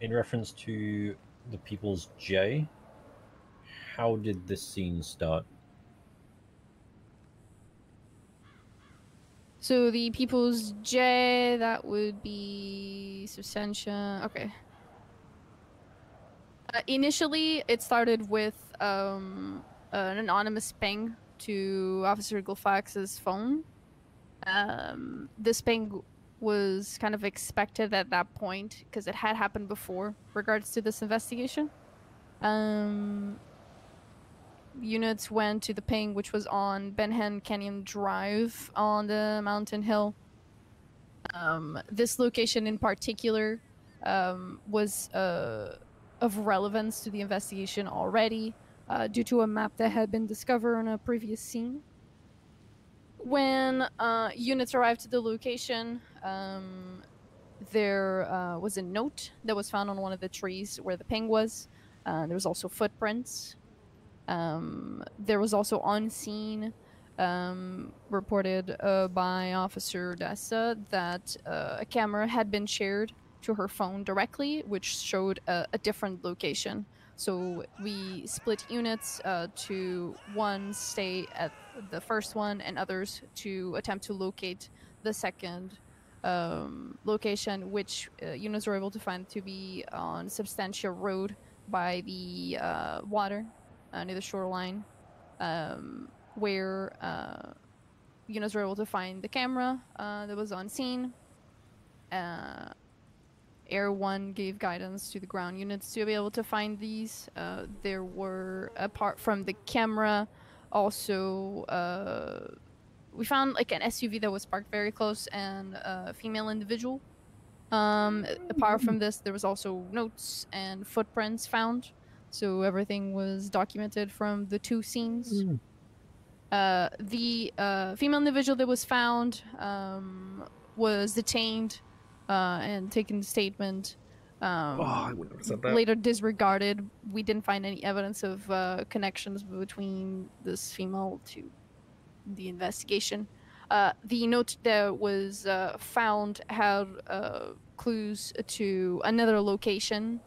In reference to the People's J, how did this scene start? So the People's J, that would be Substantia. Okay. Initially, it started with an anonymous ping to Officer Glafx's phone. This ping was kind of expected at that point because it had happened before regards to this investigation. Units went to the ping, which was on Benhen Canyon Drive on the mountain hill. This location in particular was of relevance to the investigation already due to a map that had been discovered on a previous scene. When units arrived to the location, there was a note that was found on one of the trees where the ping was. There was also footprints. There was also on scene reported by Officer Odessa that a camera had been shared to her phone directly, which showed a different location. So we split units to one stay at the first one and others to attempt to locate the second location, which units were able to find to be on Substantia Road by the water near the shoreline, where units were able to find the camera that was on scene. Air 1 gave guidance to the ground units to be able to find these. There were, apart from the camera, also we found like an SUV that was parked very close and a female individual. Apart from this, there was also notes and footprints found. So everything was documented from the two scenes. The female individual that was found was detained and taken to statement. I wouldn't have said that. Later disregarded. We didn't find any evidence of connections between this female to the investigation. The note that was found had clues to another location.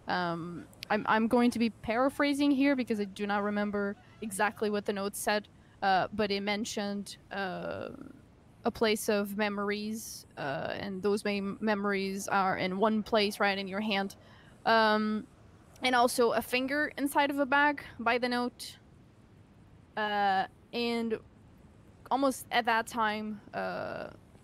I'm going to be paraphrasing here because I do not remember exactly what the note said, but it mentioned a place of memories, and those memories are in one place, right in your hand, and also a finger inside of a bag by the note. And almost at that time,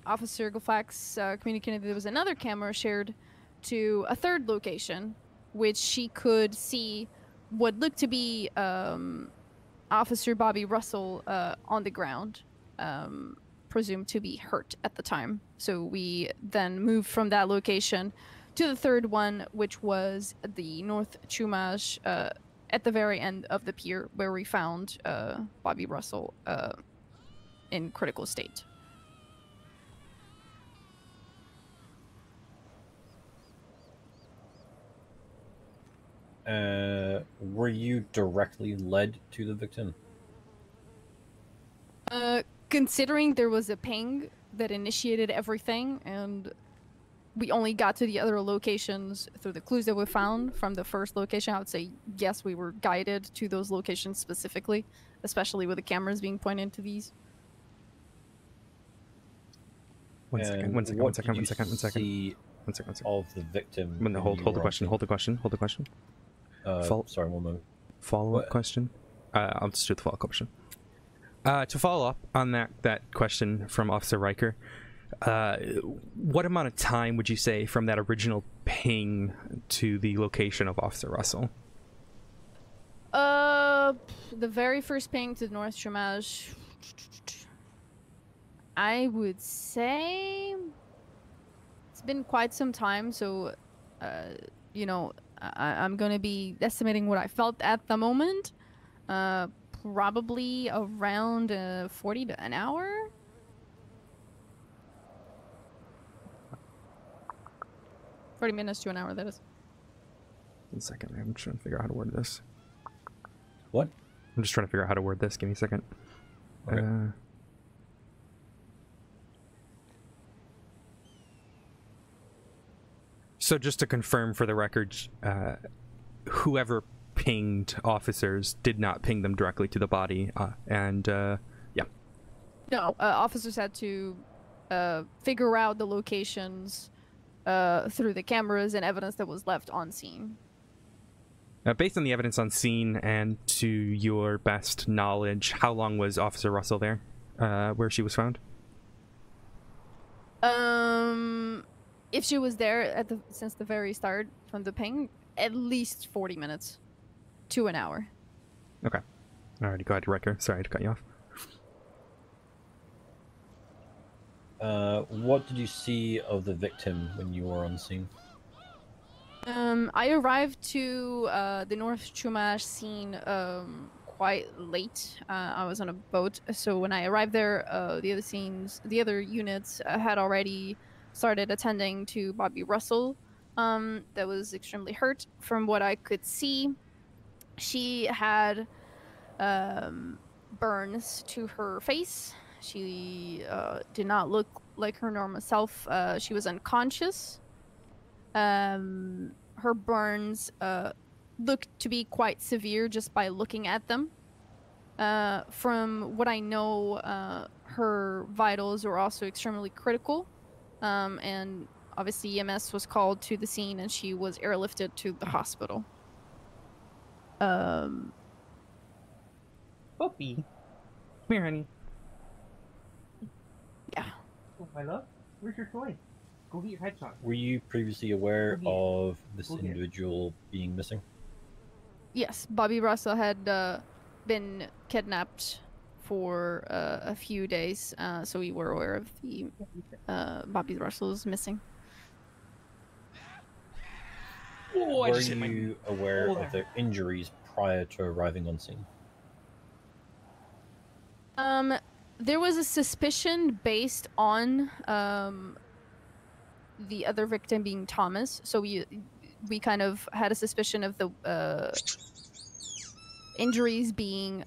Officer Glafx communicated there was another camera shared to a third location, which she could see what looked to be Officer Bobby Russell on the ground, presumed to be hurt at the time. So we then moved from that location to the third one, which was the North Chumash at the very end of the pier, where we found Bobby Russell in critical state. Were you directly led to the victim? Considering there was a ping that initiated everything, and we only got to the other locations through the clues that we found from the first location, I would say yes, we were guided to those locations specifically, especially with the cameras being pointed to these. One second. See of the victim. Hold the question. Hold the question. Sorry, one moment. Follow-up question. I'll just do the follow-up question. To follow up on that question from Officer Riker, what amount of time would you say from that original ping to the location of Officer Russell? The very first ping to North Chumash, I would say it's been quite some time, so you know, I'm gonna be estimating what I felt at the moment. Probably around 40 to an hour. 40 minutes to an hour, that is. 1 second. I'm trying to figure out how to word this. What? I'm just trying to figure out how to word this. Give me a second. Okay. So just to confirm for the record, whoever pinged officers did not ping them directly to the body, yeah. No, officers had to figure out the locations through the cameras and evidence that was left on scene. Based on the evidence on scene and to your best knowledge, how long was Officer Russell there, where she was found? If she was there since the very start from the ping, at least 40 minutes to an hour. Okay. Alrighty, go ahead, Riker. Sorry to cut you off. What did you see of the victim when you were on scene? I arrived to the North Chumash scene quite late. I was on a boat, so when I arrived there, the other units had already started attending to Bobby Russell, that was extremely hurt. From what I could see, she had burns to her face. She did not look like her normal self. She was unconscious. Her burns looked to be quite severe just by looking at them. From what I know, her vitals were also extremely critical. And obviously EMS was called to the scene and she was airlifted to the hospital. Puppy. Come here, honey. Yeah. Oh, my love. Where's your toy? Go get your headshot. Were you previously aware Go get it. of this Go get it. individual being missing? Yes, Bobby Russell had been kidnapped for a few days, so we were aware of the Bobby Russell's missing. Oh, Were you aware Oh, of their injuries prior to arriving on scene? There was a suspicion based on the other victim being Thomas, so we kind of had a suspicion of the injuries being,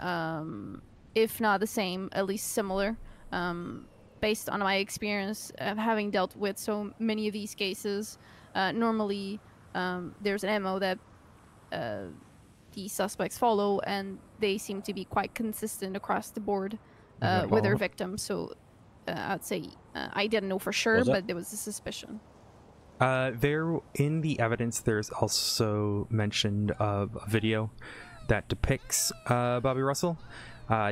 if not the same, at least similar. Based on my experience of having dealt with so many of these cases, normally there's an MO that the suspects follow, and they seem to be quite consistent across the board with their victims. So I'd say I didn't know for sure, but there was a suspicion. There, in the evidence, there's also mention of a video that depicts Bobby Russell.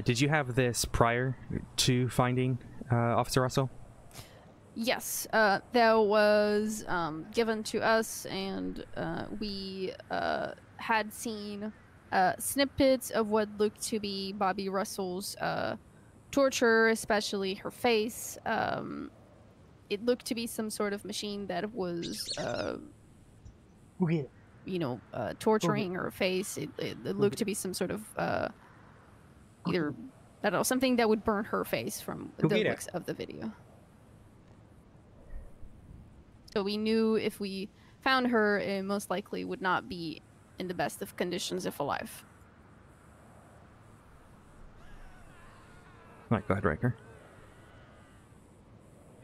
Did you have this prior to finding Officer Russell? Yes, that was given to us, and we had seen snippets of what looked to be Bobby Russell's torture, especially her face. It looked to be some sort of machine that was, torturing her face. It looked to be some sort of either, I don't know, something that would burn her face from the looks of the video. So we knew if we found her, it most likely would not be in the best of conditions if alive. Right, go ahead, Riker.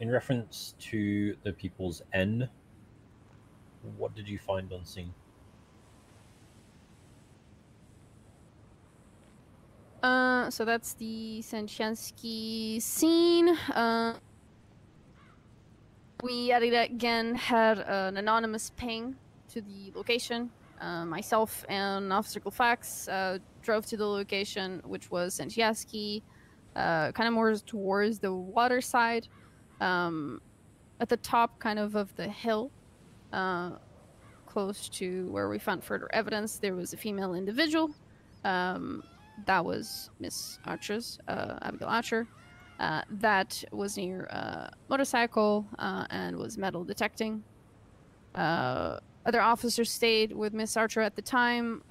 In reference to the people's N, what did you find on scene? So that's the Sanchansky scene. We yet again had an anonymous ping to the location. Myself and Officer Glafx drove to the location, which was Sanchansky, kind of more towards the water side. At the top kind of the hill, close to where we found further evidence, there was a female individual. That was Miss Archer's, Abigail Archer. That was near a motorcycle and was metal detecting. Other officers stayed with Miss Archer at the time.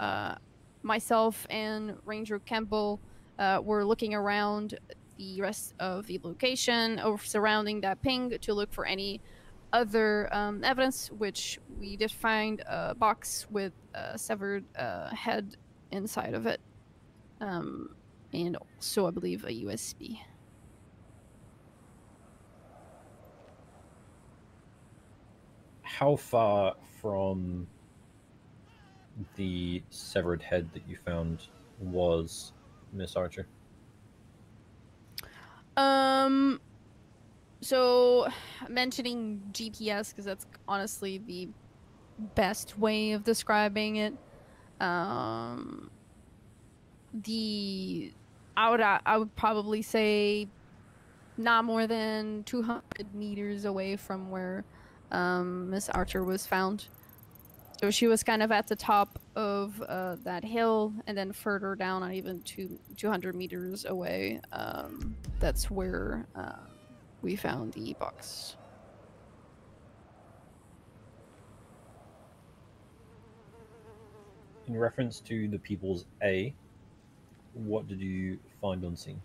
Myself and Ranger Campbell were looking around the rest of the location or surrounding that ping to look for any other evidence, which we did find a box with a severed head inside of it, and also I believe a USB. How far from the severed head that you found was Miss Archer? So mentioning GPS, because that's honestly the best way of describing it. I would probably say not more than 200 meters away from where Miss Archer was found. So she was kind of at the top of that hill, and then further down, not even 200 meters away, that's where we found the box. In reference to the People's A, what did you find on scene?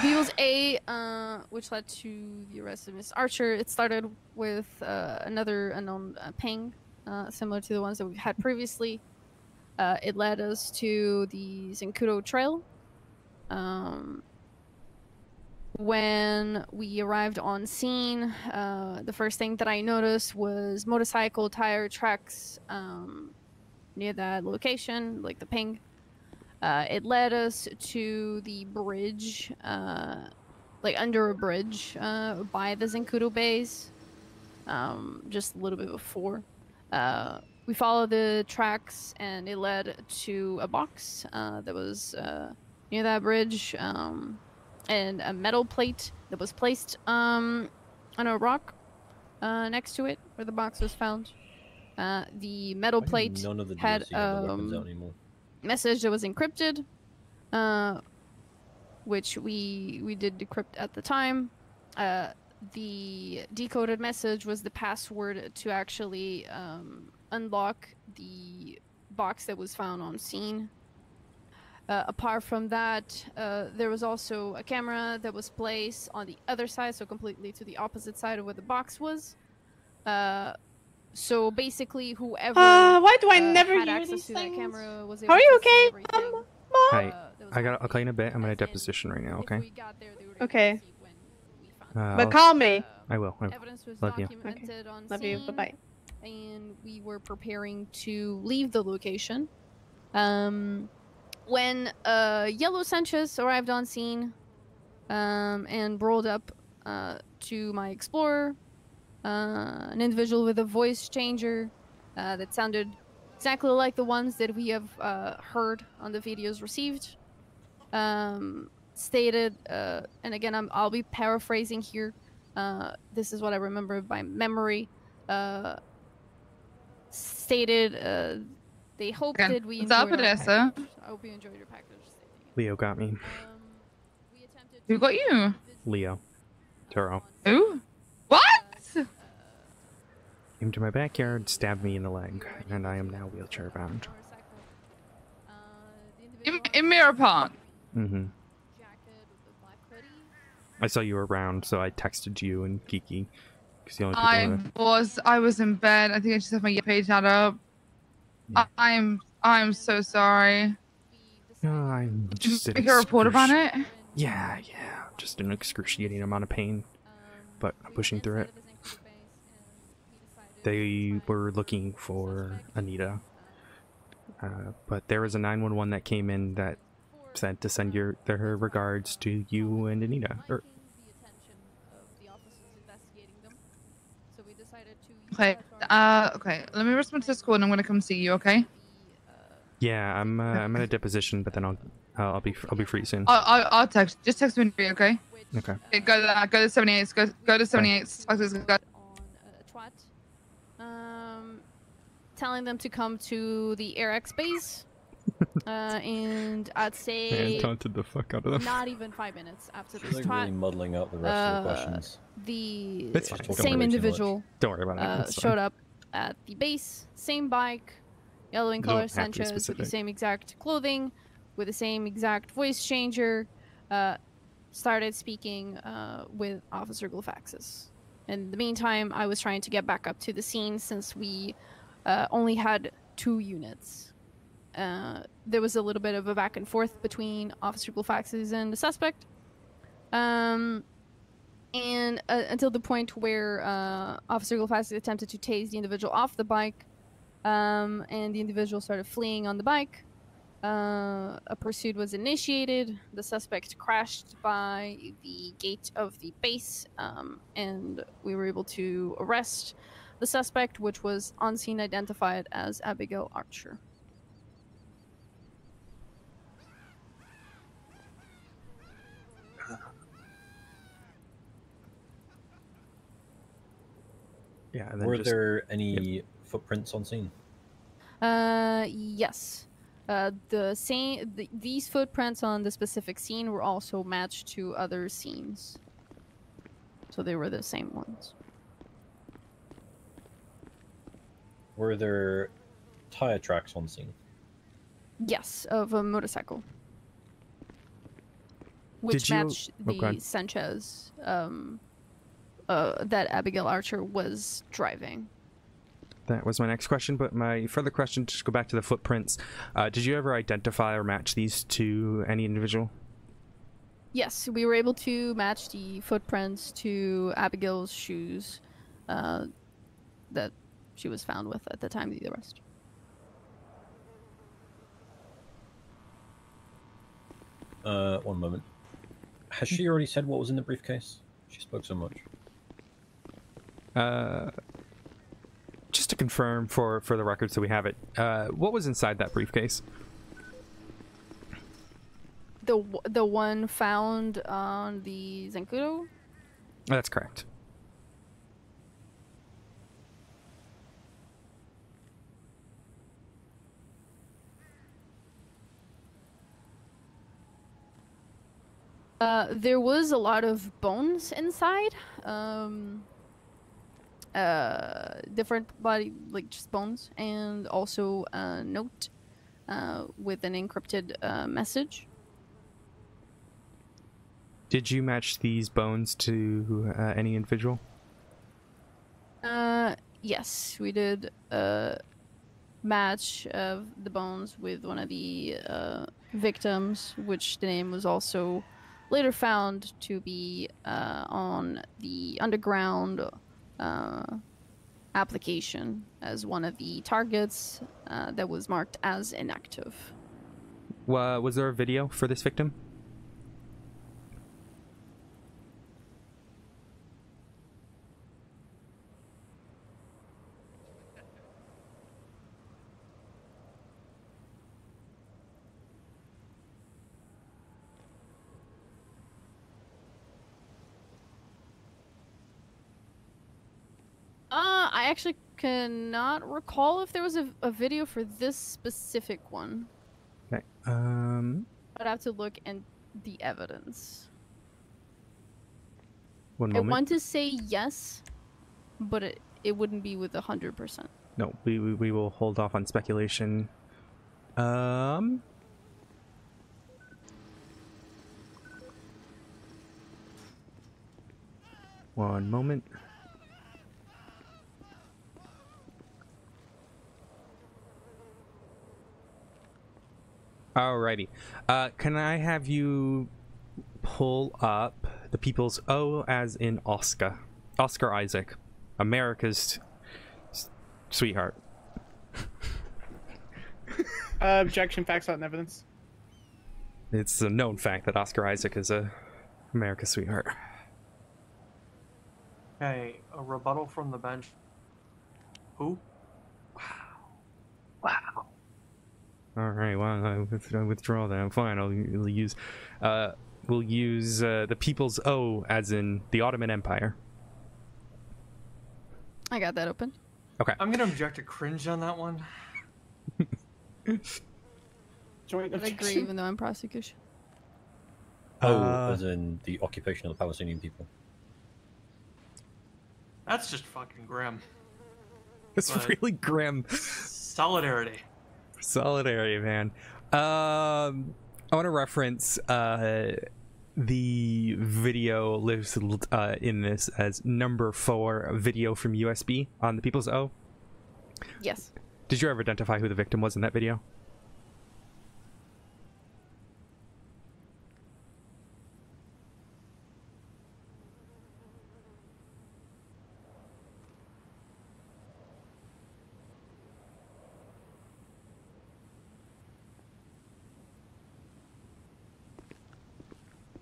People's A, which led to the arrest of Miss Archer, it started with another unknown ping, similar to the ones that we've had previously. It led us to the Zancudo Trail. When we arrived on scene, the first thing that I noticed was motorcycle tire tracks near that location, like the ping. It led us to the bridge, like under a bridge by the Zancudo base, just a little bit before. We followed the tracks, and it led to a box that was near that bridge, and a metal plate that was placed on a rock next to it where the box was found. The metal plate had message that was encrypted, which we did decrypt at the time. The decoded message was the password to actually unlock the box that was found on scene. Apart from that, there was also a camera that was placed on the other side, so completely to the opposite side of where the box was. So basically, whoever why do I never had hear access these to that things? camera was able Are you to okay? see everything. Hi. I'll call you in a bit. I'm in a deposition right now, okay? Okay. But I'll- call me. I will. Evidence was Love you. documented on Love you. scene, Bye-bye. and we were preparing to leave the location. When Yellow Sanchez arrived on scene and rolled up to my Explorer, an individual with a voice changer that sounded exactly like the ones that we have heard on the videos received, stated, and again, I'll be paraphrasing here. This is what I remember by memory. Stated, they hoped that we What's up, enjoyed our Odessa? package. I hope you enjoyed your package. Leo got me. Who got you? Leo. Turo. Who? What? Came to my backyard, stabbed me in the leg, and I am now wheelchair bound. In Mirror Park. Mm-hmm. I saw you were around, so I texted you and Kiki. 'Cause the only people I was in bed. I think I just have my page out up. I'm so sorry. No, I'm just Did you make a report about it? Yeah. Just an excruciating amount of pain, but I'm pushing through it. They were looking for Anita, but there was a 911 that came in that said to send their regards to you and Anita. Okay. Okay. Let me respond to the school, and I'm gonna come see you. Okay. Yeah, I'm at a deposition, but then I'll be free soon. I'll text. Just text me, okay? Okay. Okay, go to 78. Go to 78. Telling them to come to the AirX base, and I'd say Man, taunted the fuck out of them. not even 5 minutes after She's this like twat. really muddling up the rest of the questions. The It's fine. Don't same worry too individual much. Don't worry about it. It's fine. showed up at the base, same bike, yellow in You don't color have to be Sanchez with the specific. same exact clothing, with the same exact voice changer, started speaking with Officer Glafx. In the meantime, I was trying to get back up to the scene since we only had 2 units. There was a little bit of a back and forth between Officer Glafx and the suspect. And until the point where Officer Glafx attempted to tase the individual off the bike, and the individual started fleeing on the bike. A pursuit was initiated. The suspect crashed by the gate of the base, and we were able to arrest the suspect, which was on scene identified as Abigail Archer. Yeah. And then Were there any footprints on scene? Yes. These footprints on the specific scene were also matched to other scenes. So they were the same ones. Were there tire tracks on scene? Yes, of a motorcycle. Which matched the Sanchez that Abigail Archer was driving. That was my next question, but my further question, just go back to the footprints. Did you ever identify or match these to any individual? Yes, we were able to match the footprints to Abigail's shoes that she was found with at the time of the arrest. One moment. Has she already said what was in the briefcase? She spoke so much. Just to confirm for the record so we have it, what was inside that briefcase? The one found on the Zancudo? That's correct. There was a lot of bones inside. Different body, like just bones, and also a note with an encrypted message. Did you match these bones to any individual? Yes, we did match of the bones with one of the victims, which the name was also later found to be on the underground application as one of the targets that was marked as inactive. Was there a video for this victim? I actually cannot recall if there was a video for this specific one. Okay. I'd have to look in the evidence. One moment. I want to say yes, but it wouldn't be with 100%. No, we will hold off on speculation. One moment. Alrighty. Can I have you pull up the people's O as in Oscar? Oscar Isaac. America's sweetheart. Objection, facts, not evidence. It's a known fact that Oscar Isaac is America's sweetheart. Okay, a rebuttal from the bench. Who? Wow. All right. Well, I withdraw that. Fine. We'll use the people's O as in the Ottoman Empire. I got that open. Okay. I'm gonna object to cringe on that one. Joint I agree, even though I'm prosecution. As in the occupation of the Palestinian people. That's just fucking grim. It's really grim. Solidarity. Solidarity, man. I want to reference the video lives in this as number 4 video from USB on the People's O. Yes. Did you ever identify who the victim was in that video?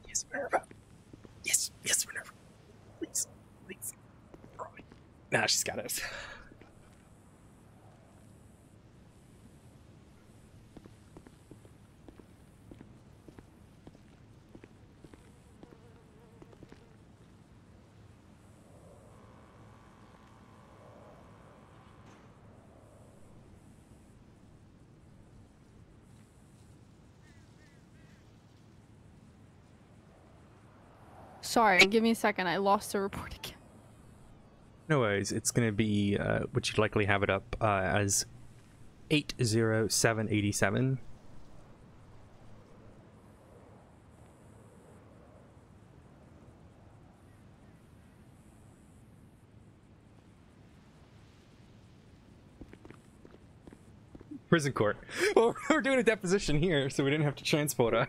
Yes, Minerva. Yes, Minerva. Please, please. Nah, she's got us. Sorry, give me a second. I lost the report again. No worries. It's going to be, which you'd likely have it up as 80787. Prison court. Well, we're doing a deposition here, so we didn't have to transport her.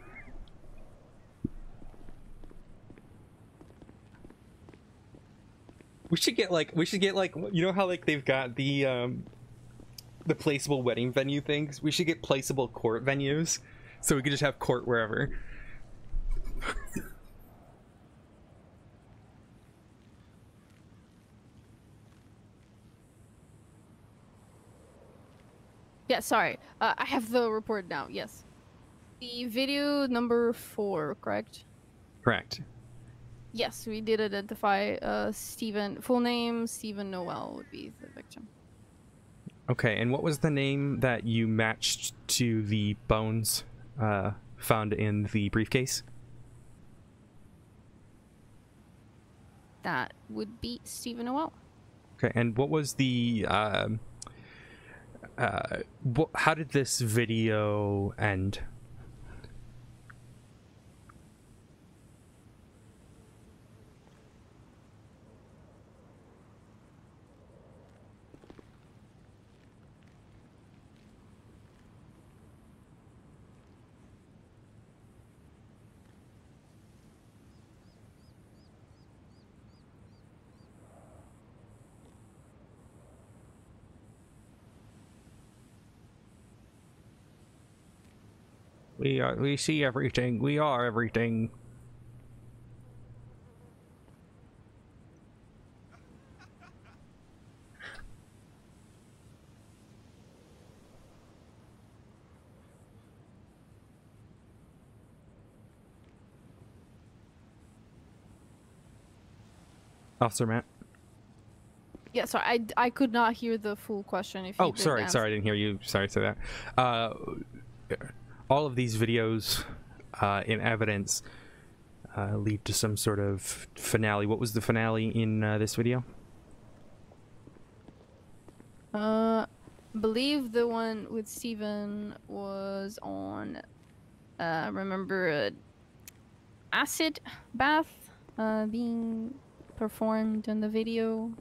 We should get like, you know how like they've got the placeable wedding venue things? We should get placeable court venues, so we could just have court wherever. Yeah, sorry. I have the report now. Yes. The video number 4, correct? Correct. Yes, we did identify Stephen. Full name Stephen Noel would be the victim. Okay, and what was the name that you matched to the bones found in the briefcase? That would be Stephen Noel. Okay, and what was the how did this video end? We see everything. We are everything. Officer Matt. Yeah, sorry, I could not hear the full question. If you Oh, did sorry, ask. sorry, I didn't hear you. Sorry to say that. All of these videos in evidence lead to some sort of finale. What was the finale in this video? Believe the one with Steven was on, remember, acid bath being performed in the video,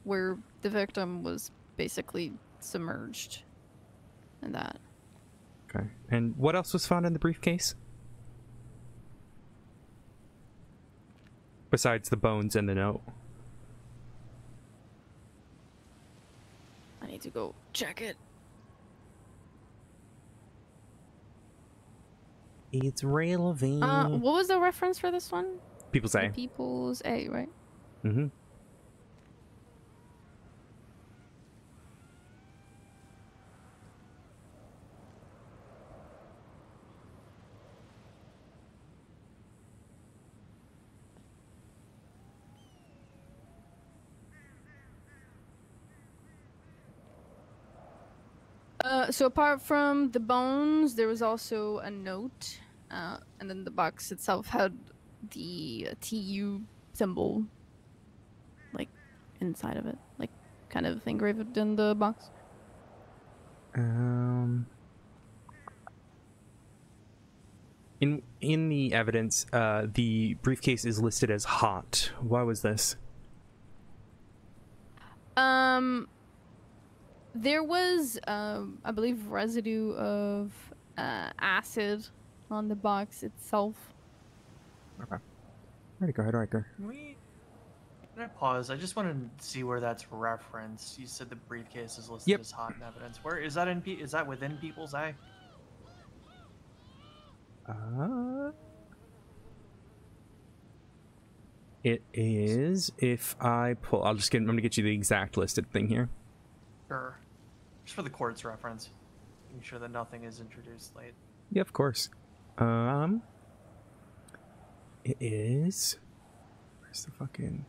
where the victim was basically submerged in that. Okay. And what else was found in the briefcase? Besides the bones and the note. I need to go check it. It's relevant. What was the reference for this one? People's A. People's A, right? Mm-hmm. So apart from the bones, there was also a note, and then the box itself had the TU symbol, like, inside of it, like, kind of engraved in the box. In the evidence, the briefcase is listed as hot. Why was this? There was, I believe, residue of acid on the box itself. Okay. Ready, go ahead, Riker. Can I pause? I just want to see where that's referenced. You said the briefcase is listed as hot in evidence. Where is that is that within People's A? It is. If I pull, I'm gonna get you the exact listed thing here. Sure. Just for the court's reference. Making sure that nothing is introduced late. Yeah, of course. It is. Where's the fucking?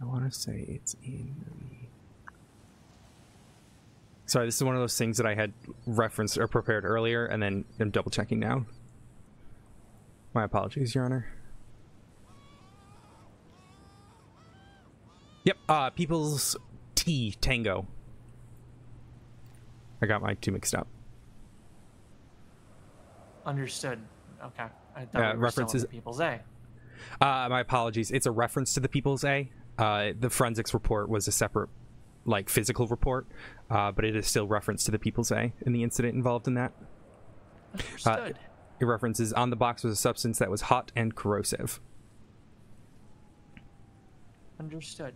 I want to say it's in the... Sorry, this is one of those things that I had referenced or prepared earlier, and then I'm double checking now. My apologies, Your Honor. Yep, People's T Tango. I got my two mixed up. Understood. Okay. I thought we were still in the People's A. My apologies. It's a reference to the People's A. The forensics report was a separate, like, physical report, but it is still referenced to the People's A in the incident involved in that. Understood. It references on the box was a substance that was hot and corrosive. Understood.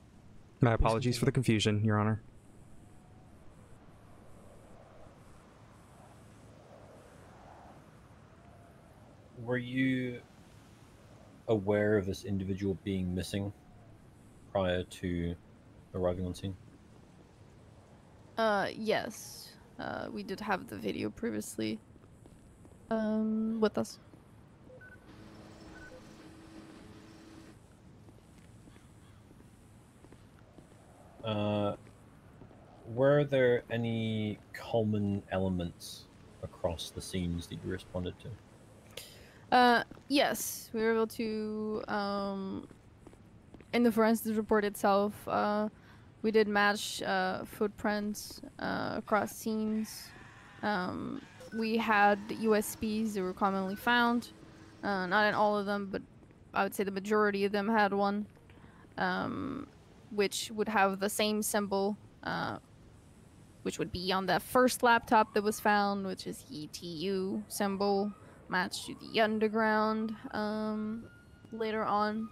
My apologies for the confusion, Your Honor. Were you aware of this individual being missing prior to arriving on scene? Yes. We did have the video previously with us. Were there any common elements across the scenes that you responded to? Yes, we were able to, in the forensics report itself, we did match footprints across scenes. We had USBs that were commonly found. Not in all of them, but I would say the majority of them had one, which would have the same symbol, which would be on that first laptop that was found, which is ETU symbol, matched to the underground later on.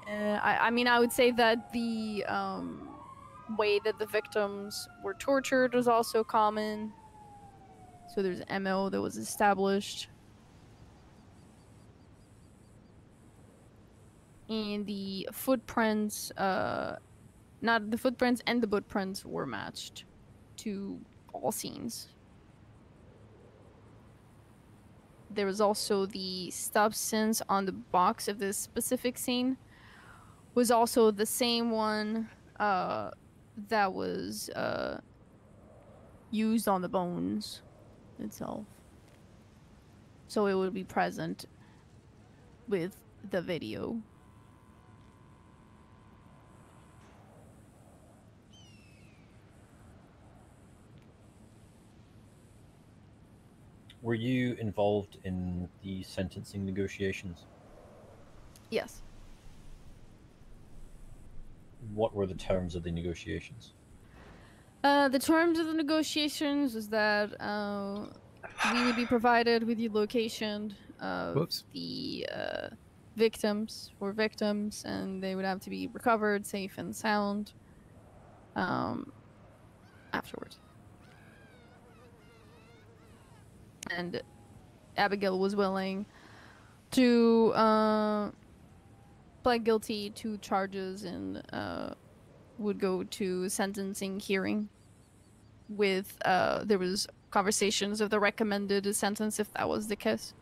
I mean, I would say that the way that the victims were tortured was also common. So there's MO that was established. And the footprints, not the footprints and the footprints were matched to all scenes. There was also the substance on the box of this specific scene was also the same one that was used on the bones itself. So it would be present with the video. Were you involved in the sentencing negotiations? Yes. What were the terms of the negotiations? The terms of the negotiations was that we would be provided with the location of the victims, and they would have to be recovered safe and sound afterwards. And Abigail was willing to plead guilty to charges and would go to sentencing hearing with there was conversations of the recommended sentence if that was the case.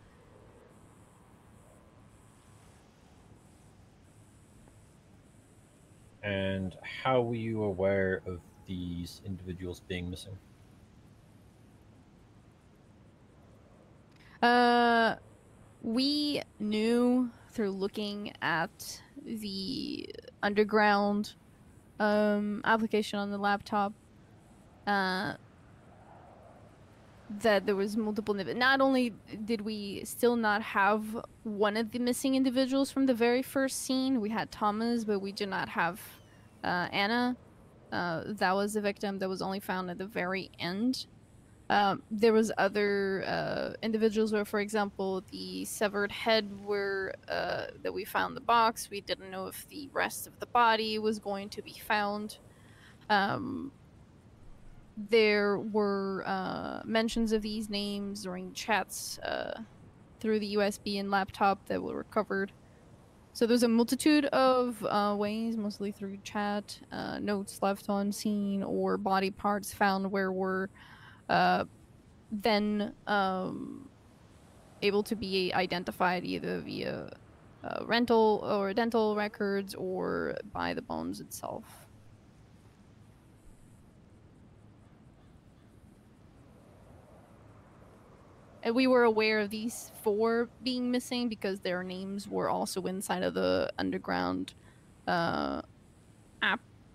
And how were you aware of these individuals being missing? We knew through looking at the underground application on the laptop that there was multiple. Not only did we still not have one of the missing individuals from the very first scene, we had Thomas, but we did not have Anna. That was the victim that was only found at the very end. There was other individuals where, for example, the severed head were that we found in the box. We didn't know if the rest of the body was going to be found. There were mentions of these names during chats through the USB and laptop that were recovered. So there's a multitude of ways, mostly through chat, notes left on scene, or body parts found where we're then able to be identified either via rental or dental records or by the bones itself. And we were aware of these 4 being missing because their names were also inside of the underground app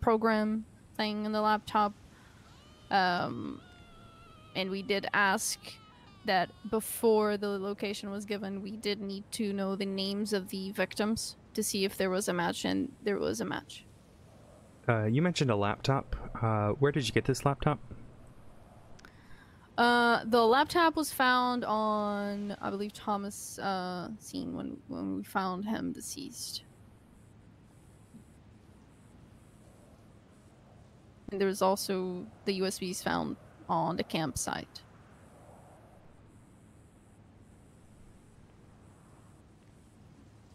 program thing in the laptop. And we did ask that before the location was given, we did need to know the names of the victims to see if there was a match, and there was a match. You mentioned a laptop. Where did you get this laptop? The laptop was found on, I believe, Thomas' scene when we found him deceased. And there was also the USBs found on the campsite.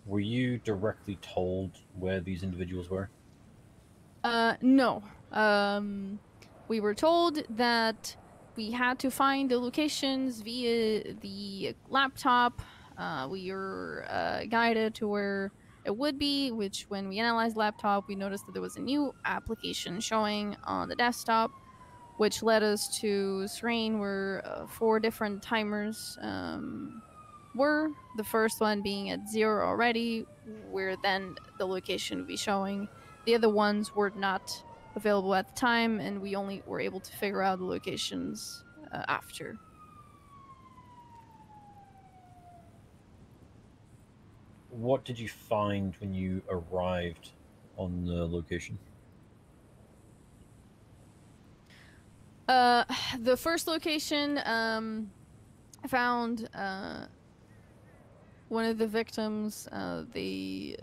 Were you directly told where these individuals were? No. We were told that we had to find the locations via the laptop. We were guided to where it would be, which when we analyzed the laptop, we noticed that there was a new application showing on the desktop, which led us to a screen where 4 different timers were. The first one being at 0 already, where then the location would be showing. The other ones were not available at the time, and we only were able to figure out the locations after. What did you find when you arrived on the location? The first location found one of the victims. They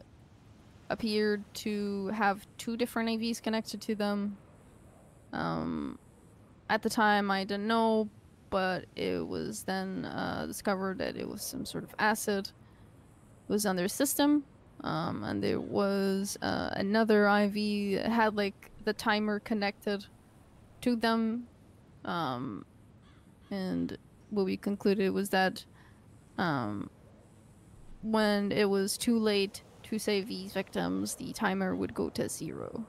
appeared to have 2 different AVs connected to them. At the time, I didn't know, but it was then discovered that it was some sort of acid. It was on their system, and there was another IV that had like the timer connected to them, and what we concluded was that when it was too late to save these victims, the timer would go to 0.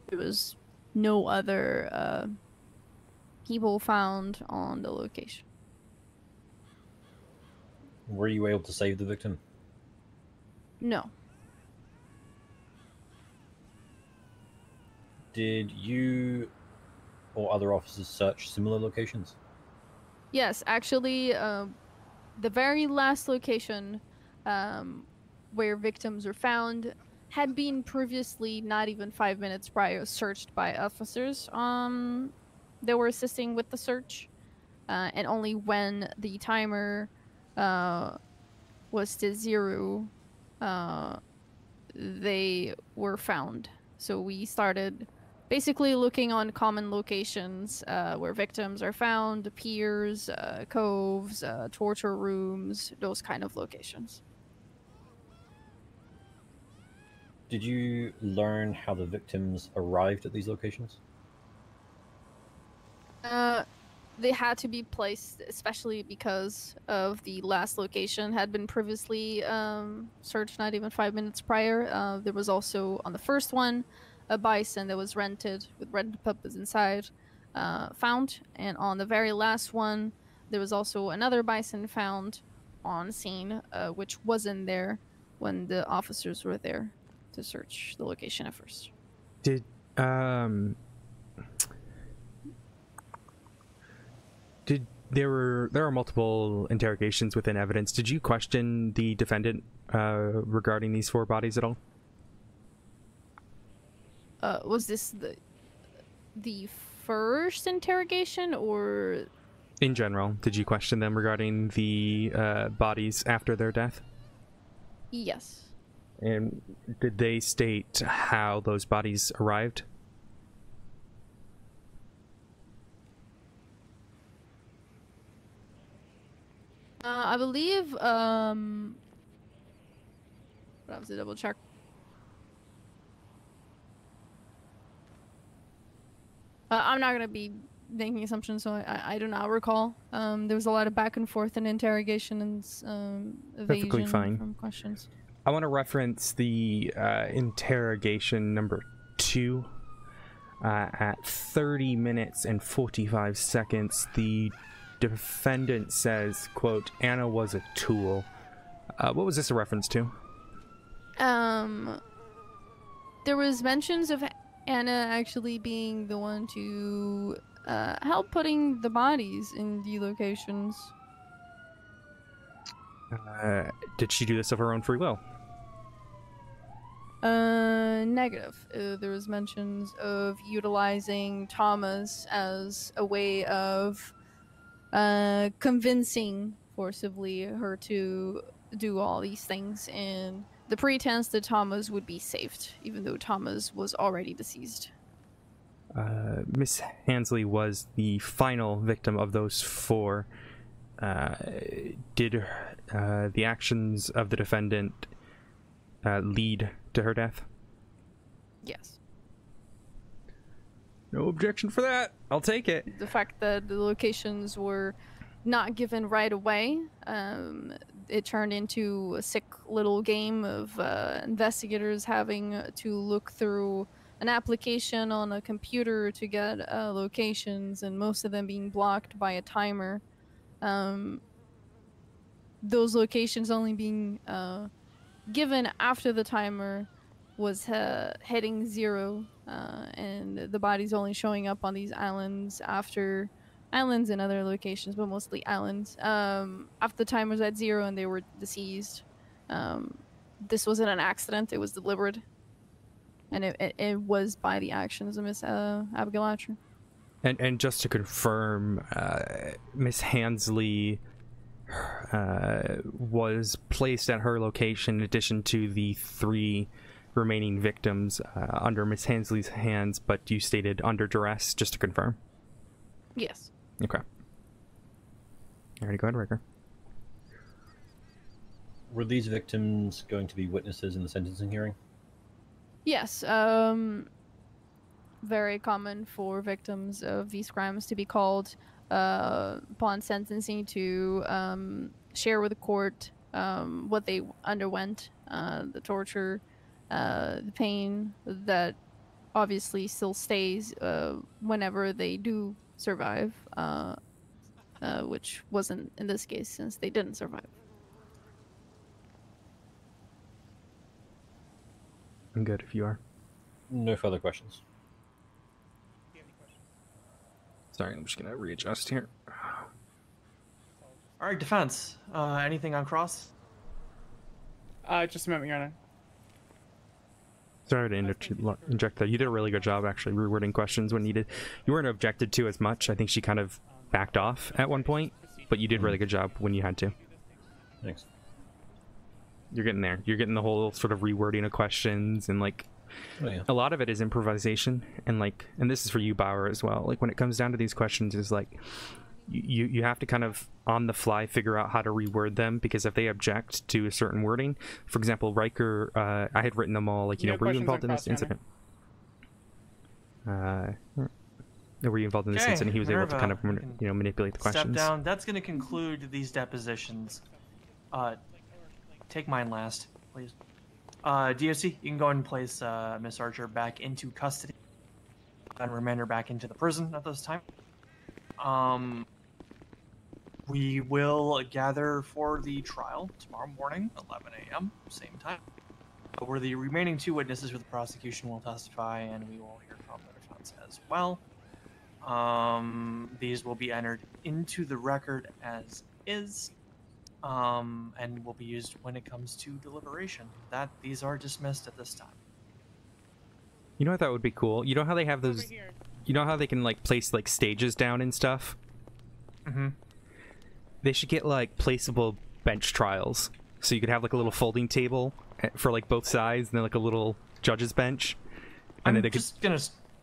There was no other people found on the location. Were you able to save the victim? No. Did you or other officers search similar locations? Yes, actually, the very last location where victims were found had been previously, not even 5 minutes prior, searched by officers that were assisting with the search. And only when the timer was to 0, they were found. So we started basically looking on common locations where victims are found, piers, coves, torture rooms, those kind of locations. Did you learn how the victims arrived at these locations? they had to be placed, especially because of the last location had been previously searched not even 5 minutes prior. There was also on the first one a bison that was rented with rented puppets inside found, and on the very last one there was also another bison found on scene, which wasn't there when the officers were there to search the location at first. Did there are multiple interrogations within evidence. Did you question the defendant regarding these 4 bodies at all? Was this the first interrogation, or In general, did you question them regarding the bodies after their death? Yes. And did they state how those bodies arrived? I believe, I have to double check. I'm not going to be making assumptions, so I do not recall. There was a lot of back and forth and interrogation and evasion from questions. I want to reference the interrogation number 2. At 30 minutes and 45 seconds, the defendant says, quote, "Anna was a tool." What was this a reference to? There was mentions of Anna actually being the one to help putting the bodies in the locations. Did she do this of her own free will? Negative. There was mentions of utilizing Thomas as a way of convincing forcibly her to do all these things, and the pretense that Thomas would be saved, even though Thomas was already deceased. Miss Hansley was the final victim of those 4. Did the actions of the defendant lead to her death? Yes. No objection for that. I'll take it. The fact that the locations were not given right away, it turned into a sick little game of investigators having to look through an application on a computer to get locations, and most of them being blocked by a timer. Those locations only being given after the timer was hitting 0, and the bodies only showing up on these islands after islands and other locations, but mostly islands, after the timer was at 0 and they were deceased. This wasn't an accident, it was deliberate, and it was by the actions of Miss Abigail Atcher. And just to confirm, Miss Hansley was placed at her location in addition to the 3 remaining victims under Miss Hansley's hands, but you stated under duress, just to confirm? Yes. Okay. Alrighty, go ahead, Ricker. Were these victims going to be witnesses in the sentencing hearing? Yes. Very common for victims of these crimes to be called upon sentencing to share with the court what they underwent, the torture, the pain that obviously still stays whenever they do survive, which wasn't in this case since they didn't survive. I'm good if you are. No further questions. Sorry, I'm just gonna readjust here. All right, defense. Anything on cross? Just a moment, Your Honor. Sorry to inject that. You did a really good job, actually, rewording questions when needed. You weren't objected to as much. I think she kind of backed off at one point, but you did a really good job when you had to. Thanks. You're getting there. You're getting the whole sort of rewording of questions, and like a lot of it is improvisation, and like, and this is for you, Bauer, as well. Like when it comes down to these questions, is like you have to kind of on the fly figure out how to reword them, because if they object to a certain wording, for example, Riker, I had written them all like, you know, were you involved in this incident? Were you involved in this Okay, incident? He was able to kind of, Minerva, you know, manipulate the questions. Step down. That's going to conclude these depositions. Take mine last, please. DOC, you can go ahead and place Miss Archer back into custody and remand her back into the prison at this time. We will gather for the trial tomorrow morning, 11 a.m., same time, where the remaining 2 witnesses for the prosecution will testify, and we will hear from the defense as well. These will be entered into the record as is, and will be used when it comes to deliberation. These are dismissed at this time. You know what that would be cool? You know how they have those... You know how they can, like, place, like, stages down and stuff? Mm-hmm. They should get, like, placeable bench trials. So you could have, like, a little folding table for, like, both sides, and then, like, a little judge's bench. And then they could...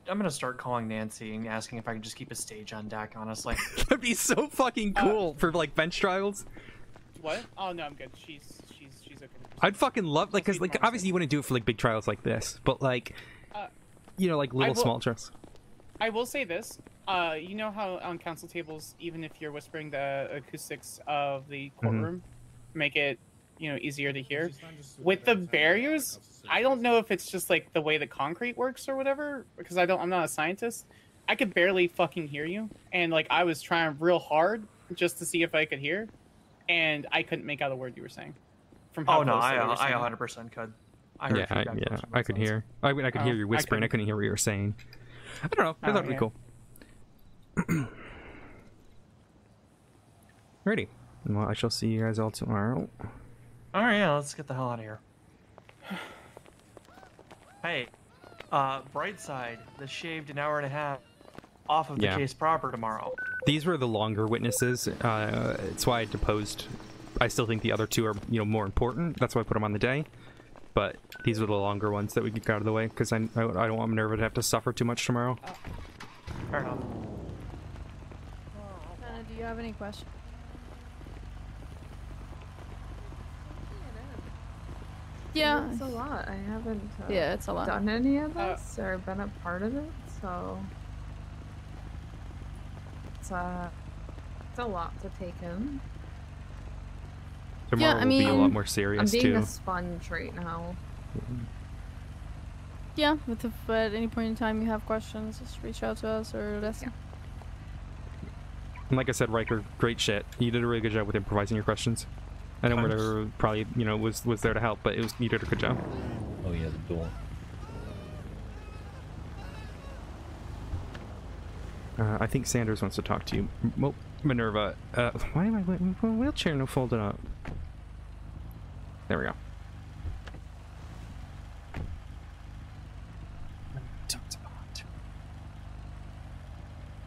I'm gonna start calling Nancy and asking if I can just keep a stage on deck, honestly. That'd be so fucking cool for, like, bench trials. What? Oh, no, I'm good. She's okay. I'd fucking love... Like, because, like, obviously you wouldn't do it for, like, big trials like this. But, like... you know, like, little small trials. I will say this. You know how on council tables, even if you're whispering, the acoustics of the courtroom make it, you know, easier to hear? With the barriers, I don't know if it's just, like, the way the concrete works or whatever, because I'm not a scientist. I could barely fucking hear you. And, like, I was trying real hard just to see if I could hear, and I couldn't make out a word you were saying. From how Oh, no, close I you were saying it. 100% could. I heard feedback I could hear. I mean, I could hear you whispering. I couldn't hear what you were saying. I don't know. I thought it'd be cool. Ready. Well, I shall see you guys all tomorrow. All right, yeah, let's get the hell out of here. Hey, bright side, the shaved an hour and a half off of the case proper tomorrow. These were the longer witnesses. It's why I deposed. I still think the other 2 are, you know, more important. That's why I put them on the day. But these are the longer ones that we could get out of the way, because I don't want Minerva to have to suffer too much tomorrow. Fair enough. Do you have any questions? Yeah. It's a lot. I haven't it's a lot. done any of this or been a part of it, so it's a lot to take in. Tomorrow will be a lot more serious, I'm being too. a sponge right now. Yeah, if at any point in time you have questions, just reach out to us or listen. And like I said, Riker, great shit. You did a really good job with improvising your questions. I know whatever probably, you know, was there to help, but you did a good job. Oh yeah, the door. I think Sanders wants to talk to you. Minerva, why am I wheelchair no folded up? There we go.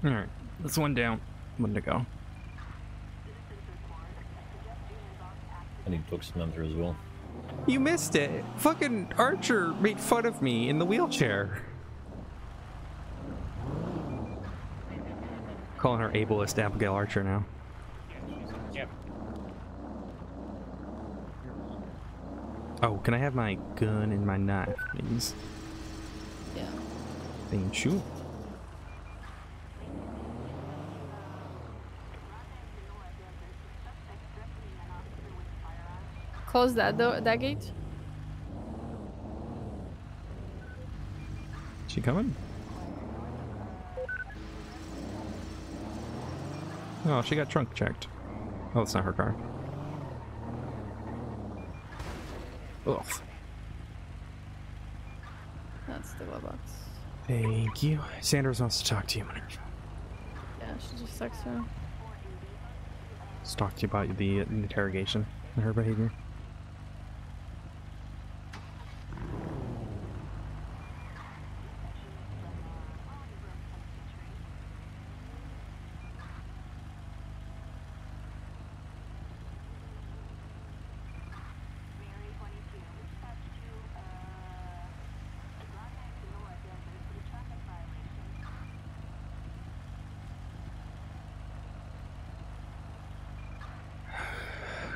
Alright, that's one down. One to go. I need to talk to Samantha as well. You missed it! Fucking Archer made fun of me in the wheelchair. Calling her ableist Abigail Archer now. Yep. Oh, can I have my gun and my knife, please? Yeah. Thank you. Close that door, that gate. She coming? Oh, she got trunk checked. Oh, it's not her car. Ugh. That's the glove box. Thank you. Sanders wants to talk to you, Minerva. Yeah, she just texted her. Let's talk to you about the interrogation and her behavior.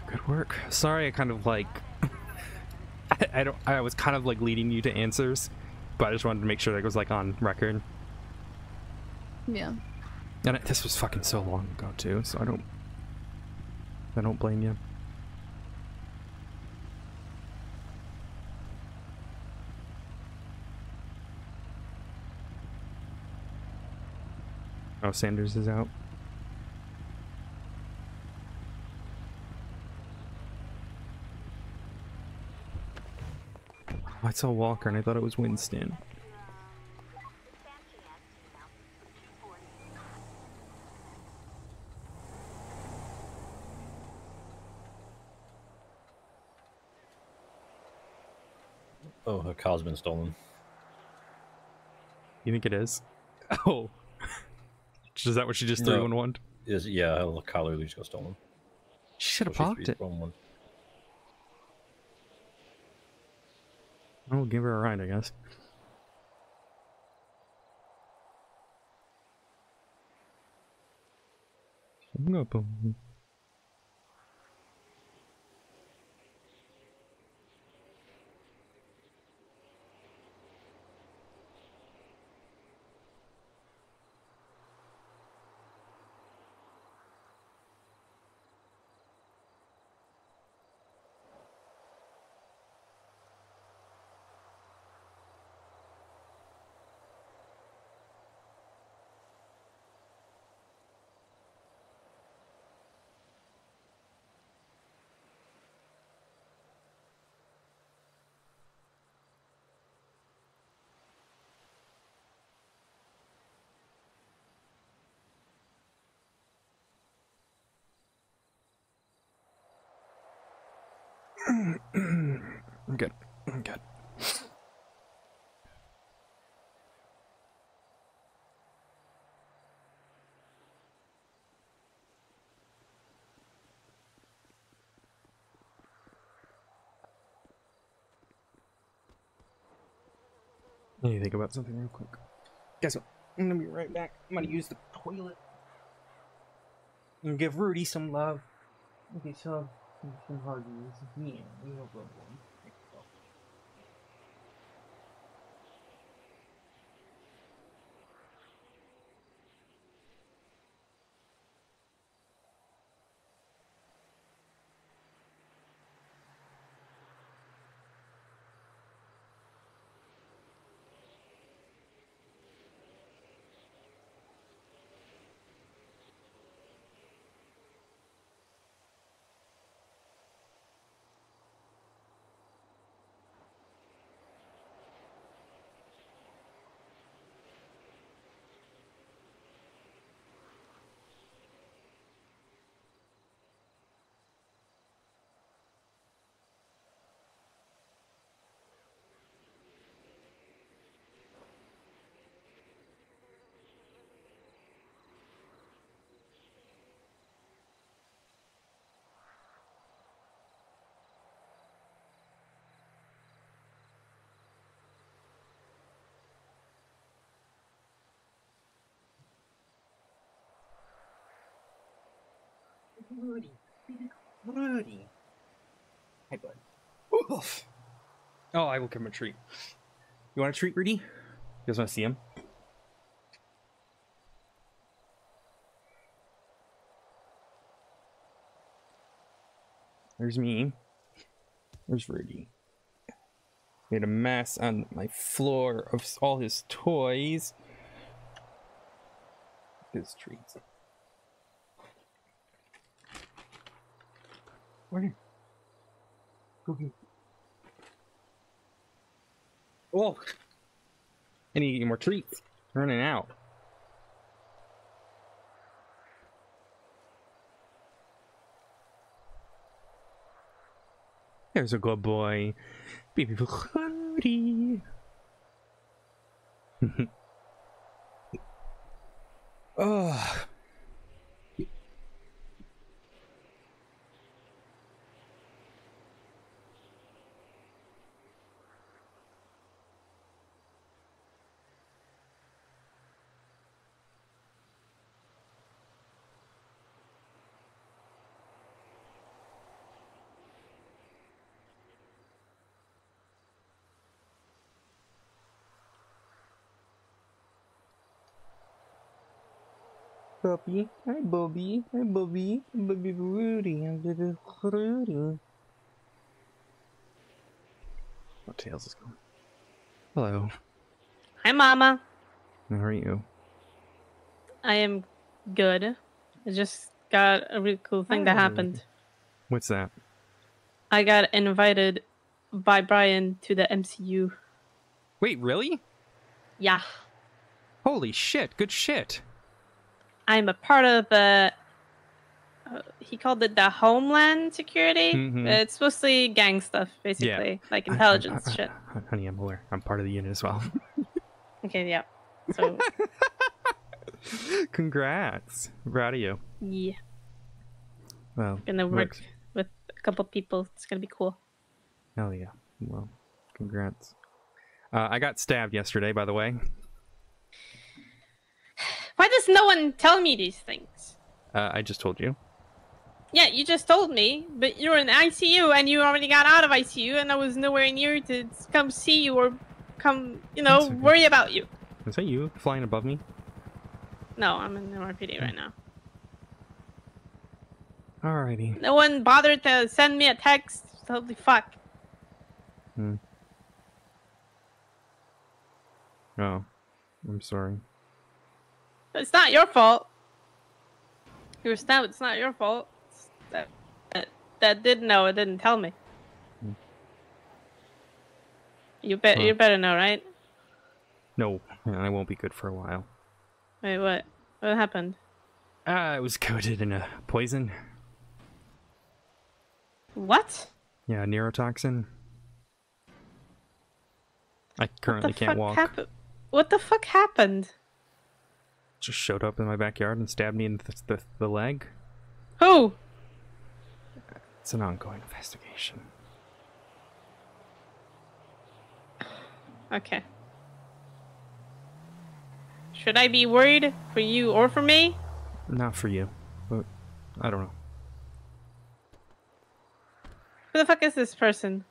Good work. Sorry, I kind of like I was kind of like leading you to answers, but I just wanted to make sure that it was like on record. Yeah. And this was fucking so long ago too, so I don't blame you. Oh, Sanders is out. I saw Walker and I thought it was Winston. Oh, her car's been stolen. You think it is? Oh. Is that what she just 311'd? Yeah, her car literally just got stolen. She should have parked it. I'll give her a ride, I guess. I'm good. I'm good. I need to think about something real quick. Guess what? I'm gonna be right back. I'm gonna use the toilet. And give Rudy some love. Okay, so some huggies. Yeah, no problem. Rudy. Rudy. Hey, bud. Oof. Oh, I will give him a treat. You want a treat, Rudy? You guys want to see him? There's me. There's Rudy. Made a mess on my floor of all his toys. His treats. Where? Go get. Oh! I need to get more treats. I'm running out. There's a good boy. Baby Rudy. Oh. puppy. Hi, Bobby. Hi, Bobby. Bobby Rudy. Rudy. Oh, Tails is gone. Hello. Hi, Mama. How are you? I am good. I just got a really cool thing that happened. What's that? I got invited by Brian to the MCU. Wait, really? Yeah. Holy shit, good shit. I'm a part of the... he called it the Homeland Security. Mhm. It's mostly gang stuff, basically. Like intelligence shit. Honey, I'm aware. I'm part of the unit as well. Okay, yeah. So... Congrats. Proud of you. yeah. Well, Gonna work with a couple people. It's gonna be cool. Hell yeah. Well, congrats. I got stabbed yesterday, by the way. Why does no one tell me these things? I just told you. Yeah, you just told me, but you're in ICU and you already got out of ICU and I was nowhere near to come see you or come, worry about you. Is that you flying above me? No, I'm in the RPD right now. Alrighty. No one bothered to send me a text. Holy fuck. Oh, I'm sorry. It's not your fault. You were stabbed, it's not your fault. That did know, it didn't tell me. You better know, right? No, I won't be good for a while. Wait, what? What happened? I was coated in a poison. What? Yeah, neurotoxin. I currently can't walk. What the fuck happened? Just showed up in my backyard and stabbed me in the leg. Who? It's an ongoing investigation. Okay. Should I be worried for you or for me? Not for you, but I don't know. Who the fuck is this person?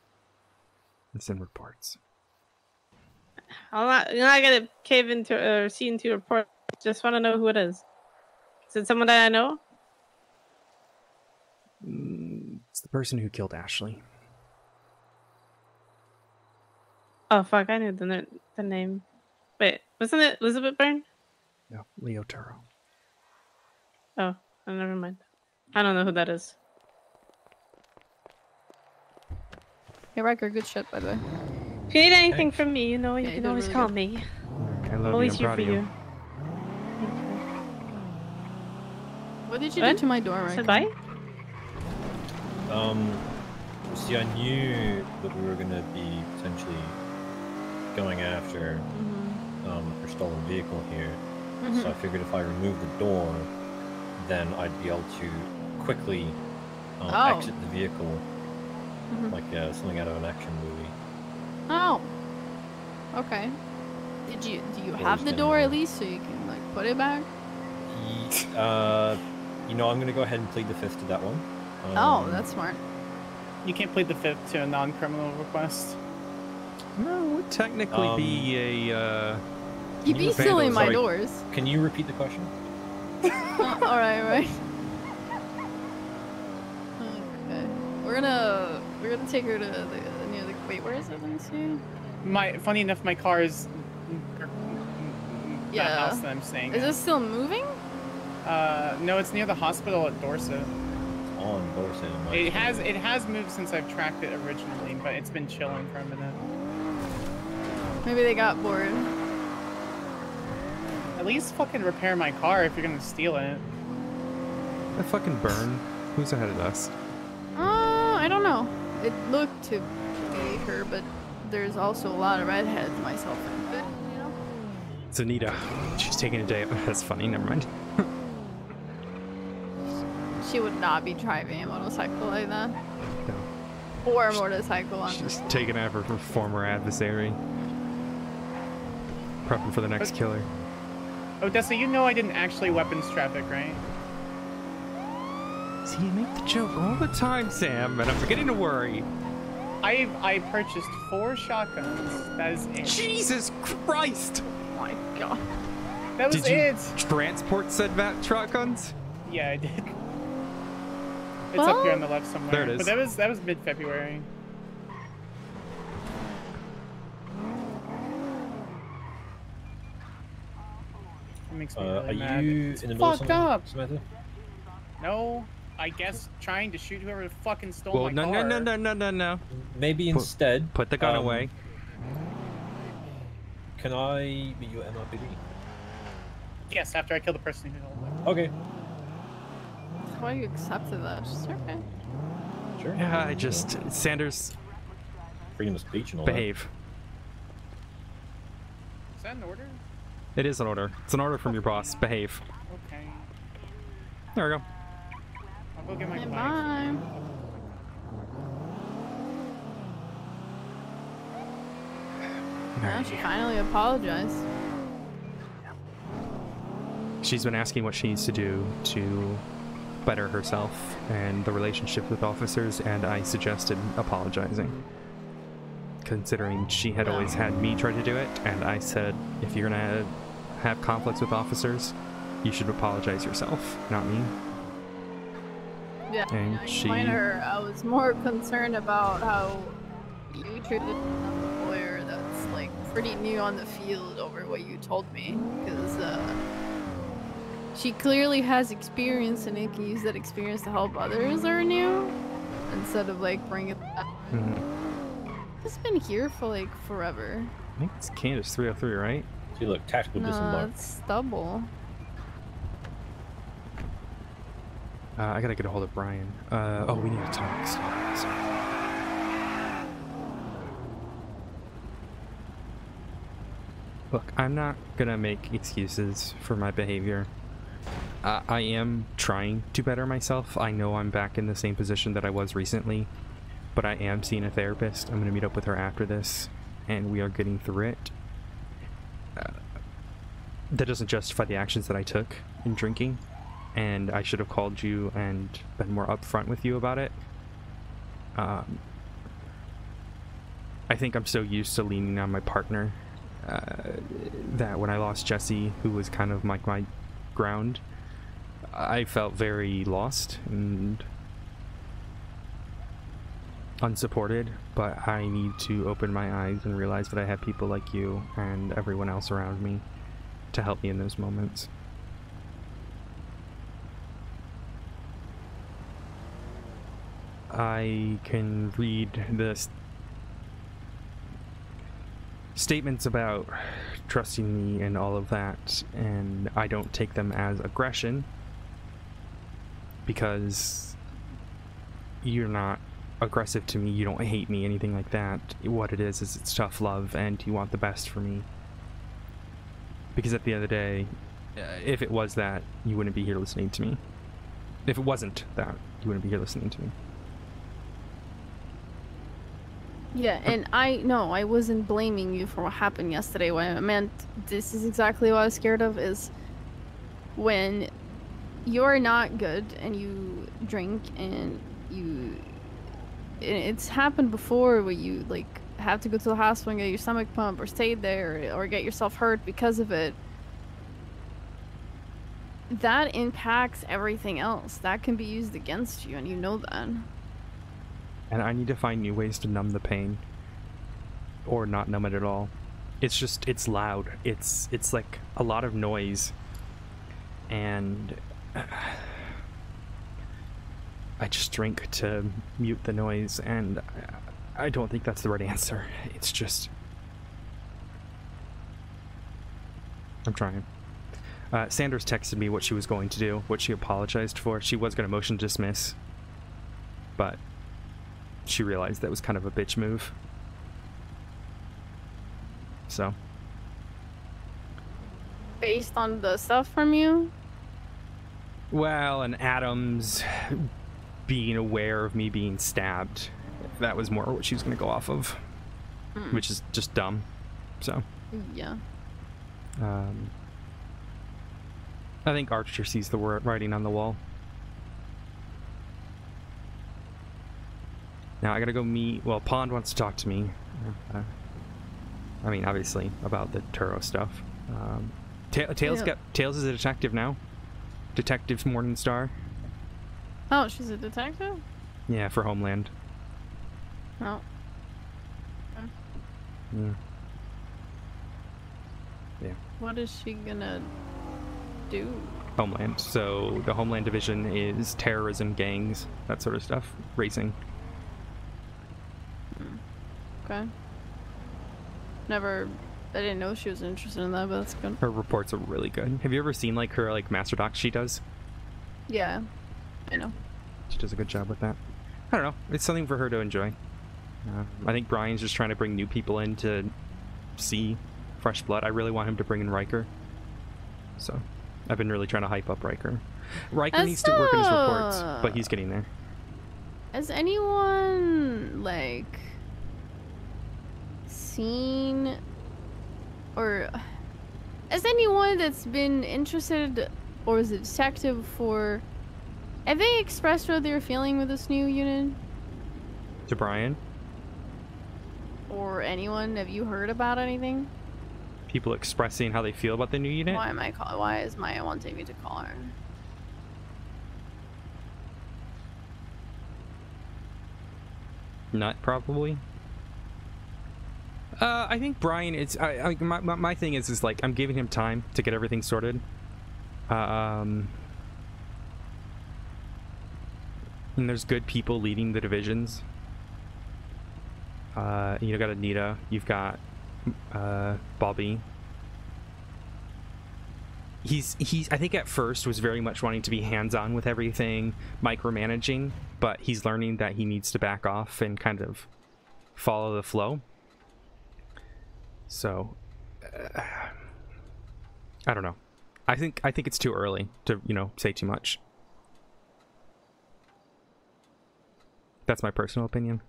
It's in reports. You're not gonna cave into or see into your report. Just want to know who it is. Is it someone that I know? It's the person who killed Ashley. Oh fuck! I knew the name. Wait, wasn't it Elizabeth Byrne? No, Leo Turo. Oh, never mind. I don't know who that is. Hey, Riker, good shit, by the way. If you need anything from me, you can always call me. I I'm love always you. I'm here proud for of you. What did you do to my door, Riker? Said bye? See, I knew that we were gonna be potentially going after a stolen vehicle here, so I figured if I remove the door, then I'd be able to quickly exit the vehicle, like something out of an action movie. Oh. Okay. Do you have the door at least so you can like put it back? I'm gonna go ahead and plead the fifth to that one. Oh, that's smart. You can't plead the fifth to a non-criminal request. No, it would technically be a. You'd be stealing my doors. Can you repeat the question? All right. Okay. We're gonna take her to near the. Wait, where is it? Let me see. Funny enough, my car is. Yeah. That house that I'm staying. Is it still moving? No, it's near the hospital at Dorset. On Dorset. It has moved since I've tracked it originally, but it's been chilling for a minute. Maybe they got bored. At least fucking repair my car if you're gonna steal it. A fucking burn. Who's ahead of us? I don't know. It looked to be her, but there's also a lot of redheads, myself included, you know? It's Anita. She's taking a day. That's funny. Never mind. She would not be driving a motorcycle like that. No. Or a motorcycle on She's taking after her former adversary. Prepping for the next killer. Odessa, you know I didn't actually weapons traffic, right? See, you make the joke all the time, Sam, and I'm beginning to worry. I purchased 4 shotguns. That is it. Jesus Christ! Oh my god. That was Did you it. transport said shotguns? Yeah, I did. It's up here on the left somewhere. There it is. But that was mid-February. It makes me really are mad. you It's in the middle of fucked something, up. Samantha? No, I guess trying to shoot whoever fucking stole Well, my no, car. no. Maybe instead. Put the gun away. Can I meet you at NRPD? Yes, after I kill the person who held it. Okay. That's why you accepted that. Just okay. Sure. Yeah, I just Sanders. Freedom of speech and all Behave. Is that an order? It is an order. It's an order from your boss. Behave. Okay. There we go. I'll go get my Bye. Now she finally apologized. She's been asking what she needs to do to better herself and the relationship with officers, and I suggested apologizing. Considering she had always had me try to do it, and I said, if you're gonna have conflicts with officers, you should apologize yourself, not me. Yeah, And I she- explained to her I was more concerned about how you treated a lawyer that's like pretty new on the field over what you told me, because she clearly has experience and it can use that experience to help others that are new instead of like bring it back. It's been here for like forever. I think it's Candace 303, right? See, look, tactical No, disembark. it's stubble. I gotta get a hold of Brian. Oh, we need to talk. Sorry. Look, I'm not gonna make excuses for my behavior. I am trying to better myself. I know I'm back in the same position that I was recently, but I am seeing a therapist. I'm gonna meet up with her after this, and we are getting through it. That doesn't justify the actions that I took in drinking, and I should have called you and been more upfront with you about it. I think I'm so used to leaning on my partner that when I lost Jesse, who was kind of like my ground, I felt very lost and unsupported, but I need to open my eyes and realize that I have people like you and everyone else around me to help me in those moments. I can read the statements about trusting me and all of that, and I don't take them as aggression because you're not aggressive to me, you don't hate me, anything like that. What it is it's tough love, and you want the best for me. Because at the end of the day, if it was that, you wouldn't be here listening to me. If it wasn't that, you wouldn't be here listening to me. Yeah, and I wasn't blaming you for what happened yesterday. What I meant, this is exactly what I was scared of, is when you're not good and you drink and it's happened before where you like have to go to the hospital and get your stomach pumped or stay there or get yourself hurt because of it. That impacts everything else. That can be used against you, and you know that. And I need to find new ways to numb the pain. Or not numb it at all. It's just, it's loud. It's like a lot of noise. And I just drink to mute the noise, and I don't think that's the right answer. It's just... I'm trying. Sanders texted me what she was going to do, what she apologized for. She was going to motion dismiss, but she realized that was kind of a bitch move. So. Based on the stuff from you? Well, and Adams being aware of me being stabbed. That was more what she was going to go off of. Which is just dumb. So. Yeah. I think Archer sees the writing on the wall. Now I gotta go meet... Well, Pond wants to talk to me. I mean, obviously, about the Turo stuff. Tails is a detective now. Detective Morningstar. Oh, she's a detective? Yeah, for Homeland. Oh. Yeah. Yeah. What is she gonna do? Homeland. So the Homeland Division is terrorism, gangs, that sort of stuff. Racing. Okay. I didn't know she was interested in that, but that's good. Her reports are really good. Have you ever seen like her master docs she does? Yeah, I know. She does a good job with that. I don't know. It's something for her to enjoy. I think Brian's just trying to bring new people in to see fresh blood. I really want him to bring in Riker. So I've been really trying to hype up Riker. Riker needs to work on his reports, but he's getting there. Has anyone like seen or has anyone that's been interested or is a detective for have they expressed what they're feeling with this new unit? To Brian? Or anyone? Have you heard about anything? People expressing how they feel about the new unit? Why is Maya wanting me to call her? Not probably. I think Brian is. My thing is like I'm giving him time to get everything sorted. And there's good people leading the divisions. You got Anita. You've got Bobby. He's I think at first was very much wanting to be hands-on with everything, micromanaging, but he's learning that he needs to back off and kind of follow the flow. So I don't know. I think it's too early to, say too much. That's my personal opinion.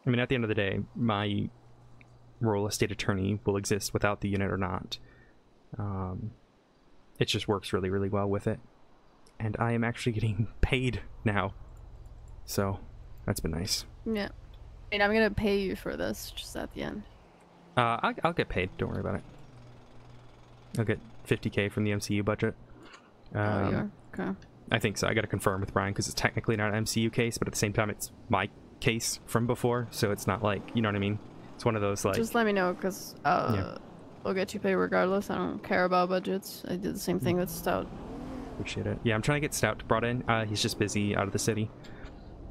I mean, at the end of the day, my role as state attorney will exist without the unit or not. It just works really, really well with it. And I am actually getting paid now. So, that's been nice. Yeah. I mean, I'm gonna pay you for this, just at the end. I'll get paid. Don't worry about it. I'll get $50K from the MCU budget. Oh, you are? Okay. I think so. I gotta confirm with Brian, because it's technically not an MCU case, but at the same time, it's my case from before, so it's not like, you know what I mean? It's one of those, like... Just let me know, because I'll get you paid regardless. I don't care about budgets. I did the same thing with Stout. Appreciate it. Yeah, I'm trying to get Stout brought in. He's just busy out of the city.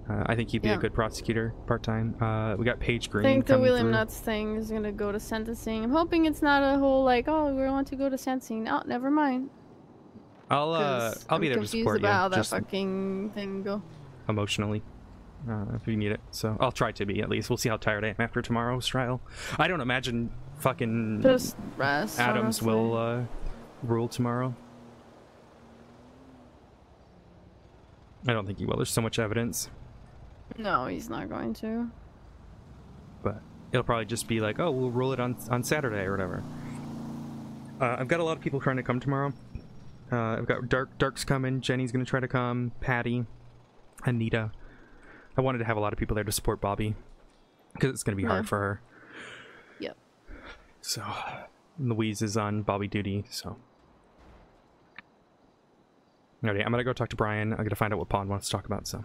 I think he'd be a good prosecutor part-time. We got Paige Green. I think the William through. Nuts thing is gonna go to sentencing. I'm hoping it's not a whole like, oh, we want to go to sentencing. Oh, never mind. I'll be there to support you. About how that just fucking thing go. emotionally, if you need it. So I'll try to be, at least. We'll see how tired I am after tomorrow's trial. I don't imagine fucking just rest, Adams honestly. will rule tomorrow. I don't think he will. There's so much evidence. No, he's not going to. But it'll probably just be like, oh, we'll rule it on Saturday or whatever. I've got a lot of people trying to come tomorrow. I've got Dark's coming. Jenny's gonna try to come. Patty, Anita. I wanted to have a lot of people there to support Bobby because it's gonna be hard for her. Yep. So Louise is on Bobby duty. So alrighty, I'm gonna go talk to Brian. I'm gonna find out what Pond wants to talk about. So.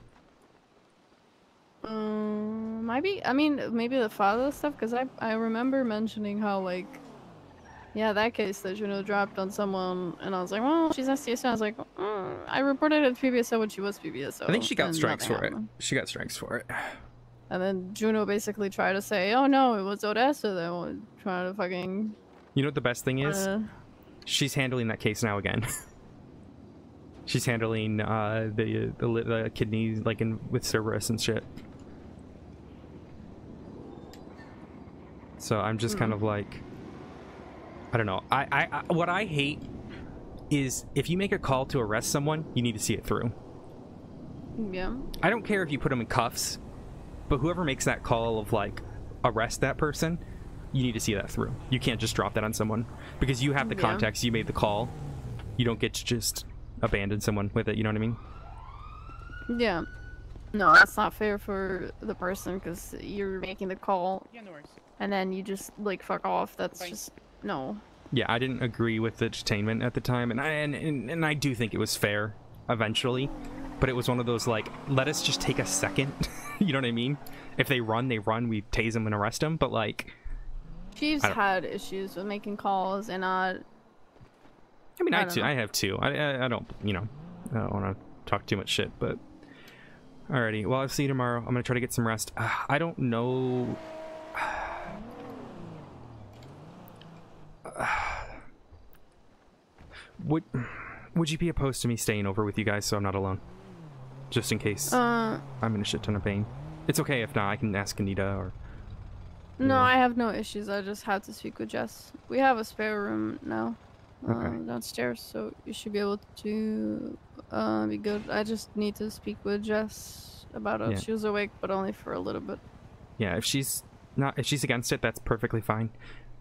Maybe. I mean, maybe the father stuff, because I remember mentioning how like, yeah, that case that Juno dropped on someone, and I was like, well, she's STSO. I was like, I reported it to PBSO when she was PBSO. I think she got and strikes for nothing happened. it. She got strikes for it. And then Juno basically tried to say, oh no, it was Odessa that was trying to fucking. You know what the best thing is? She's handling that case now again. She's handling the kidneys like with Cerberus and shit. So I'm just kind of like, I don't know. I what I hate is if you make a call to arrest someone, you need to see it through. Yeah. I don't care if you put them in cuffs, but whoever makes that call of like arrest that person, you need to see that through. You can't just drop that on someone because you have the context. You made the call. You don't get to just abandon someone with it. You know what I mean? Yeah. No, that's not fair for the person because you're making the call. Yeah, no worries. And then you just like fuck off. That's just no. Yeah, I didn't agree with the detainment at the time, and I do think it was fair eventually, but it was one of those like, let us just take a second. You know what I mean? If they run, they run. We tase them and arrest them. But like, Chief's had issues with making calls and not. I mean, I have too. I don't, you know, I don't want to talk too much shit, but alrighty. Well, I'll see you tomorrow. I'm gonna try to get some rest. I don't know. Would you be opposed to me staying over with you guys so I'm not alone? Just in case I'm in a shit ton of pain. It's okay if not. I can ask Anita or... No, I have no issues. I just had to speak with Jess. We have a spare room now downstairs, so you should be able to be good. I just need to speak with Jess about it. Yeah. She was awake, but only for a little bit. Yeah, if she's against it, that's perfectly fine.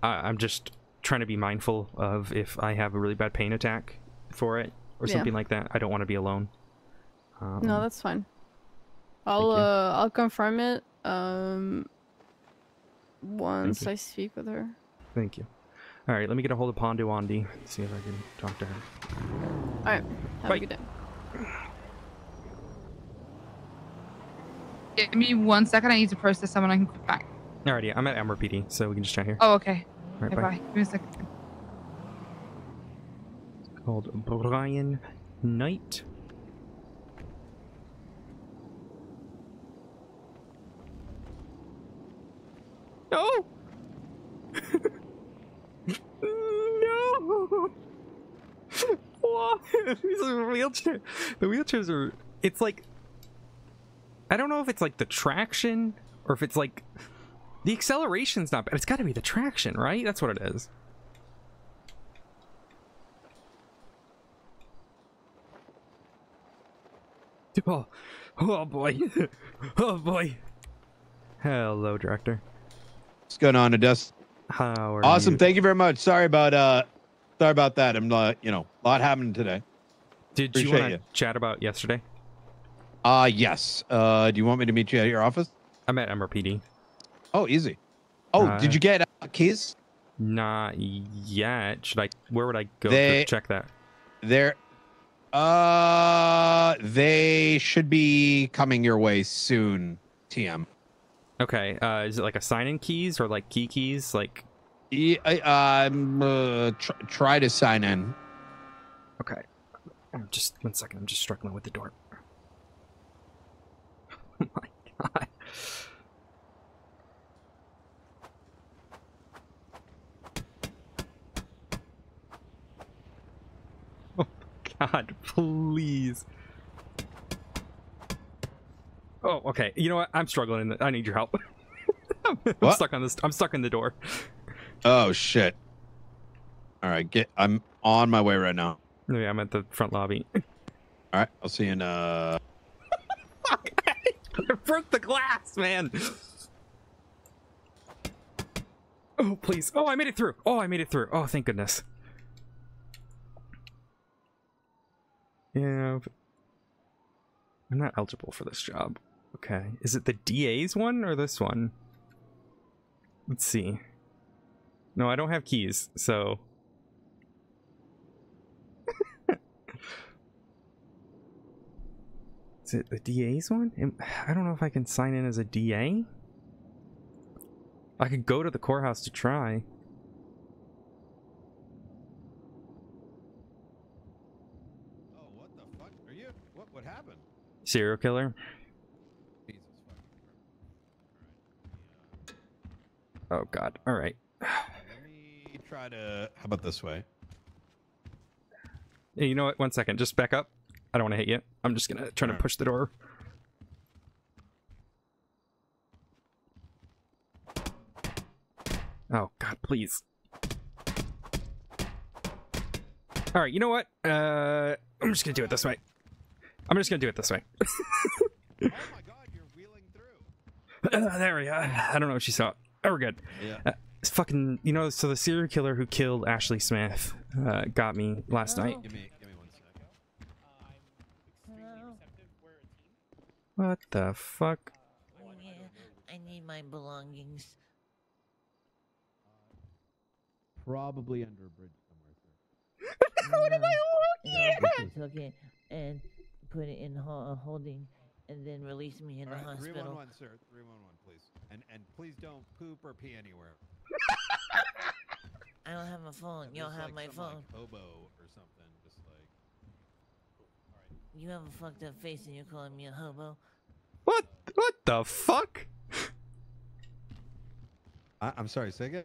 I'm just trying to be mindful of if I have a really bad pain attack for it or something like that. I don't want to be alone. No, that's fine. I'll confirm it once I speak with her. Thank you. All right, let me get a hold of Pondu Ondi, see if I can talk to her. All right, have a good day. Give me 1 second. I need to process someone. I can come back. Alrighty, I'm at Emmer PD, so we can just chat here. Oh, okay. All right, Okay, bye. bye. Give me a second. It's called Brian Knight. No! No! What? These are wheelchair. The wheelchairs are... It's like... I don't know if it's like the traction or if it's like... The acceleration's not bad. It's got to be the traction, right? That's what it is. Oh boy. Oh boy. Hello, director. What's going on, Odessa? How are Awesome. you? Thank you very much. Sorry about that. I'm you know, a lot happening today. Did you want to chat about yesterday? Yes. Do you want me to meet you at your office? I'm at MRPD. Oh, easy. Oh, did you get keys? Not yet. Where would I go They- to check that? They should be coming your way soon, TM. Okay. Is it like a sign-in keys or like key keys? Like, try to sign in. okay. Just 1 second. I'm just struggling with the door. Oh my god. Oh god, please. Oh, okay. You know what? I'm struggling. I need your help. I'm stuck on this. I'm stuck in the door. Oh shit. All right, I'm on my way right now. Yeah, I'm at the front lobby. All right, I'll see you in Fuck! I broke the glass, man. Oh, please. Oh, I made it through. Oh, I made it through. Oh, thank goodness. Yeah, but I'm not eligible for this job. Okay. Is it the DA's one or this one? Let's see. No, I don't have keys, so... Is it the DA's one? I don't know if I can sign in as a DA. I could go to the courthouse to try. Oh, what the fuck? Are you? What happened? Serial killer? Oh god. Alright. Let me try to... How about this way? Hey, you know what? 1 second. Just back up. I don't want to hit you. I'm just gonna try to push the door. Oh god, please. Alright, you know what? I'm just gonna do it this way. I'm just gonna do it this way. Oh my god, you're wheeling through. There we go. I don't know if she saw it. Oh, we're good. Yeah. It's fucking, you know, so the serial killer who killed Ashley Smith got me last night. Give me 1 second. What the fuck? Yeah, I need my belongings. Probably under a bridge somewhere, sir. What am I took it and put it in holding, and then release me in the hospital. 311, sir. 311, please. And please don't poop or pee anywhere. I don't have a phone. You don't have my phone. Like hobo or something, just like. You have a fucked up face and you're calling me a hobo. What the fuck? I'm sorry, say again?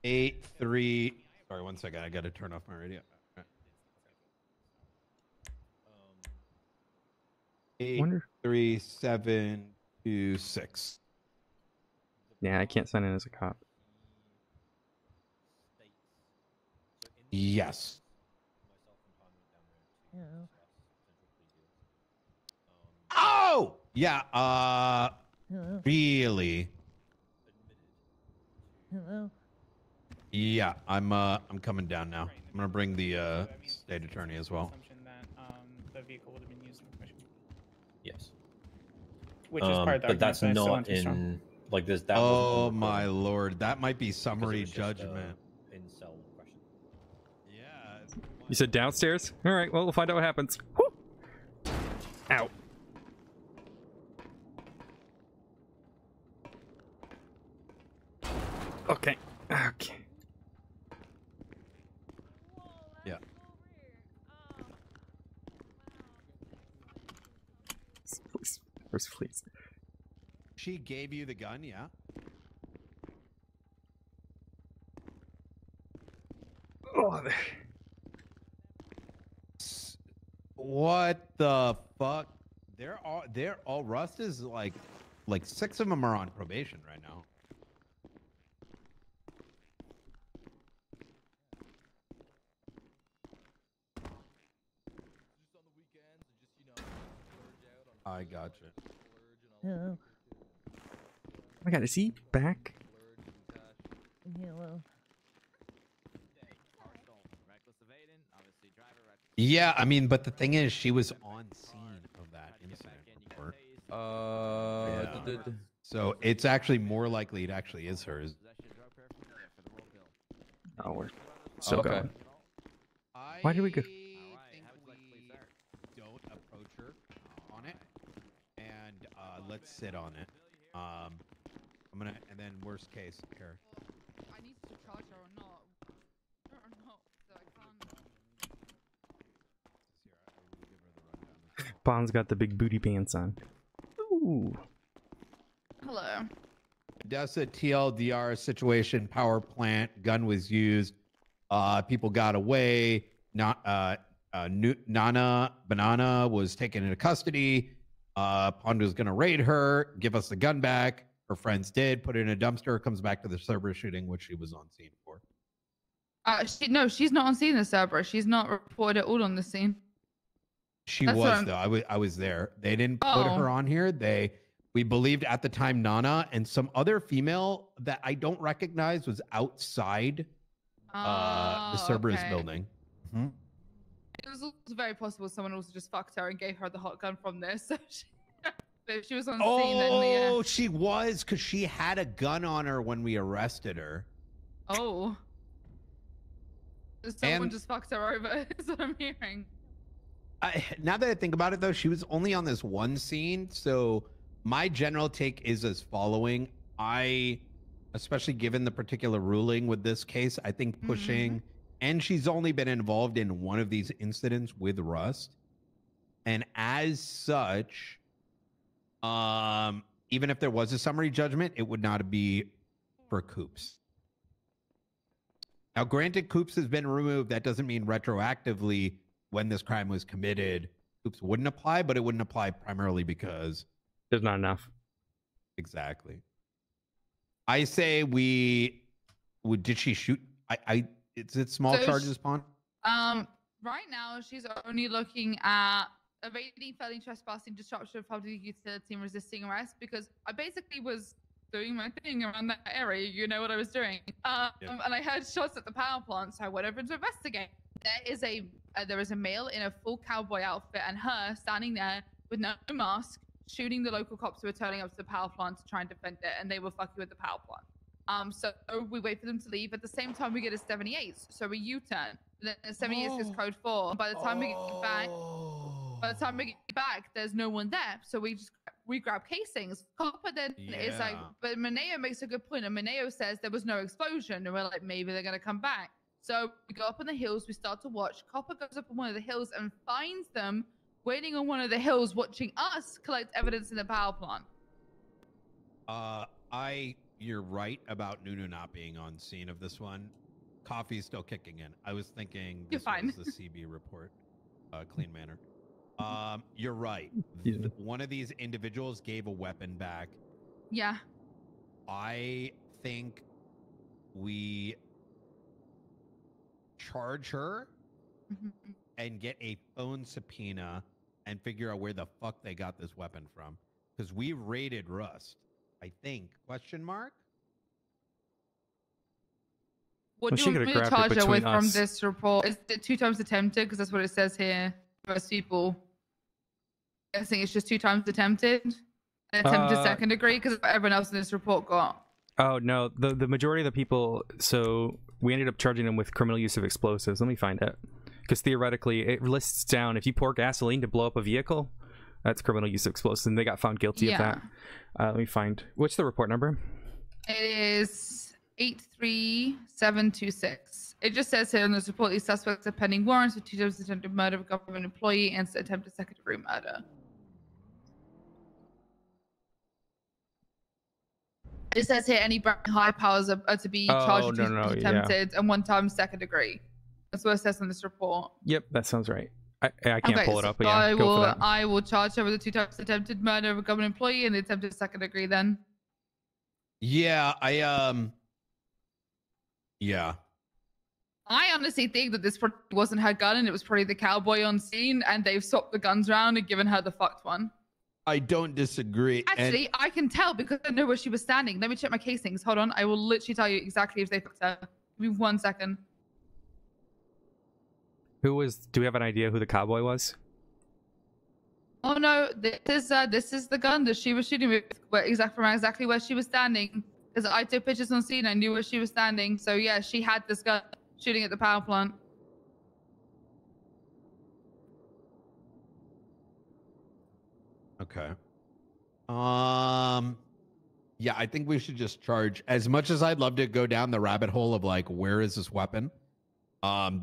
8-3. Sorry, 1 second. I gotta turn off my radio. All right. 83726. Yeah, I can't sign in as a cop. Yes. Hello. Oh! Yeah, Hello. really? Hello. Yeah, I'm coming down now. I'm gonna bring the state attorney as well. The vehicle would have been used in the commission. Yes. Which is part of the but that's argument, but I still not am too strong. in like this. That Oh was my lord, that might be summary judgment. In-cell question. You said downstairs? All right, well, we'll find out what happens. Whew. Ow. Okay. Okay. Yeah. Please. First, please. She gave you the gun, yeah? Oh, what the fuck? They're all Rust is like 6 of them are on probation right now. I gotcha. Hello. oh my god, is he back? Hello. Yeah, I mean, but the thing is, she was on scene of that incident. So it's actually more likely it actually is hers. Oh, we're still going. Why do we go? Don't approach her on it, and let's sit on it. I'm gonna, and then worst case, here. I need to charge her or not. Or not, so I can't. Bond's got the big booty pants on. Ooh. Hello. Odessa TLDR situation, power plant, gun was used. People got away. Nana Banana was taken into custody. Pond was going to raid her, give us the gun back. Her friends did, put it in a dumpster, comes back to the Cerberus shooting, which she was on scene for. No, she's not on scene in Cerberus. She's not reported at all on the scene. She That's was, though. I was there. They didn't put her on here. We believed at the time Nana and some other female that I don't recognize was outside the Cerberus building. Mm-hmm. It was also very possible someone also just fucked her and gave her the hot gun from this. So if she was on scene, then Oh, she was, because she had a gun on her when we arrested her. oh. Someone just fucked her over, is what I'm hearing. Now that I think about it, though, she was only on this one scene. So my general take is as following. Especially given the particular ruling with this case, I think pushing, and she's only been involved in one of these incidents with Rust. And as such, even if there was a summary judgment, it would not be for Coops. Now, granted, Coops has been removed. That doesn't mean retroactively when this crime was committed, Coops wouldn't apply, but it wouldn't apply primarily because there's not enough. Exactly. I say did she shoot? Is it small charges, Pond? Right now she's only looking at evading, felony trespassing, disruption of public utility, and resisting arrest, because I basically was doing my thing around that area. You know what I was doing. And I heard shots at the power plant, so I went over to investigate. there is a male in a full cowboy outfit and her standing there with no mask, shooting the local cops who are turning up to the power plant to try and defend it, and they were fucking with the power plant. So we wait for them to leave. At the same time, we get a 78, so we U-turn. Then the 78 is code 4. By the time we get back, there's no one there. So we grab casings. Copper then is like, but Mineo makes a good point, and Mineo says there was no explosion, and we're like, maybe they're gonna come back. So we go up on the hills, we start to watch. Copper goes up on one of the hills and finds them waiting on one of the hills, watching us collect evidence in the power plant. You're right about Nunu not being on scene of this one. Coffee's still kicking in. I was thinking this was the CB report, Clean Manor. You're right. One of these individuals gave a weapon back. Yeah. I think we charge her and get a phone subpoena and figure out where the fuck they got this weapon from. Because we raided Rust, I think. Question mark? What do you want me to charge her with from this report? Is it 2 times attempted? Because that's what it says here. Most people. I think it's just 2 times attempted. Attempted second degree, because everyone else in this report got. Oh, no. The majority of the people, so we ended up charging them with criminal use of explosives. Let me find it. Because theoretically, it lists down, if you pour gasoline to blow up a vehicle, that's criminal use of explosives, and they got found guilty of that. Let me find, what's the report number? It is 83726. It just says here in this report, these suspects are pending warrants for 2 times attempted murder of a government employee and attempted second-degree murder. It says here any high powers are to be charged with attempted and 1 time second degree. That's what it says in this report. Yep, that sounds right. I can't pull it up, but so yeah, go for that. I will charge her with the 2 times attempted murder of a government employee and the attempted second degree then. Yeah, I honestly think that this wasn't her gun and it was probably the cowboy on scene, and they've swapped the guns around and given her the fucked one. I don't disagree. Actually, I can tell because I know where she was standing. Let me check my casings. Hold on. I will literally tell you exactly if they fucked her. Give me 1 second. Do we have an idea who the cowboy was? Oh no, this is the gun that she was shooting with, exactly where she was standing. Because I took pictures on scene, I knew where she was standing. So yeah, she had this gun shooting at the power plant. Okay. Yeah, I think we should just charge. As much as I'd love to go down the rabbit hole of like, where is this weapon?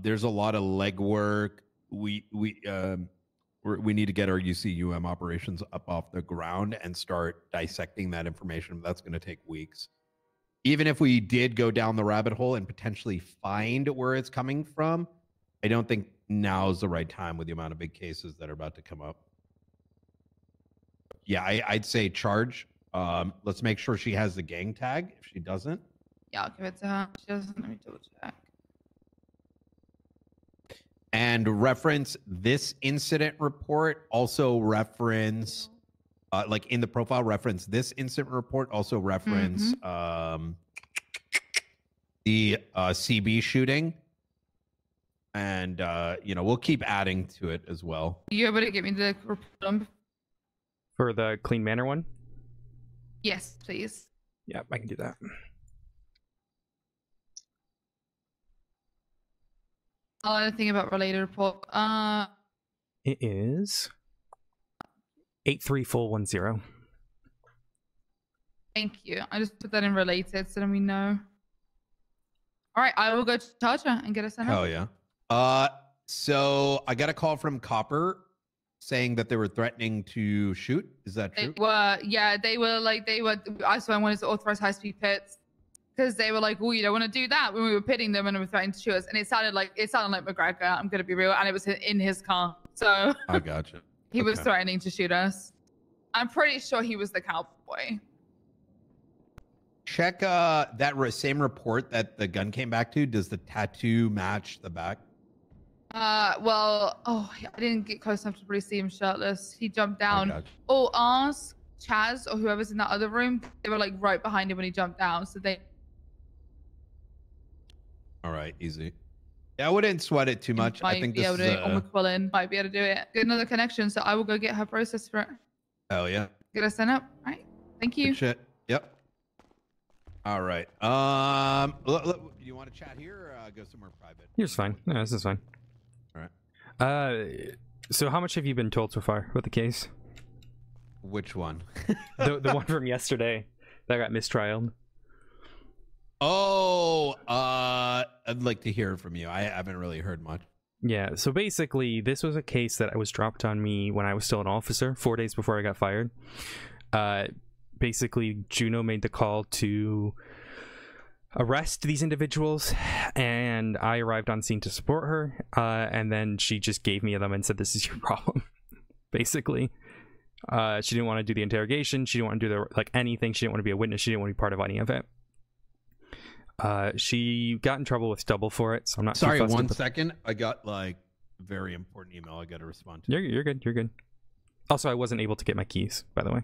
There's a lot of legwork. We need to get our UCUM operations up off the ground and start dissecting that information. That's going to take weeks. Even if we did go down the rabbit hole and potentially find where it's coming from, I don't think now is the right time with the amount of big cases that are about to come up. Yeah, I'd say charge. Let's make sure she has the gang tag. If she doesn't, yeah, I'll give it to her. She doesn't. Let me double check. And reference this incident report. Also reference, like in the profile, reference this incident report. Also reference the CB shooting. And we'll keep adding to it as well. You able to get me the report number? For the Clean Manor one? Yes, please. Yeah, I can do that. Another thing about related report. It is 83410. Thank you. I just put that in related so then we know. All right, I will go to charge her and get her sent out. Hell yeah. So I got a call from Copper saying that they were threatening to shoot. Is that true? They were. I swear I wanted to authorize high-speed pits because they were like, "Oh, you don't want to do that." When we were pitting them and they were threatening to shoot us, and it sounded like McGregor. I'm gonna be real, and it was in his car. So I gotcha. He was threatening to shoot us. I'm pretty sure he was the cowboy. Check that same report that the gun came back to. Does the tattoo match the back? I didn't get close enough to really see him shirtless. He jumped down. Gotcha. Oh, ask Chaz or whoever's in that other room. They were like right behind him when he jumped down. So they. All right, easy. Yeah, I wouldn't sweat it too much. I Might think be this able is to do it. Or McQuillan might be able to do it. Get another connection, so I will go get her process for it. Oh yeah. Get her sent up. All right. Thank you. Good shit. Yep. All right. You want to chat here or go somewhere private? Here's fine. No, this is fine. All right. So how much have you been told so far with the case? Which one? the one from yesterday that got mistrialed. Oh, I'd like to hear from you. I haven't really heard much. Yeah, so basically, this was a case that was dropped on me when I was still an officer, 4 days before I got fired. Basically, Juno made the call to arrest these individuals, and I arrived on scene to support her, and then she just gave me them and said, "This is your problem," basically. She didn't want to do the interrogation, she didn't want to do anything, she didn't want to be a witness, she didn't want to be part of any of it. She got in trouble with Stubble for it, so I'm not Sorry, too fussed 1 with second. I got like very important email I got to respond to. You're good. You're good. Also, I wasn't able to get my keys, by the way.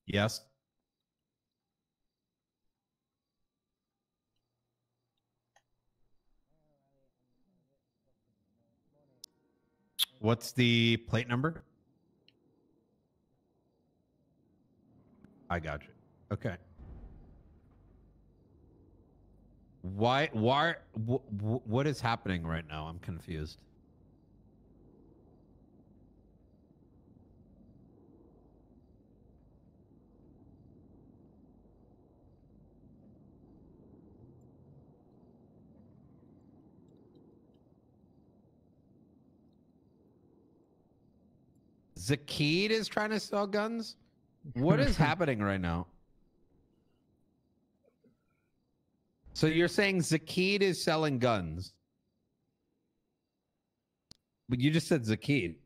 Yes. What's the plate number? I got you. Okay. Why what is happening right now? I'm confused. Zakid is trying to sell guns? What is happening right now? So you're saying Zakid is selling guns? But you just said Zakid.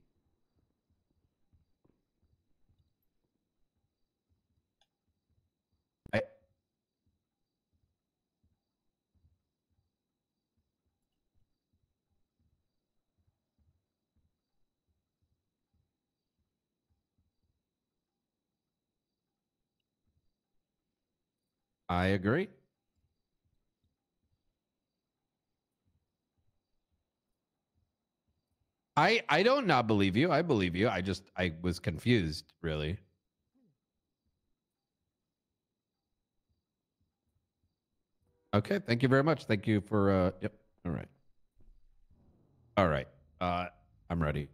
I agree. I don't not believe you. I believe you. I was confused, really. Okay, thank you very much. Thank you for yep. All right. All right. I'm ready.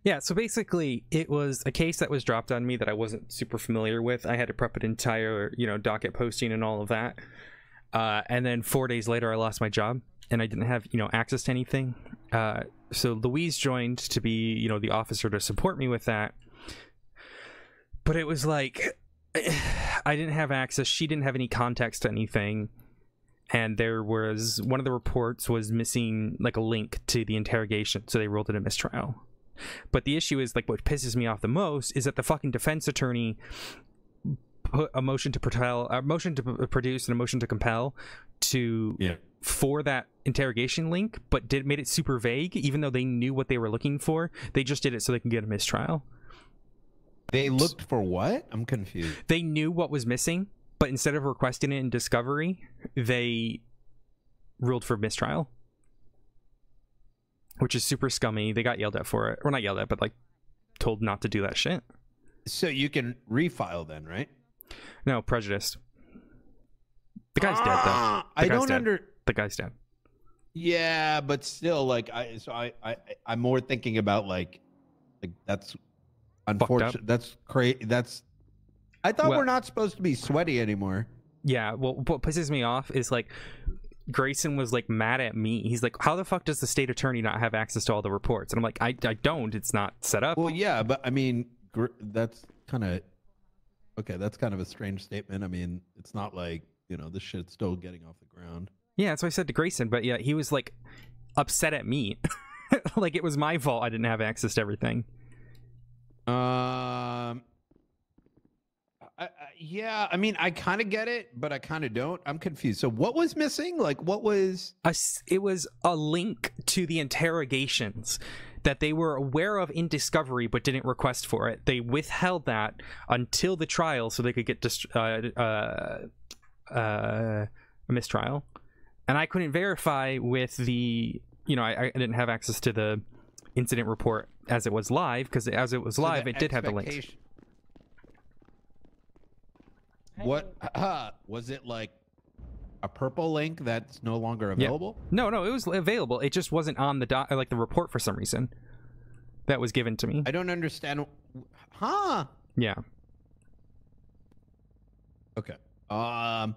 Yeah, so basically, it was a case that was dropped on me that I wasn't super familiar with. I had to prep an entire, docket posting and all of that. And then 4 days later, I lost my job, and I didn't have, access to anything. So Louise joined to be, the officer to support me with that. But it was like, I didn't have access. She didn't have any context to anything. And there was, one of the reports was missing, like, a link to the interrogation. So they ruled it a mistrial. But the issue is, like, what pisses me off the most is that the fucking defense attorney put a motion to produce and a motion to compel for that interrogation link, but made it super vague, even though they knew what they were looking for. They just did it so they can get a mistrial. They looked for what? I'm confused. They knew what was missing, but instead of requesting it in discovery, they ruled for mistrial. Which is super scummy. They got yelled at for it. Or not yelled at, but, like, told not to do that shit. So you can refile then, right? No, prejudiced. The guy's dead, though. The guy's dead. Yeah, but still, like, I'm more thinking about, like that's unfortunate. That's crazy. I thought we're not supposed to be sweaty anymore. Yeah, well, what pisses me off is, like, Grayson was like mad at me. He's like, how the fuck does the state attorney not have access to all the reports? And I'm like, I don't. It's not set up. Well, yeah, but I mean, that's kind of okay. That's kind of a strange statement. I mean, it's not like, you know, this shit's still getting off the ground. Yeah, that's what I said to Grayson. But yeah, he was like upset at me. Like it was my fault I didn't have access to everything. Yeah, I mean, I kind of get it, but I kind of don't. I'm confused. So what was missing? Like, what was... It was a link to the interrogations that they were aware of in discovery but didn't request for it. They withheld that until the trial so they could get a mistrial. And I couldn't verify with the... You know, I didn't have access to the incident report as it was live, because as it was live, it did have the links. What was it, like a purple link that's no longer available? Yeah. No, it was available. It just wasn't on the like the report for some reason that was given to me. I don't understand. Huh? Yeah. Okay. I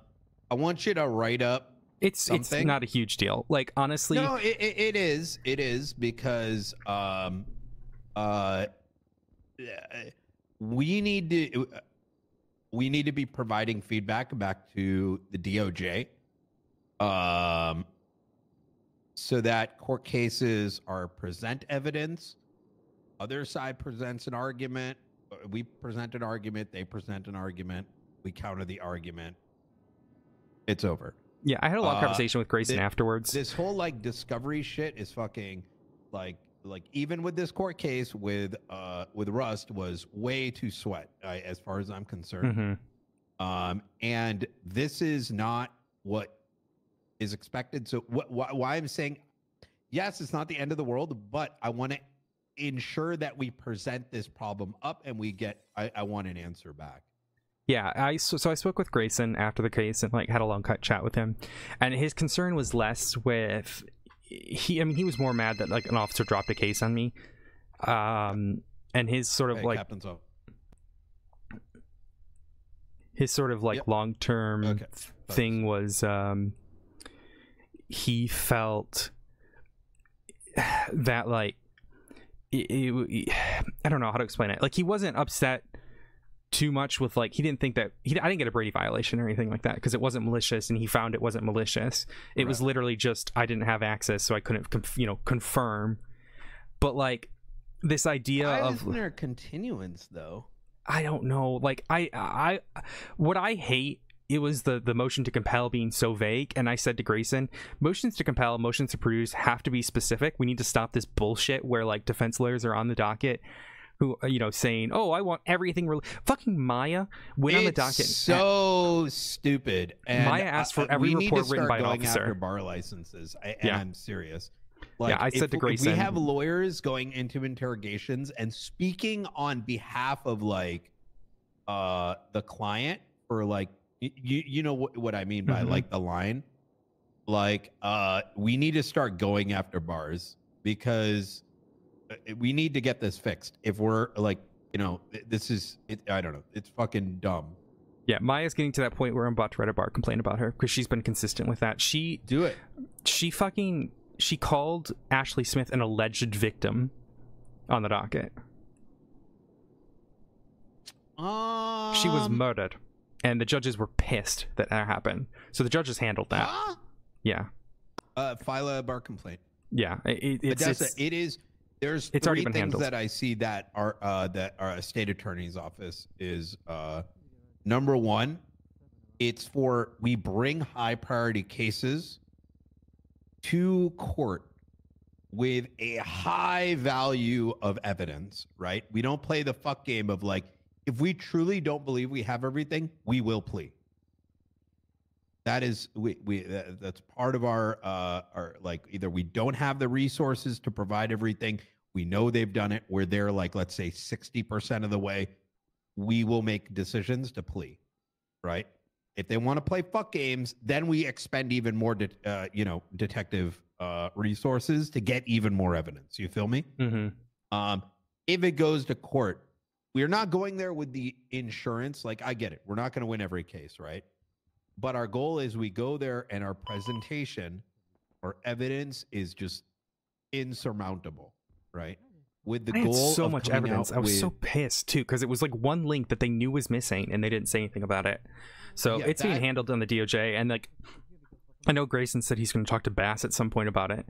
want you to write up. It's not a huge deal. Like honestly, no, it is. It is because we need to be providing feedback back to the DOJ, so that court cases present evidence. Other side presents an argument. We present an argument. They present an argument. We counter the argument. It's over. Yeah, I had a long conversation with Grayson afterwards. This whole like discovery shit is fucking like even with this court case with Rust was way too sweat as far as I'm concerned. Mm-hmm. And this is not what is expected. So why I'm saying, yes, it's not the end of the world, but I want to ensure that we present this problem up and I want an answer back. Yeah, so I spoke with Grayson after the case and like had a long chat with him, and his concern was less with he was more mad that like an officer dropped a case on me, and his sort of long-term thing was he felt that like I don't know how to explain it. Like he wasn't upset too much with like, he didn't think that I didn't get a Brady violation or anything like that because it wasn't malicious, and he found it wasn't malicious. It was literally just I didn't have access, so I couldn't confirm. But like this idea of isn't there a continuance though? I don't know. Like I what I hate, it was the motion to compel being so vague. And I said to Grayson, motions to compel, motions to produce have to be specific. We need to stop this bullshit where like defense lawyers are on the docket who, saying, oh, I want everything. Fucking Maya went on the docket. So stupid. And Maya asked for every report written by an officer. After bar licenses. And I'm serious. Like, yeah, I said to Grayson, we have lawyers going into interrogations and speaking on behalf of like the client, or like you know what I mean by like the line. Like we need to start going after bars because we need to get this fixed. If we're like, this is it. I don't know. It's fucking dumb. Yeah, Maya's getting to that point where I'm about to write a bar complaint about her because she's been consistent with that. She called Ashley Smith an alleged victim on the docket. She was murdered, and the judges were pissed that happened. So the judges handled that. Yeah. File a bar complaint. Yeah, There's it's three things that I see that our state attorney's office is number one. It's we bring high priority cases to court with a high value of evidence, right? We don't play the fuck game of like, if we truly don't believe we have everything, we will plea. That is, that's part of our like, either we don't have the resources to provide everything. We know they've done it. We're there, like, let's say 60% of the way. We will make decisions to plea, right? If they want to play fuck games, then we expend even more, detective resources to get even more evidence. You feel me? Mm-hmm. If it goes to court, we're not going there with the insurance. Like, I get it. We're not going to win every case, right? But our goal is we go there and our presentation or evidence is just insurmountable, right? With the I had goal so of much coming evidence. out I was with, so pissed too because it was like one link that they knew was missing and they didn't say anything about it. So Yeah, it's being that- handled on the DOJ, and like I know Grayson said he's going to talk to Bass at some point about it,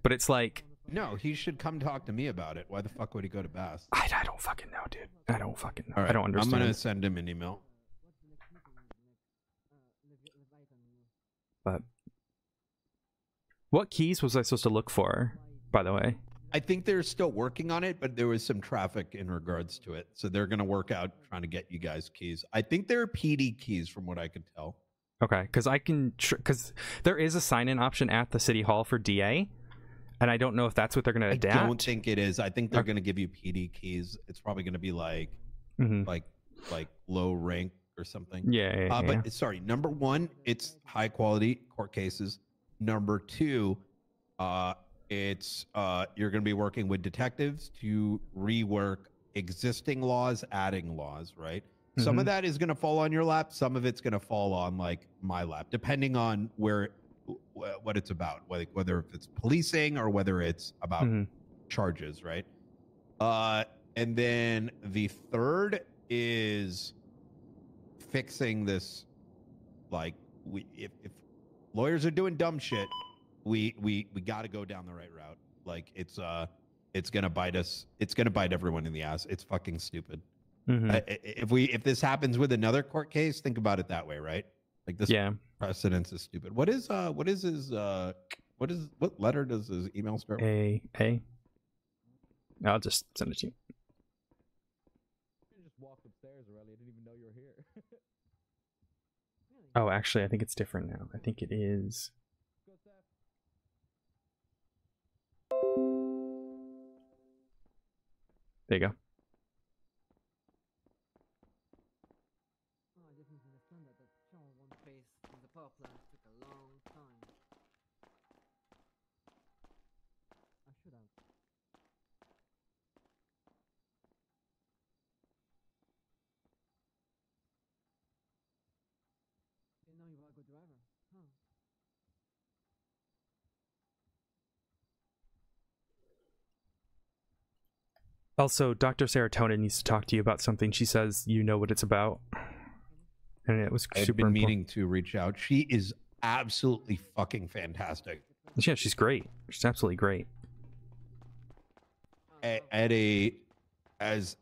but it's like no, he should come talk to me about it. Why the fuck would he go to Bass? I don't fucking know, dude. I don't fucking know. All right, I don't understand. I'm gonna send him an email. But what keys was I supposed to look for, by the way? I think they're still working on it, but there was some traffic in regards to it. So they're going to work out trying to get you guys keys. I think they're PD keys from what I could tell. Okay, because I can, because there is a sign-in option at the city hall for DA, and I don't know if that's what they're going to adapt. I don't think it is. I think they're going to give you PD keys. It's probably going to be like, like low rank or something. Yeah. But sorry, number one, it's high quality court cases. Number two, it's you're going to be working with detectives to rework existing laws, adding laws, right? Some of that is going to fall on your lap. Some of it's going to fall on like my lap, depending on what it's about, whether it's policing or whether it's about charges, right? And then the third is fixing this. Like, if lawyers are doing dumb shit, we got to go down the right route. Like, it's gonna bite us. It's gonna bite everyone in the ass. It's fucking stupid. If this happens with another court case, think about it that way, right? Like this precedence is stupid. What letter does his email start with? A. I'll just send it to you. You just walked upstairs, Aurelia. I didn't even know you were here. Oh, actually, I think it's different now. I think it is. There you go. Oh, I didn't understand that show one face in the power plant took a long time. I should have. Didn't know you were a good driver. Huh. Also, Dr. Serotonin needs to talk to you about something. She says you know what it's about. And it was I've super been important. meaning to reach out. She is absolutely fucking fantastic. Yeah, she's great. She's absolutely great. As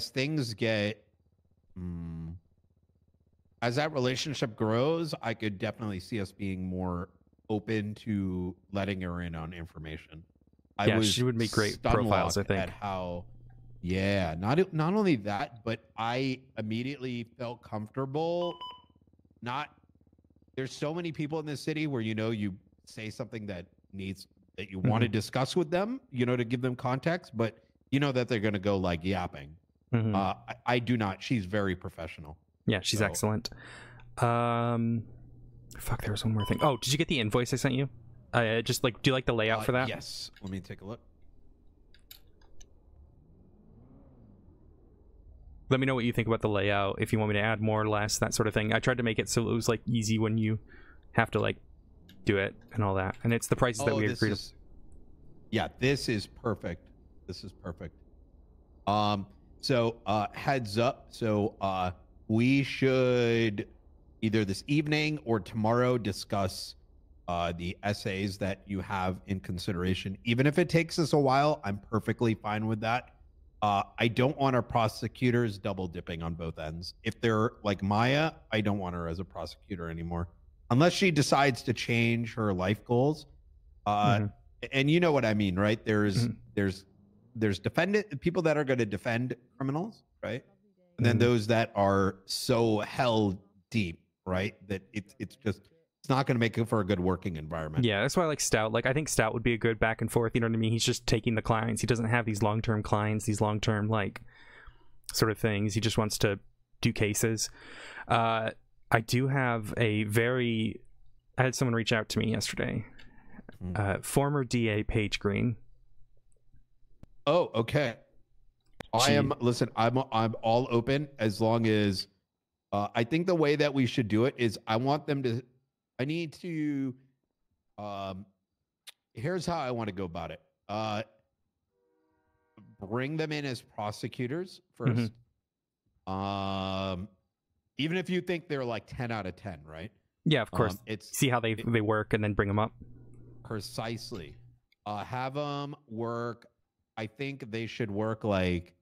things get as that relationship grows, I could definitely see us being more open to letting her in on information. Yeah, she would make great profiles, I think. At how, yeah, not only that, but I immediately felt comfortable. There's so many people in this city where you say something that you want to discuss with them, to give them context, but that they're going to go like yapping. I do not. She's very professional. Yeah, she's excellent. Fuck, there was one more thing. Oh, did you get the invoice I sent you? Just like, do you like the layout for that? Yes. Let me take a look. Let me know what you think about the layout, if you want me to add more or less, that sort of thing. I tried to make it so it was like easy when you have to like do it and all that. And it's the prices that we agreed on. Yeah, this is perfect. This is perfect. So heads up. So we should either this evening or tomorrow discuss the essays that you have in consideration. Even if it takes us a while, I'm perfectly fine with that. I don't want our prosecutors double dipping on both ends. If they're like Maya, I don't want her as a prosecutor anymore. Unless she decides to change her life goals. And you know what I mean, right? There's people that are going to defend criminals, right? And then those that are so hell deep, right? That it's not going to make it for a good working environment. Yeah, that's why I like Stout. Like, I think Stout would be a good back and forth. You know what I mean? He's just taking the clients. He doesn't have these long-term clients, these long-term, like, sort of things. He just wants to do cases. I do have I had someone reach out to me yesterday. Former DA Paige Green. Oh, okay. I'm all open as long as I think the way that we should do it is I need to, here's how I want to go about it. Bring them in as prosecutors first. Even if you think they're like 10 out of 10, right? Yeah, of course. See how they work and then bring them up. Precisely. Have them work. I think they should work like,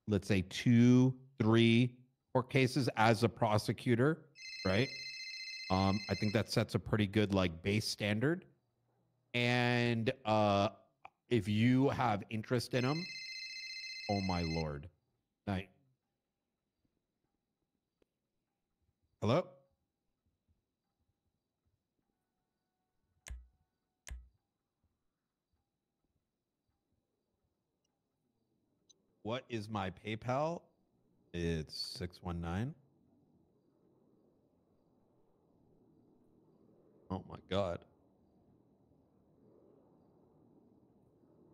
let's say 2, 3 court cases as a prosecutor, right? I think that sets a pretty good like base standard. And if you have interest in them, oh my lord. Night. Hello? What is my PayPal? It's 619. Oh my god.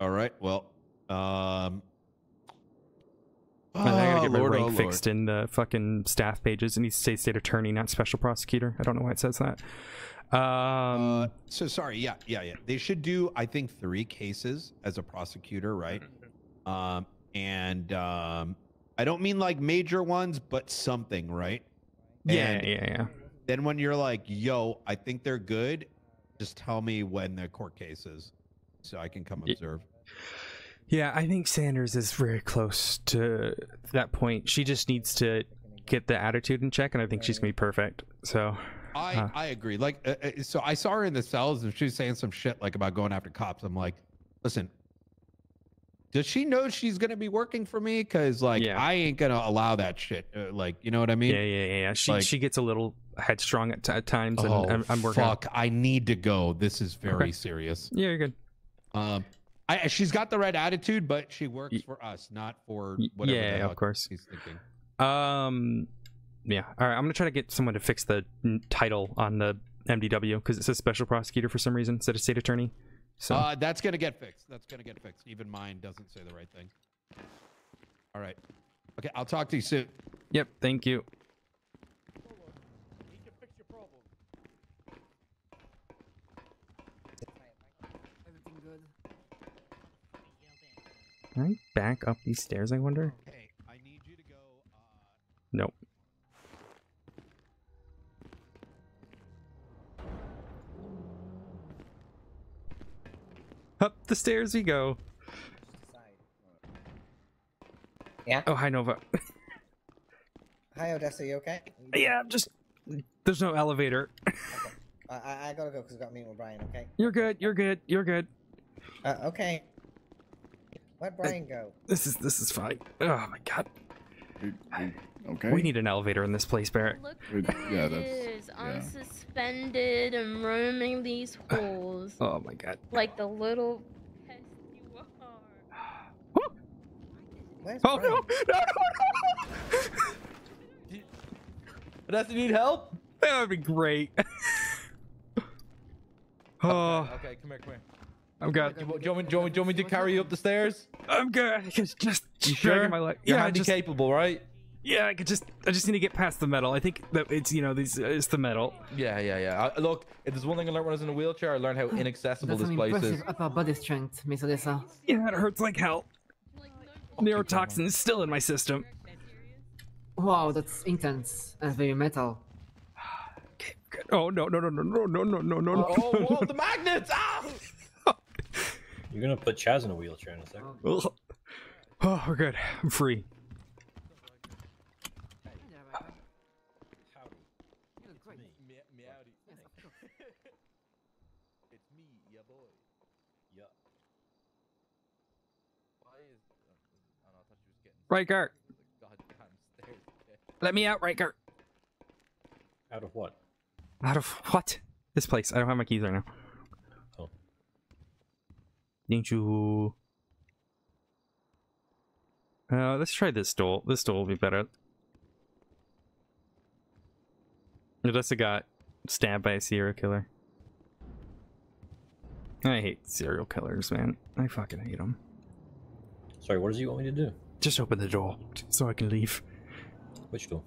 All right. Well, I gotta get my Lord, rank oh fixed Lord. in the fucking staff pages. It needs to say state attorney, not special prosecutor. I don't know why it says that. So sorry. Yeah. They should do, I think, 3 cases as a prosecutor, right? I don't mean like major ones, but something, right? Yeah. Then when you're like, yo, I think they're good, just tell me when the court case is so I can come observe. Yeah, I think Sanders is very close to that point. She just needs to get the attitude in check, and I think she's gonna be perfect. So I agree. Like, so I saw her in the cells, and she was saying some shit like about going after cops. I'm like, listen, does she know she's gonna be working for me? Because like, I ain't gonna allow that shit. Like, you know what I mean? Yeah. She Like- she gets a little headstrong at times, and I'm working. Fuck! I need to go. This is very serious. Yeah, you're good. She's got the right attitude, but she works for us, not for whatever. the Yeah, hell of course. He's thinking. Yeah. All right. I'm gonna try to get someone to fix the title on the MDW because it says special prosecutor for some reason instead of state attorney. So That's gonna get fixed. Even mine doesn't say the right thing. All right. Okay, I'll talk to you soon. Yep. Thank you. Everything good? Can I back up these stairs? I wonder. Hey, I need you to go. Nope. Up the stairs we go. Yeah. Oh, hi Nova. Hi, Odessa. You okay? Yeah, I'm just. There's no elevator. I gotta go because I've got a meeting with Brian. Okay. You're good. You're good. You're good. Okay. Where'd Brian go? This is fine. Oh my god. Okay. We need an elevator in this place, Barrett. Yeah, Is unsuspended and roaming these halls. Oh my god. Like the little pest you are. Where's Oh Brian? no! Does he need help? That would be great. Oh. Okay, come here. I'm good. Do you want me to carry you up the stairs? I'm good. Just You dragging sure? my leg. You're Yeah, handy just capable, right? Yeah, I just need to get past the metal. I think that it's it's the metal. Yeah. Look, if there's one thing I learned when I was in a wheelchair, I learned how inaccessible That's this an place is. impressive upper body strength, Miss Odessa. Yeah, it hurts like hell. Neurotoxin is still in my system. Wow, that's intense and very metal. Oh no! Oh, whoa, the magnets! Ah! You're gonna put Chaz in a wheelchair in a second. Oh, we're good. I'm free. It's me, ya boy. Yeah. Why is... Oh, no, I thought you was getting... Riker, Goddamn stairs. let me out, Riker. Out of what? Out of what? This place. I don't have my keys right now. Oh. Need you? Let's try this door. This door will be better. Odessa got stabbed by a serial killer. I hate serial killers, man. I fucking hate them. Sorry, what does he want me to do? Just open the door so I can leave. Which door?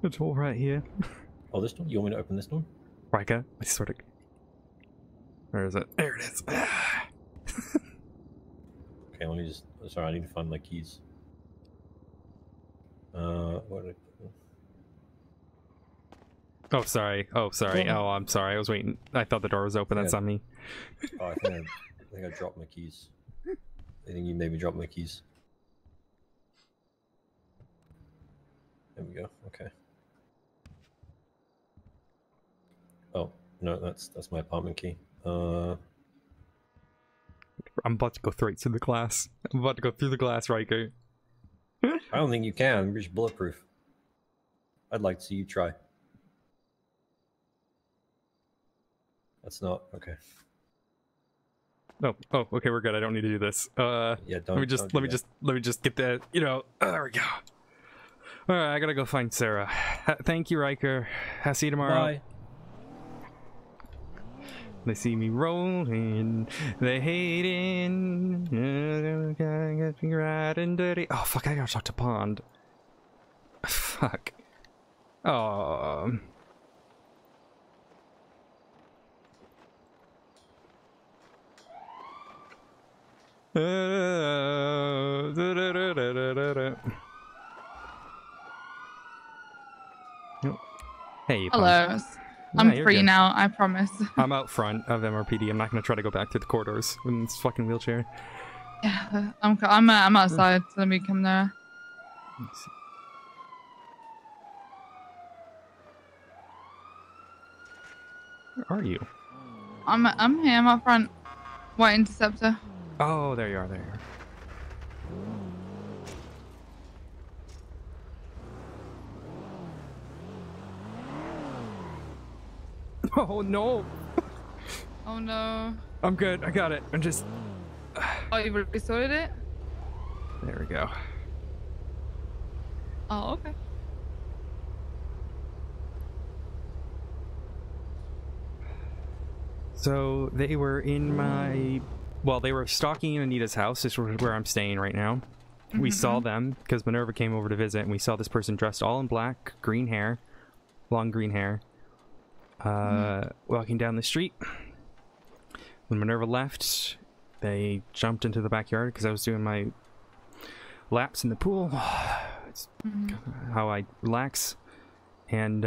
It's all right here. Oh, this door? You want me to open this door? Rika, I sort of. Where is it? There it is. Okay, let me just. Sorry, I need to find my keys. What did I put? Oh, sorry. Oh, sorry. Oh, I'm sorry. I was waiting. I thought the door was open. That's on me. Oh, I think I dropped my keys. I think you made me drop my keys. There we go. Okay. Oh no, that's my apartment key. I'm about to go straight through the glass. I'm about to go through the glass, Riker. I don't think you can. You're just bulletproof. I'd like to see you try. That's not okay. Oh, okay, we're good. I don't need to do this. Yeah, let me just get that. You know, there we go. All right, I gotta go find Sarah. Thank you, Riker. I'll see you tomorrow. Bye. They see me rolling, they hating, get me right and dirty. Oh fuck! I gotta talk to Pond. Fuck. Oh. Hey, Hello. Pond. I'm You're free good. now, I promise. I'm out front of MRPD. I'm not gonna try to go back through the corridors in this fucking wheelchair. Yeah, I'm outside, so let me come there. Where are you? I'm here, I'm out front. White Interceptor. Oh, there you are. There you are. Oh no! Oh no. I'm good. I got it. I'm just. Oh, you already sorted it? There we go. Oh, okay. So they were in my. Well, they were stalking in Anita's house. This is where I'm staying right now. We saw them because Minerva came over to visit, and we saw this person dressed all in black, green hair, long green hair, walking down the street. When Minerva left, they jumped into the backyard because I was doing my laps in the pool. It's how I relax. And,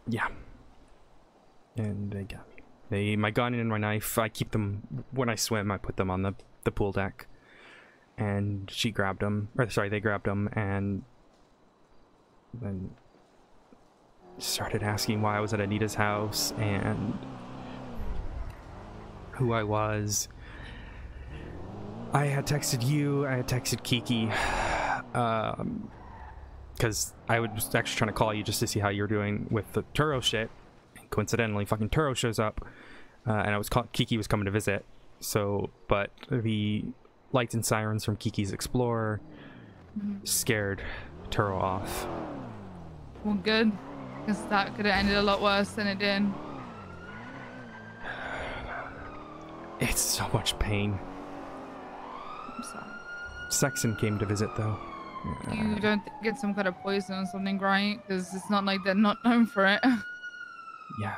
yeah. And they got me. My gun and my knife, I keep them, when I swim, I put them on the pool deck. And she grabbed them, or sorry, they grabbed them, and then started asking why I was at Anita's house, and who I was. I had texted you, I had texted Kiki, because I was actually trying to call you just to see how you're doing with the Turo shit. Coincidentally, fucking Turo shows up, and Kiki was coming to visit. So, but the lights and sirens from Kiki's Explorer scared Turo off. Well, good, because that could have ended a lot worse than it did. It's so much pain. I'm sorry. Saxon came to visit, though. You don't think it's some kind of poison or something, right? Because it's not like they're not known for it. Yeah,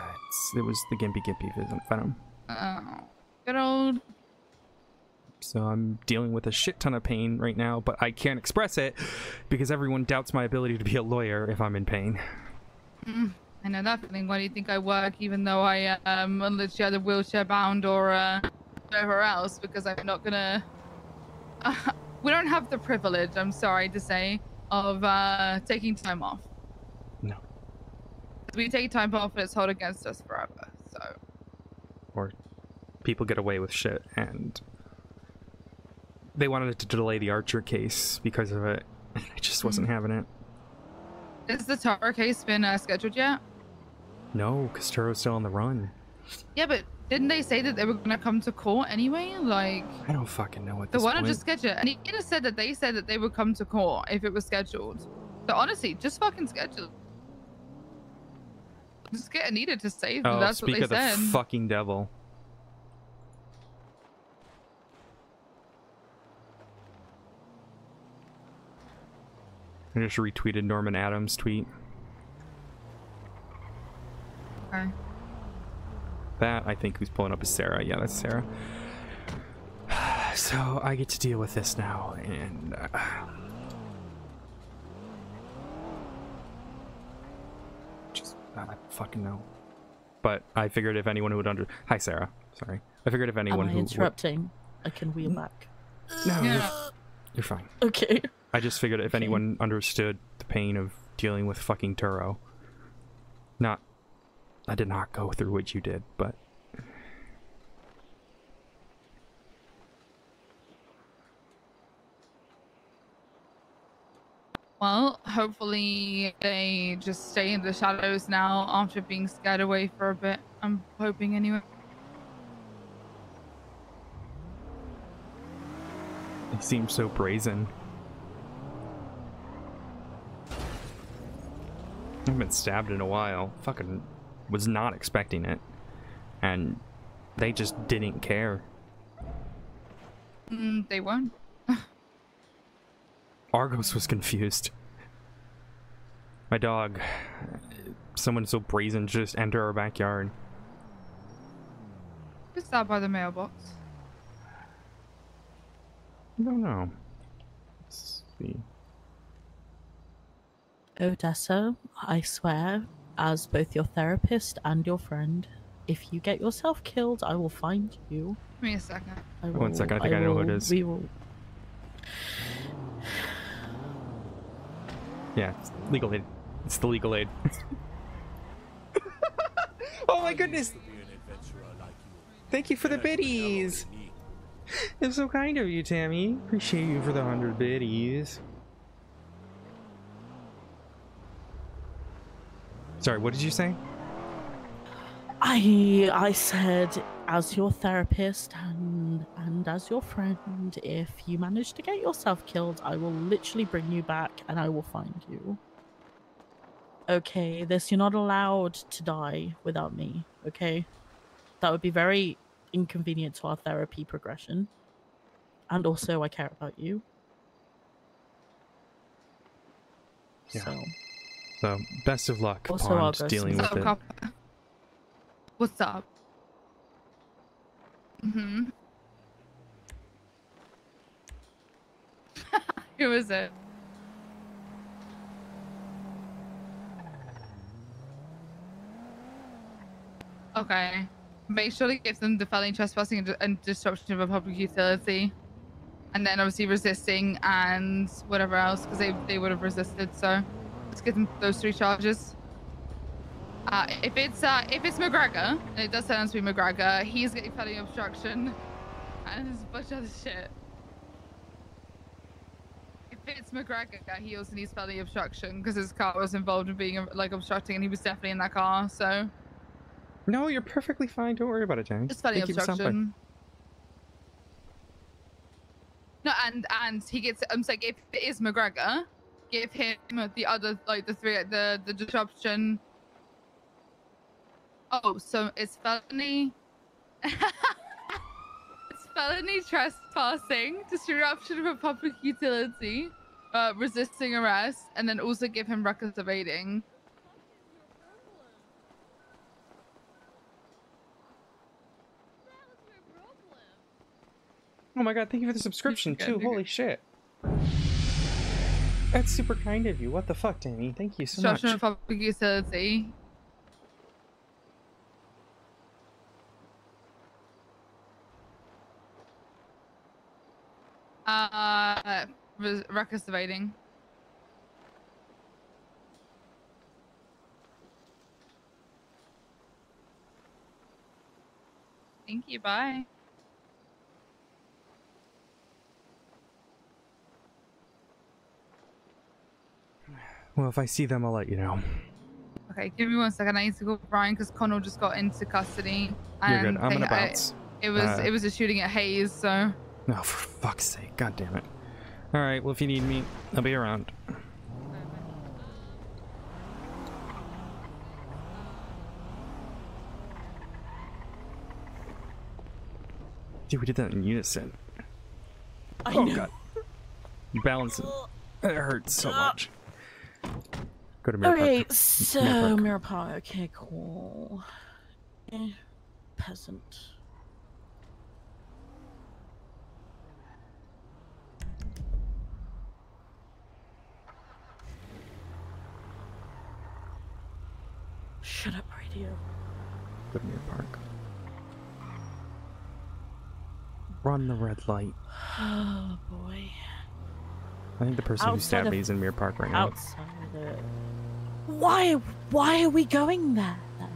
it was the Gimpy venom. Oh, good old. So I'm dealing with a shit ton of pain right now, but I can't express it because everyone doubts my ability to be a lawyer if I'm in pain. I know that feeling. Why do you think I work even though I am literally either wheelchair bound or whatever else? Because I'm not gonna... we don't have the privilege, I'm sorry to say, of taking time off. No. We take time off and it's held against us forever, so... Or people get away with shit, and they wanted to delay the Archer case because of it. I just wasn't having it. Has the Taro case been scheduled yet? No, because Turo's still on the run. Yeah, but didn't they say that they were gonna come to court anyway? Like... I don't fucking know at So this why point. not just schedule it? And Anita said that they said that they would come to court if it was scheduled. So honestly, just fucking schedule it. Just get Anita to say that that's what speak they of the said. fucking devil. I just retweeted Norman Adams' tweet. Okay. That, I think, who's pulling up is Sarah. Yeah, that's Sarah. So I get to deal with this now, and just I don't fucking know. But I figured if anyone who would hi Sarah, sorry. I figured if anyone Am I who interrupting? I can wheel back. No, you're fine. Okay. I just figured if anyone understood the pain of dealing with fucking Turo, I did not go through what you did, but. Well, hopefully they just stay in the shadows now after being scared away for a bit. I'm hoping anyway. They seem so brazen. I haven't been stabbed in a while. Fucking was not expecting it. And they just didn't care. They won't. Argos was confused. My dog, someone so brazen just enter our backyard. Just out by the mailbox. I don't know. Let's see. Odessa, I swear, as both your therapist and your friend, if you get yourself killed, I will find you. Give me a second. One second, I think I know who it is. We will. Yeah, it's legal aid. It's the legal aid. Oh my goodness! Thank you for the biddies! It's so kind of you, Tammy. Appreciate you for the 100 biddies. Sorry, what did you say? I said, as your therapist and as your friend, if you manage to get yourself killed, I will literally bring you back and I will find you. Okay, you're not allowed to die without me, okay? That would be very inconvenient to our therapy progression. And also, I care about you. Yeah. So, best of luck Also, on Argos. dealing with it. What's up? Who is it? Okay. Make sure to give them the felony trespassing and disruption of a public utility. And then obviously resisting and whatever else, because they would have resisted, so let's give them those 3 charges. If it's McGregor, and it does turn out to be McGregor, he's getting felony obstruction and there's a bunch of other shit. If it's McGregor, he also needs felony obstruction because his car was involved in being like obstructing, and he was definitely in that car. So no, you're perfectly fine. Don't worry about it, Tammy. just felony obstruction. No, and he gets. I'm saying if it is McGregor, give him the other the disruption. Oh, so it's felony. It's felony trespassing, disruption of a public utility, resisting arrest, and then also give him reckless evading. Oh my god, thank you for the subscription too. Holy shit. That's super kind of you. What the fuck, Tammy? Thank you so much. Disruption of public utility. Reckless evading. Thank you, bye. Well, if I see them, I'll let you know. Okay, give me 1 second. I need to call Brian because Connell just got into custody. You're good. And I'm gonna bounce. It was a shooting at Hayes, so. No, for fuck's sake. God damn it. Alright, well, if you need me, I'll be around. Dude, we did that in unison. I Oh, know. God. You balance it. It hurts so much. Go to Mirror Park. Okay, Mirror so Park. Mirror Park. Okay, cool. Peasant. Shut up, radio. Go to Mirror Park. Run the red light. Oh boy. I think the person who stabbed me is in Mirror Park right now. Outside of it. Why are we going there then?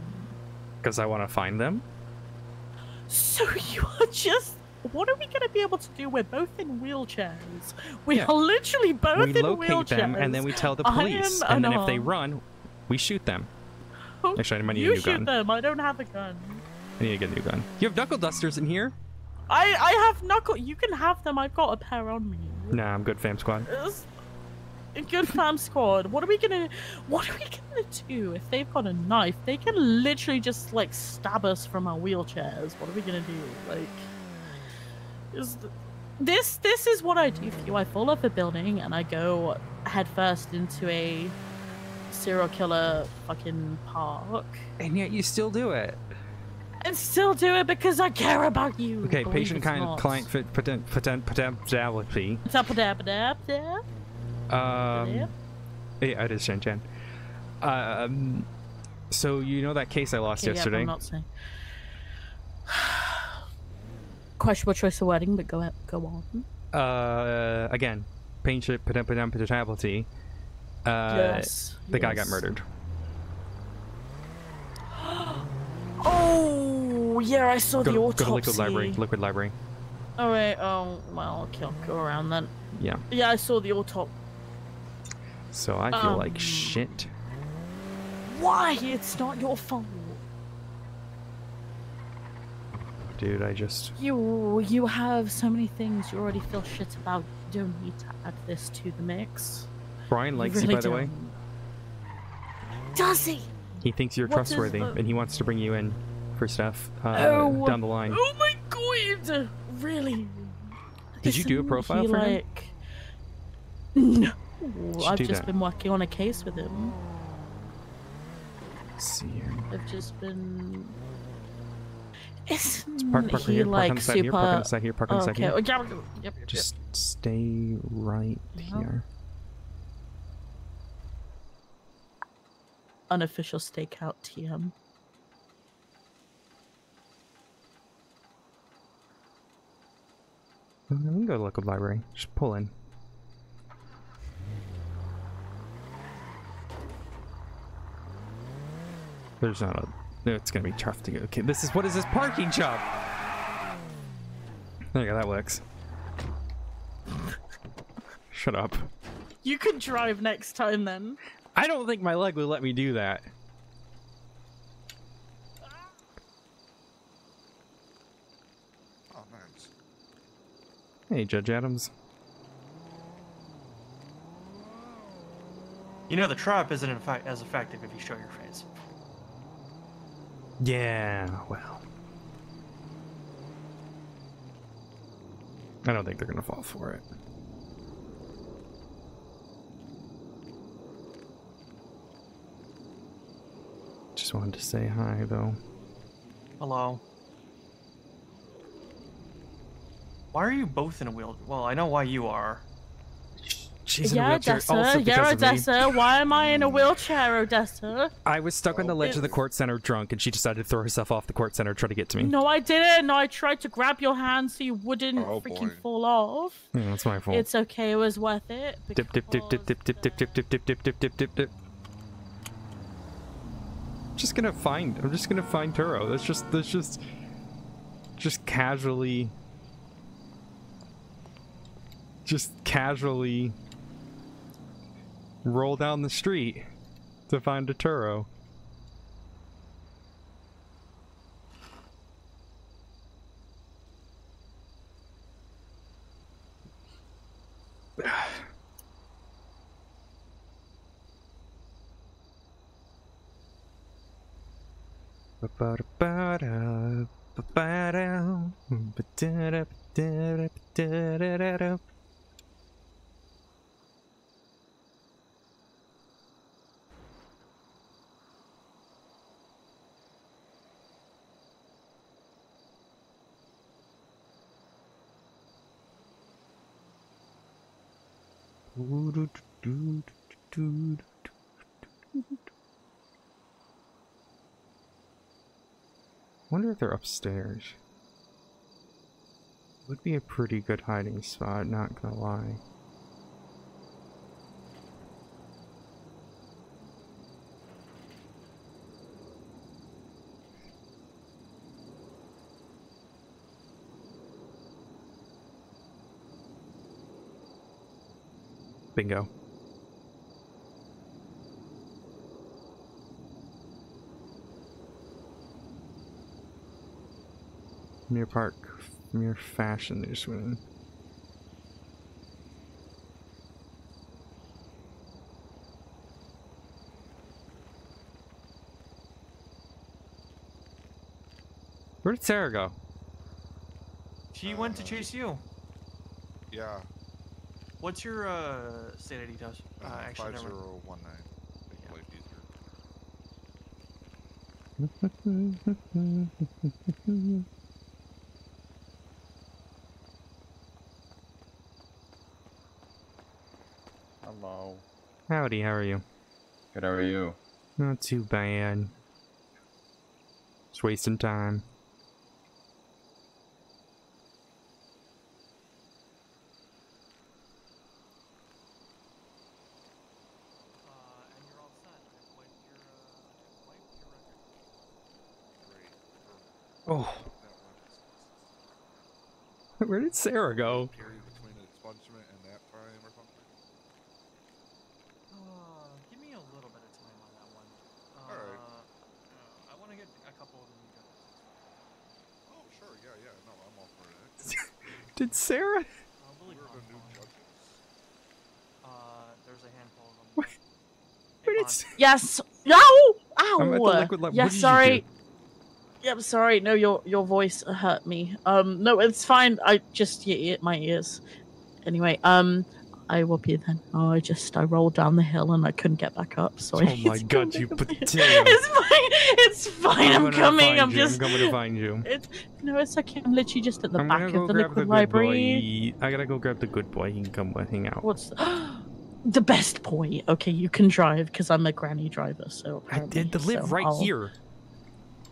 Because I want to find them. So you are just... What are we going to be able to do? We're both in wheelchairs. We Yeah. are literally both We in locate wheelchairs. them, and then we tell the police. And then if they run, we shoot them. Actually, I might need a You new shoot gun. them. I don't have a gun. I need to get a new gun. You have knuckle dusters in here? I have knuckle. You can have them. I've got a pair on me. Nah, I'm good, fam squad. It's a good fam squad. What are we gonna do if they've got a knife? They can literally just like stab us from our wheelchairs. What are we gonna do? Like, this is what I do for you. I fall off a building and I go headfirst into a serial killer fucking park. And yet you still do it. And still do it because I care about you. Okay, believe patient it's kind not. client fit potentiality. Yeah, it is Shen Chen. So you know that case I lost Okay, yesterday? Yeah, I'm not saying. Questionable choice of wording, but go on. Again, patient potentiality. Yes. The guy got yes. murdered. Oh, yeah, I saw the autopsy. Go to Liquid Library. Liquid Library. Alright, oh, well, okay, I'll go around then. Yeah. Yeah, I saw the autopsy. So I feel like shit. Why? It's not your fault. Dude, I just... You have so many things you already feel shit about. You don't need to add this to the mix. Brian likes really you, by the way. Does he? He thinks you're What is trustworthy, the- and he wants to bring you in for stuff Oh. down the line. Oh my god! Really? Did you do a Isn't profile he for him? like... No. should I've do just that. been working on a case with him. Let's see here. I've just been... Isn't Park on he here, park on like the side super... here, park on the side here, park on the side okay. here. Oh, yeah, yep, Just stay right here. Unofficial stakeout TM. We can go to Liquid Library. Just pull in. There's not a... No, it's gonna be tough to get... Okay, this is... What is this parking job? There you go, that works. Shut up. You can drive next time then. I don't think my leg will let me do that. Oh, thanks. Hey, Judge Adams. You know the trap isn't in fact as effective if you show your face. Yeah, well. I don't think they're gonna fall for it. Just wanted to say hi, though. Hello. Why are you both in a wheel? Well, I know why you are. She's in a Yeah, wheelchair Odessa. also Yeah, because of me. Odessa. Why am I in a wheelchair, Odessa? I was stuck on the ledge of the court center drunk, and she decided to throw herself off the court center and try to get to me. No, I didn't. No, I tried to grab your hand so you wouldn't freaking fall off. Yeah, that's my fault. It's okay. It was worth it. Dip, dip, dip, dip, dip, dip, dip, dip, dip, dip, dip, dip, dip, dip, dip. I'm just gonna find Turo. That's just casually roll down the street to find a Turo. Wonder if they're upstairs. Would be a pretty good hiding spot, not gonna lie. Bingo. Near park, mere fashion news winning. Where did Sarah go? She went to chase you. Yeah. What's your state ID, Tosh? Actually, never. 5019. Make life easier. Hello. Howdy, how are you? Good, how are you? Not too bad. Just wasting time. Oh. Where did Sarah go? Period between expungement and that time or something. Give me a little bit of time on that one. Alright. I want to get a couple of them. Oh, sure, yeah, no, I'm all for it. Did Sarah? Really Where are the new judges? There's a handful of them. Where did Yes. No. Ow. I'm at the liquid lab. Yeah, What did you sorry. do? Yeah, sorry. No, your voice hurt me. No, it's fine. I just my ears. Anyway, I will be then. Oh, I rolled down the hill and I couldn't get back up. So Oh my god, you potato! It's fine. It's fine. I'm coming. I'm coming to find you. No, it's okay. I'm literally just at the I'm back gonna go of the grab liquid the library. good boy. I gotta go grab the good boy. He can come with, hang out. What's the best boy? Okay, you can drive because I'm a granny driver. So I did to live right here.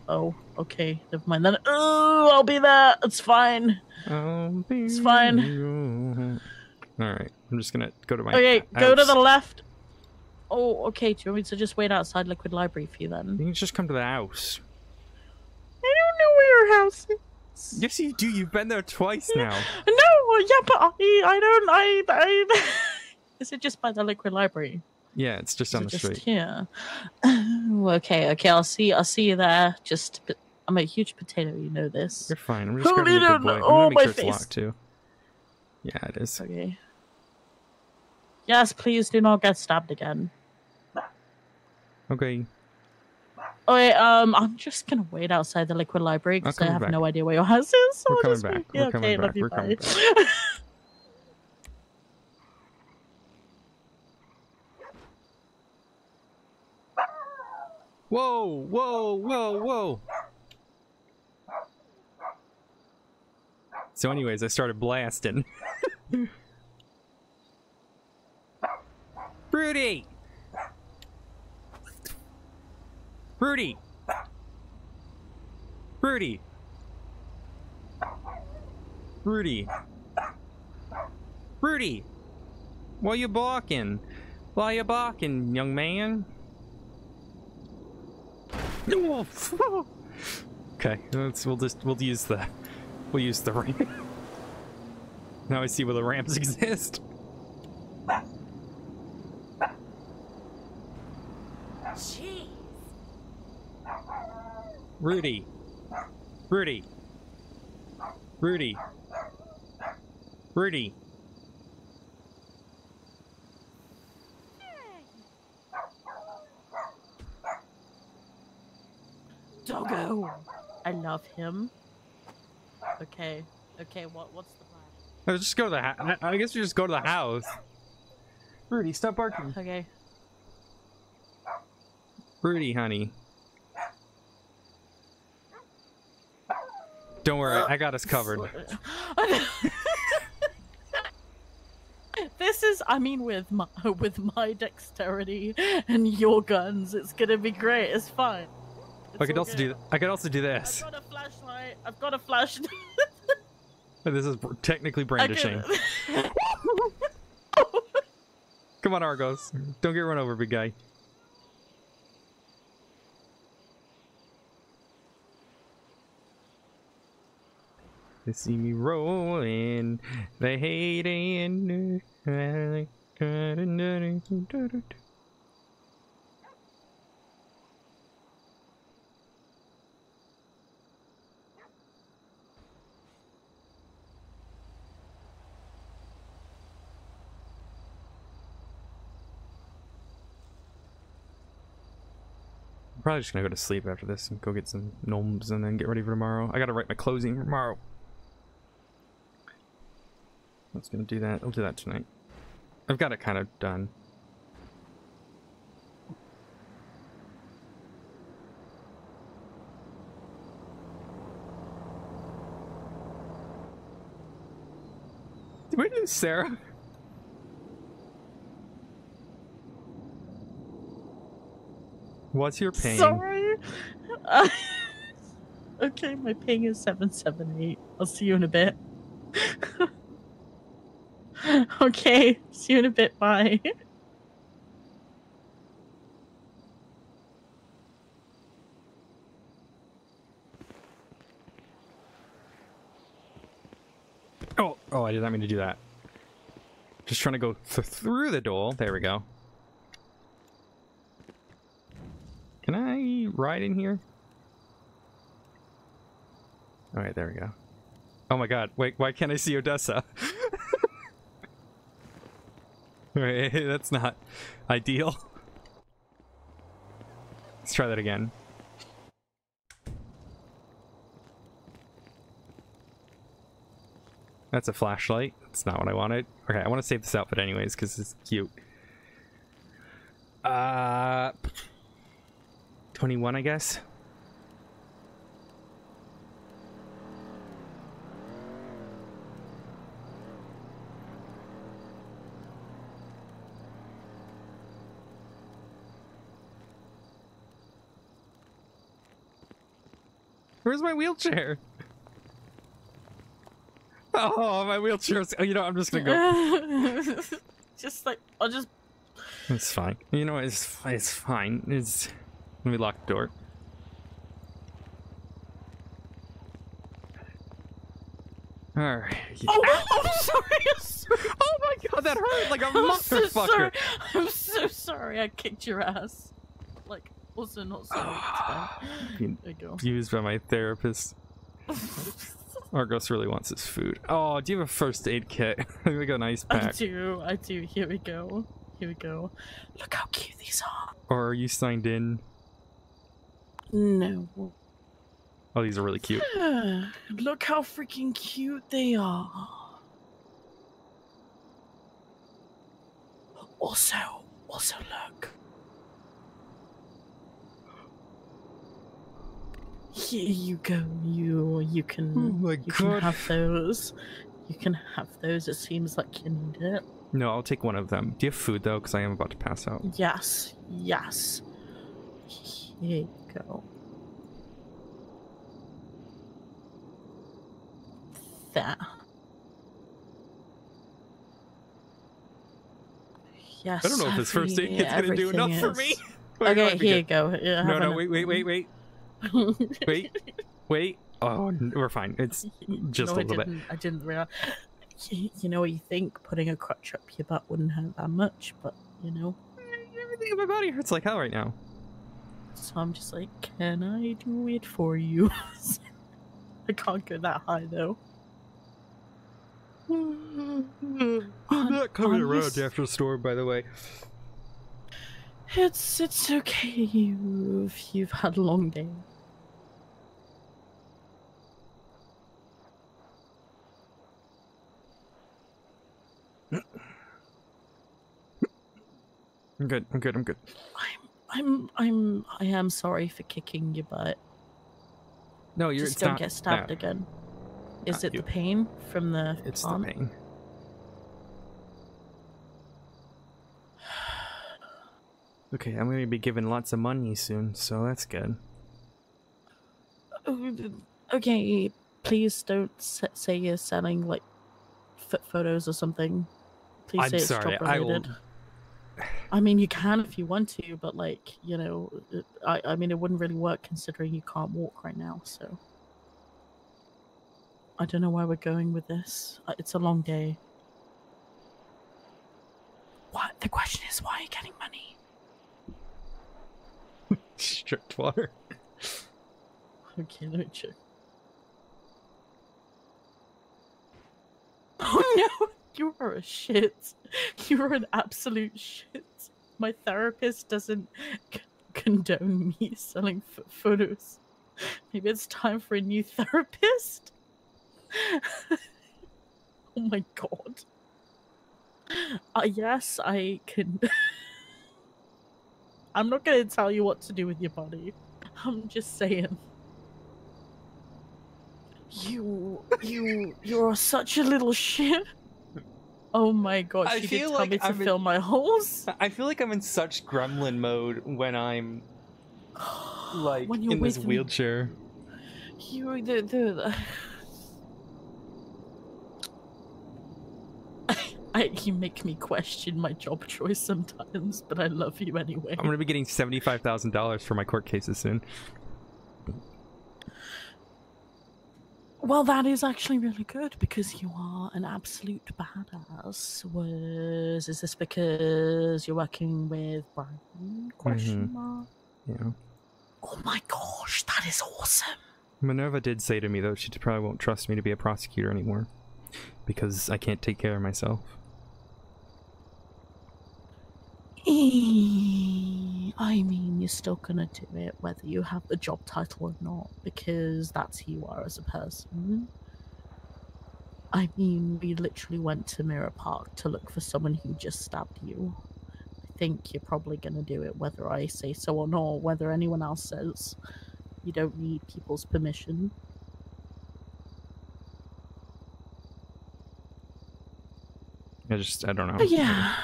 Oh, okay. Never mind then. Oh, I'll be there. It's fine. It's fine. All right, I'm just gonna go to my. Okay, go to house. the left. Oh, okay. Do you want me to just wait outside Liquid Library for you then? You can just come to the house. I don't know where your house is. Yes, you do. You've been there twice now. No, yeah, but I don't. Is it just by the Liquid Library? Yeah, it's just on the Just street. here. Oh, okay. I'll see you there. I'm a huge potato. You know this. You're fine. I'm just Oh, grabbing you the good don't boy. know. I'm gonna Oh, make my sure it's face. locked too. Yeah, it is. Okay. Yes, please do not get stabbed again. Okay. Oh wait, I'm just gonna wait outside the Liquid Library because I coming have back. no idea where your house is. So We're I'll coming just back. wait. We're Yeah, coming okay, back. love you. We're coming Bye. Whoa! Whoa! Whoa! Whoa! So, anyways, I started blasting. Rudy! Rudy! Rudy! Rudy! Rudy! Why you balking? Why you balking, young man? Okay, we'll use the ramp. Now I see where the ramps exist. Jeez. Rudy. Rudy. Rudy. Rudy. Doggo. I love him. Okay. Okay. What's the plan? Let's just go to the house. I guess we just go to the house. Rudy, stop barking. Okay. Rudy, honey. Don't worry, I got us covered. this is, I mean, with my dexterity and your guns, it's gonna be great. It's fine. I could also do. I could also do this. I've got a flashlight. I've got a flashlight. This is technically brandishing. Come on, Argos. Don't get run over, big guy. They see me rolling. They hate it. I'm probably just gonna go to sleep after this and go get some gnomes and then get ready for tomorrow. I gotta write my closing for tomorrow. I was gonna do that. I'll do that tonight. I've got it kind of done. Where is Sarah? What's your ping? Sorry. Okay, my ping is 778. I'll see you in a bit. Okay, see you in a bit. Bye. Oh, I did not mean to do that. Just trying to go through the door. There we go. Can I ride in here? Alright, there we go. Oh my god, wait, why can't I see Odessa? Wait, that's not ideal. Let's try that again. That's a flashlight. That's not what I wanted. Okay, I want to save this outfit anyways, because it's cute. 21, I guess. Where's my wheelchair? Oh, my wheelchair's... Oh, you know, I'm just gonna go. Just like, I'll just... It's fine. You know, it's fine. It's... Let me lock the door. Alright. Oh, I'm sorry. Oh my god, that hurt like a motherfucker. So sorry. I'm so sorry I kicked your ass. Like, also not sorry. Being There you go. abused by my therapist. Argos really wants his food. Oh, do you have a first aid kit? We got an ice pack. I do. Here we go. Look how cute these are. Or are you signed in? No. Oh, these are really cute. Look how freaking cute they are. Also look. Here you go. You can. Oh my you can have those. You can have those. It seems like you need it. No, I'll take one of them. Do you have food though? Because I am about to pass out. Yes. Here you go. There. Yes. I don't know if this first aid kit's gonna do enough for me. Okay, here you go. Yeah, no, wait. Wait. Oh, we're fine. It's just a little bit. I didn't realize. You know what you think? Putting a crutch up your butt wouldn't hurt that much, but you know. Everything in my body hurts like hell right now. So I'm just like, can I do it for you? I can't go that high though. I'm not coming around after a storm, by the way. It's okay. You've had a long day. I'm good. I am sorry for kicking your butt. No, you're just don't get stabbed that. again. Is it the pain from the It's arm? the pain. Okay, I'm gonna be given lots of money soon, so that's good. Okay, please don't say you're selling like photos or something. Please I'm say it's sorry, job I will. related. I mean, you can if you want to, but like, you know, I mean, it wouldn't really work considering you can't walk right now. So I don't know where we're going with this. It's a long day. What? The question is, why are you getting money? Strict water. Okay, let me check. Oh no, you are a shit. You are an absolute shit. My therapist doesn't condone me selling photos. Maybe it's time for a new therapist? Oh my god. Yes, I can. I'm not gonna tell you what to do with your body. I'm just saying. You're such a little shit. Oh my god, I she feel did tell me to fill my holes. I feel like I'm in such gremlin mode when I'm like When you're in this with me. wheelchair. You you make me question my job choice sometimes, but I love you anyway. I'm gonna be getting $75,000 for my court cases soon. Well, that is actually really good because you are an absolute badass. Is this because you're working with Brian? Question mark. Yeah. Oh my gosh, that is awesome. Minerva did say to me though she probably won't trust me to be a prosecutor anymore because I can't take care of myself. I mean, you're still gonna do it whether you have the job title or not, because that's who you are as a person. I mean, we literally went to Mirror Park to look for someone who just stabbed you. I think you're probably gonna do it whether I say so or not, whether anyone else says. You don't need people's permission. I don't know. But yeah.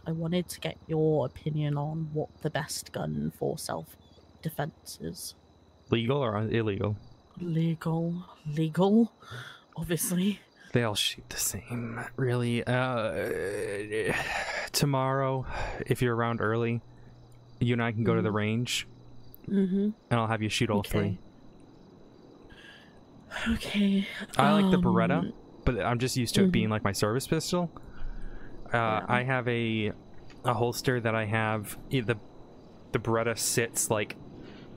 I wanted to get your opinion on what the best gun for self-defense is. Legal or illegal? Legal, obviously. They all shoot the same, really. Tomorrow, if you're around early, you and I can go to the range, and I'll have you shoot all three. Okay. I like the Beretta, but I'm just used to it being like my service pistol. I have a holster that I have. The Beretta sits like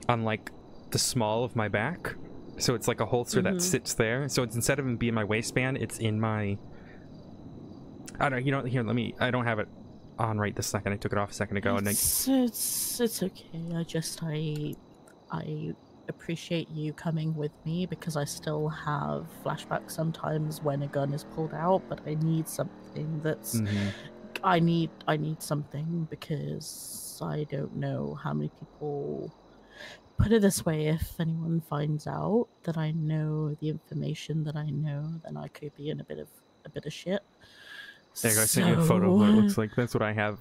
on like the small of my back, so it's like a holster that sits there. So it's instead of it being in my waistband, it's in my. I don't. You know. Here, let me. I don't have it on right this second. I took it off a second ago. It's okay. I appreciate you coming with me because I still have flashbacks sometimes when a gun is pulled out, but I need something that's I need something because I don't know how many people. Put it this way, if anyone finds out that I know the information that I know, then I could be in a bit of shit. There you go. I sent you a photo of what it looks like. That's what I have.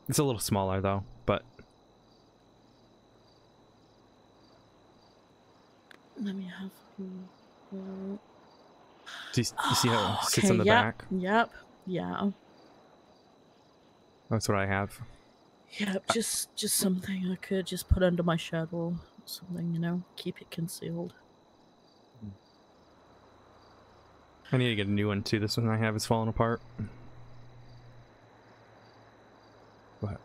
It's a little smaller though, but let me have. Do you see how it sits on the back? Yep. Yeah. That's what I have. Yep. Just something I could just put under my shirt or something. You know, keep it concealed. I need to get a new one too. This one I have is falling apart. What?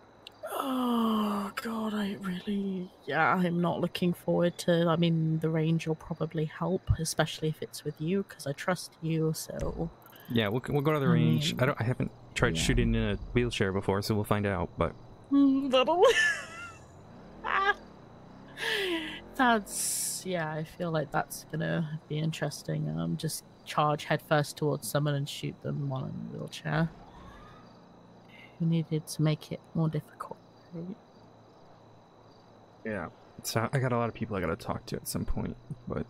Oh god, I'm not looking forward to. I mean, the range will probably help, especially if it's with you, because I trust you. So yeah, we'll go to the range. I haven't tried shooting in a wheelchair before, so we'll find out. But that'll. I feel like that's gonna be interesting. Just charge headfirst towards someone and shoot them while in a wheelchair. Who needed to make it more difficult, right? Yeah. So I got a lot of people I gotta talk to at some point, but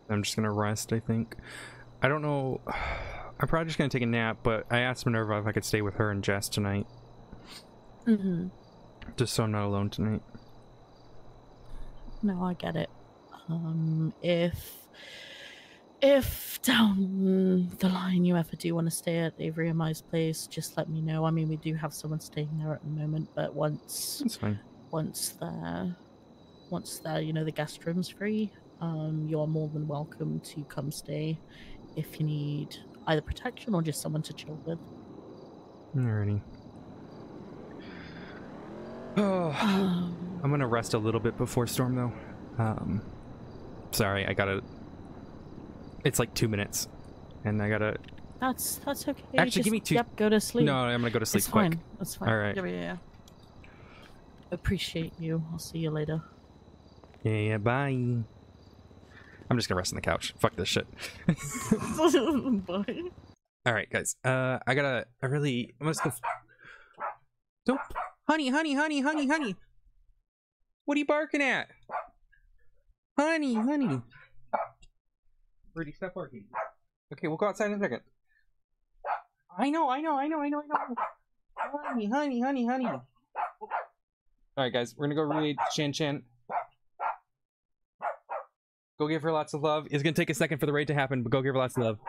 I'm just gonna rest, I think. I don't know. I'm probably just gonna take a nap, but I asked Minerva if I could stay with her and Jess tonight. Mm-hmm. Just so I'm not alone tonight. No, I get it. If down the line you ever do want to stay at Avery and Mai's place, just let me know. I mean, we do have someone staying there at the moment, but once That's fine. once they're, you know, the guest room's free, you are more than welcome to come stay if you need either protection or just someone to chill with. Alrighty. Oh, I'm gonna rest a little bit before storm though. Sorry, I gotta. It's like 2 minutes, and I gotta. That's okay. Actually, just, give me 2. Yep, go to sleep. No, I'm gonna go to sleep It's quick. fine. That's fine. All right. Yeah. Appreciate you. I'll see you later. Yeah, bye. I'm just gonna rest on the couch. Fuck this shit. Bye. All right, guys. I must go. Don't, honey. What are you barking at? Honey. Rudy, stop barking. Okay, we'll go outside in a second. I know. Honey. All right, guys. We're gonna go raid Chan. Go give her lots of love. It's gonna take a second for the raid to happen, but go give her lots of love.